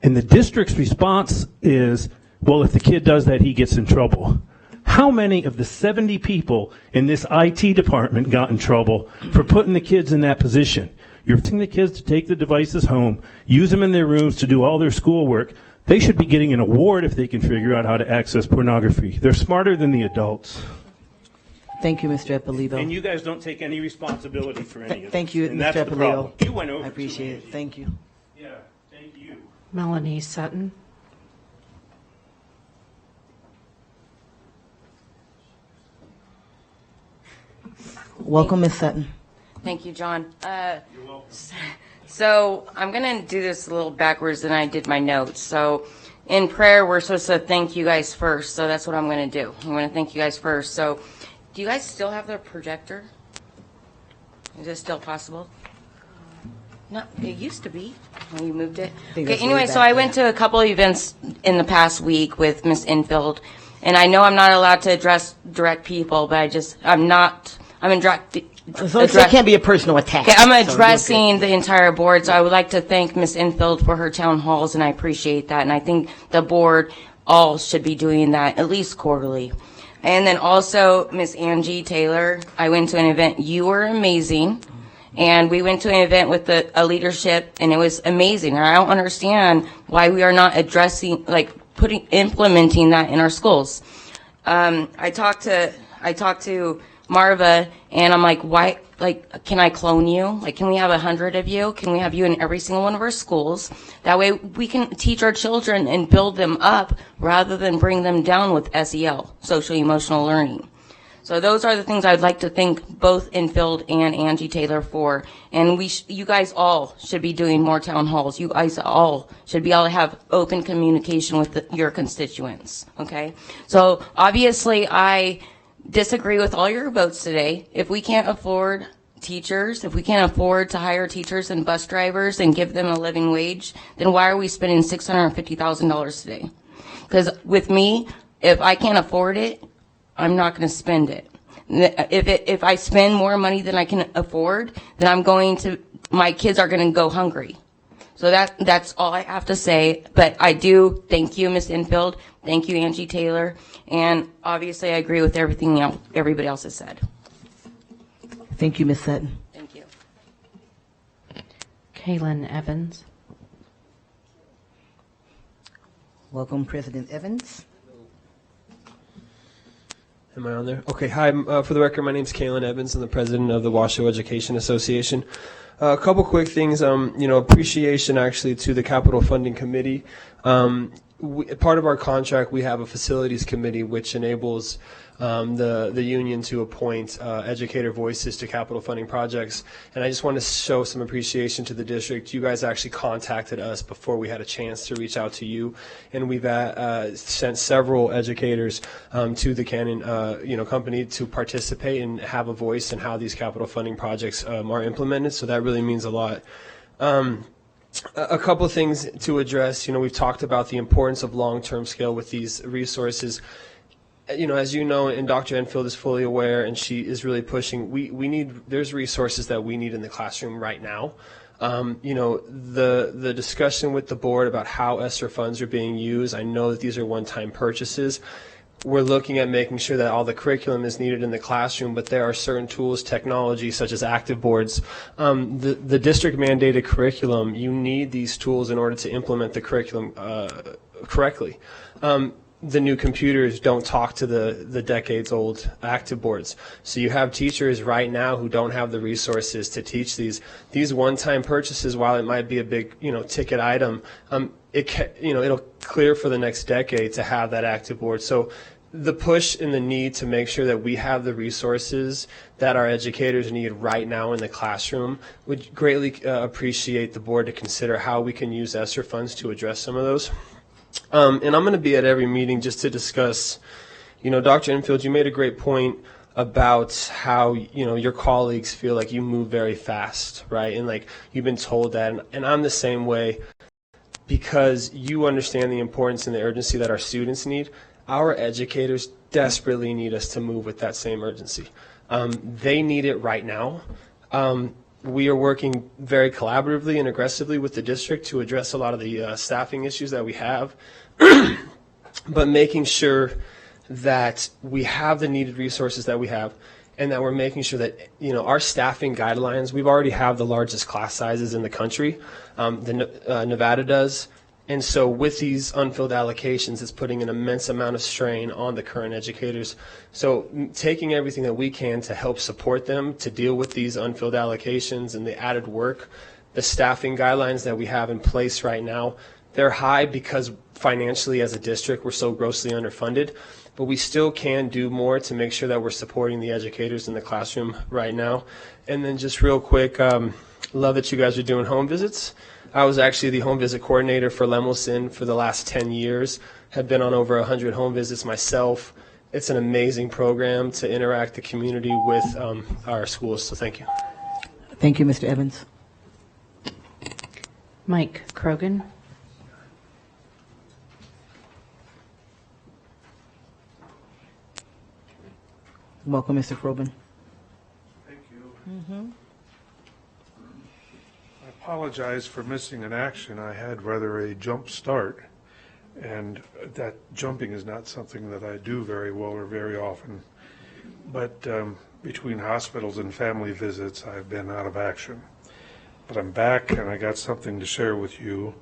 And the district's response is, well, if the kid does that, he gets in trouble. How many of the 70 people in this IT department got in trouble for putting the kids in that position? You're asking the kids to take the devices home, use them in their rooms to do all their schoolwork. They should be getting an award if they can figure out how to access pornography. They're smarter than the adults. Thank you, Mr. Eppolito. And you guys don't take any responsibility for any of this. Thank you, And Mr. that's the problem. Eppolito. You went over. I appreciate it. Thank you. Yeah, thank you. Melanie Sutton. Welcome, Ms. Sutton. Thank you, John. You're welcome. So I'm going to do this a little backwards than I did my notes. So in prayer, we're supposed to thank you guys first. So that's what I'm going to do. I'm going to thank you guys first. So do you guys still have the projector? Is it still possible? No, it used to be when you moved it. Okay, anyway, so I went to a couple of events in the past week with Miss Infield, and I know I'm not allowed to address direct people, but I'm in direct. So it can't be a personal attack. Okay, I'm addressing the entire board, so I would like to thank Miss Infield for her town halls, and I appreciate that, and I think the board all should be doing that at least quarterly. And then also, Miss Angie Taylor, I went to an event. You were amazing. And we went to an event with a leadership, and it was amazing. And I don't understand why we are not addressing, like, implementing that in our schools. I talked to Marva, and I'm like, why, like, can I clone you? Like, can we have 100 of you? Can we have you in every single one of our schools? That way we can teach our children and build them up rather than bring them down with SEL, social emotional learning. So those are the things I'd like to thank both Infield and Angie Taylor for. And you guys all should be doing more town halls. You guys all should be able to have open communication with your constituents, okay? So obviously I disagree with all your votes today. If we can't afford teachers, if we can't afford to hire teachers and bus drivers and give them a living wage, then why are we spending $650,000 today? Because with me, if I can't afford it, I'm not going to spend it. If I spend more money than I can afford, then my kids are going to go hungry. So that's all I have to say. But I do thank you, Ms. Infield. Thank you, Angie Taylor. And obviously, I agree with everything everybody else has said. Thank you, Ms. Sutton. Thank you. Kaylin Evans. Welcome, President Evans. Am I on there? Okay, hi. For the record, my name is Kaylin Evans. I'm the president of the Washoe Education Association. A couple quick things. Appreciation actually to the Capital Funding Committee. Part of our contract, we have a facilities committee which enables the union to appoint educator voices to capital funding projects. And I just want to show some appreciation to the district. You guys actually contacted us before we had a chance to reach out to you, and we've sent several educators to the Canon company to participate and have a voice in how these capital funding projects are implemented. So that really means a lot. A couple of things to address. We've talked about the importance of long-term scale with these resources. As you know, and Dr. Enfield is fully aware, and she is really pushing, there's resources that we need in the classroom right now. The discussion with the board about how ESSER funds are being used, I know that these are one-time purchases. We're looking at making sure that all the curriculum is needed in the classroom, but there are certain tools, technology, such as active boards. The district mandated curriculum, you need these tools in order to implement the curriculum correctly. The new computers don't talk to the decades-old active boards. So you have teachers right now who don't have the resources to teach these one-time purchases. While it might be a big, ticket item, it'll clear for the next decade to have that active board. So the push and the need to make sure that we have the resources that our educators need right now in the classroom, would greatly appreciate the board to consider how we can use ESSER funds to address some of those. And I'm going to be at every meeting just to discuss, Dr. Enfield, you made a great point about how, your colleagues feel like you move very fast, right? And like you've been told that, and I'm the same way, because you understand the importance and the urgency that our students need. Our educators desperately need us to move with that same urgency. They need it right now. We are working very collaboratively and aggressively with the district to address a lot of the staffing issues that we have, but making sure that we have the needed resources that we have, and that we're making sure that our staffing guidelines, we've already have the largest class sizes in the country. Nevada does. And so with these unfilled allocations, it's putting an immense amount of strain on the current educators. So taking everything that we can to help support them to deal with these unfilled allocations and the added work, the staffing guidelines that we have in place right now, they're high because financially as a district we're so grossly underfunded, but we still can do more to make sure that we're supporting the educators in the classroom right now. And then just real quick, love that you guys are doing home visits. I was actually the home visit coordinator for Lemelson for the last 10 years, have been on over 100 home visits myself. It's an amazing program to interact the community with our schools, so thank you. Thank you, Mr. Evans. Mike Krogan. Welcome, Mr. Krogan. Thank you. I apologize for missing an action. I had rather a jump start, and that jumping is not something that I do very well or very often. But between hospitals and family visits, I've been out of action. But I'm back, and I got something to share with you.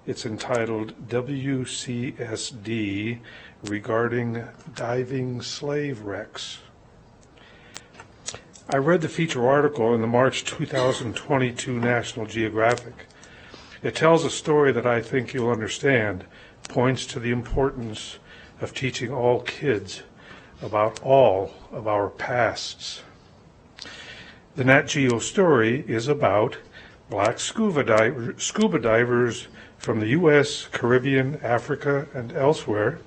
It's entitled WCSD regarding diving slave wrecks. I read the feature article in the March 2022 National Geographic. It tells a story that I think you'll understand, points to the importance of teaching all kids about all of our pasts. The Nat Geo story is about black scuba divers from the U.S., Caribbean, Africa, and elsewhere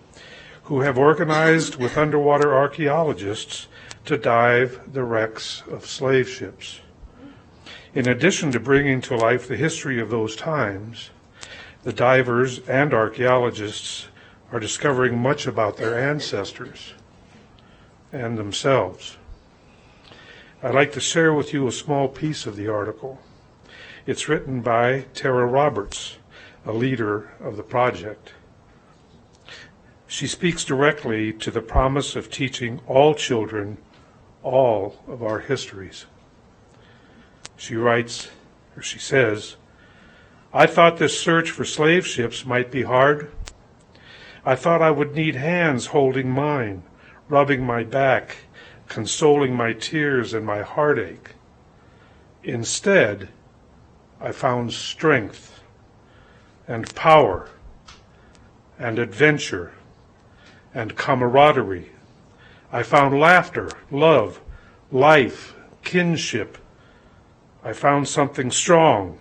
who have organized with underwater archaeologists to dive the wrecks of slave ships. In addition to bringing to life the history of those times, the divers and archaeologists are discovering much about their ancestors and themselves. I'd like to share with you a small piece of the article. It's written by Tara Roberts, a leader of the project. She speaks directly to the promise of teaching all children all of our histories. She writes, or she says, I thought this search for slave ships might be hard. I thought I would need hands holding mine, rubbing my back, consoling my tears and my heartache. Instead, I found strength and power and adventure and camaraderie. I found laughter, love, life, kinship. I found something strong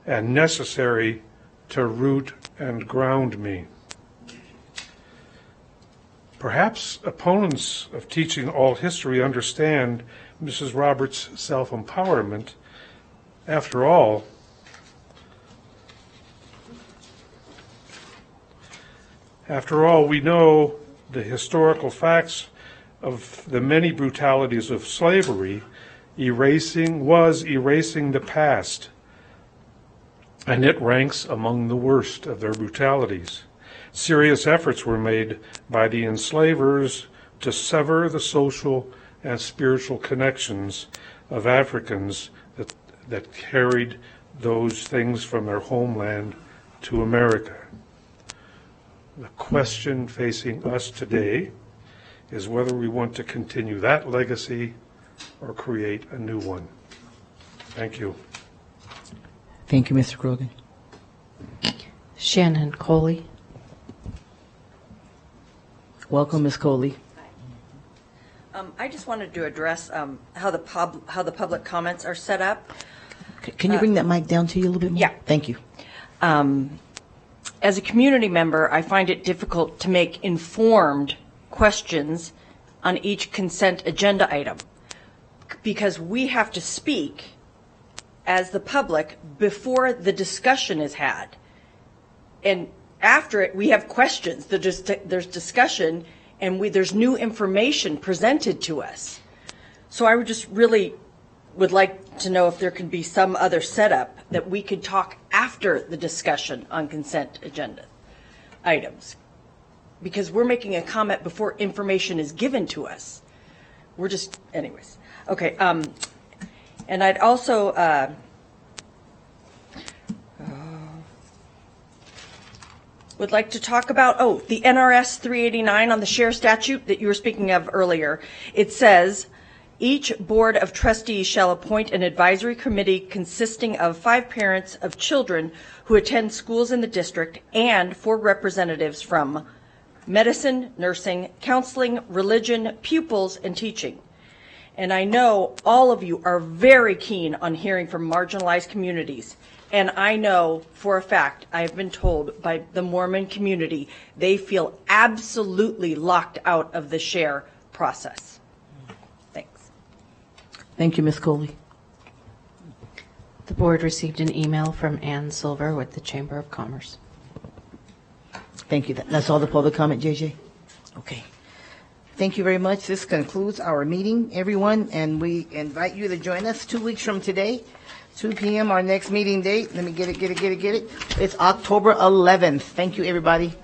and necessary to root and ground me. Perhaps opponents of teaching all history understand Mrs. Roberts' self-empowerment. After all, we know the historical facts of the many brutalities of slavery was erasing the past, and it ranks among the worst of their brutalities. Serious efforts were made by the enslavers to sever the social and spiritual connections of Africans that carried those things from their homeland to America. The question facing us today is whether we want to continue that legacy or create a new one. Thank you. Thank you, Mr. Krogan. Shannon Coley. Welcome, Ms. Coley. I just wanted to address how the public comments are set up. Can you bring that mic down to you a little bit more? Yeah. Thank you. As a community member, I find it difficult to make informed questions on each consent agenda item because we have to speak as the public before the discussion is had. And after it, we have questions. There's discussion, and there's new information presented to us. So I would just really would like to know if there could be some other setup that we could talk after the discussion on consent agenda items. Because we're making a comment before information is given to us. We're just, anyways. Okay, and I'd also, would like to talk about, the NRS 389 on the share statute that you were speaking of earlier. It says, each board of trustees shall appoint an advisory committee consisting of 5 parents of children who attend schools in the district and 4 representatives from medicine, nursing, counseling, religion, pupils, and teaching. And I know all of you are very keen on hearing from marginalized communities. And I know for a fact, I have been told by the Mormon community, they feel absolutely locked out of the share process. Thanks. Thank you, Ms. Coley. The board received an email from Ann Silver with the Chamber of Commerce. Thank you. That's all the public comment, JJ? Okay. Thank you very much. This concludes our meeting, everyone, and we invite you to join us 2 weeks from today, 2 p.m., our next meeting date. Let me get it. It's October 11th. Thank you, everybody.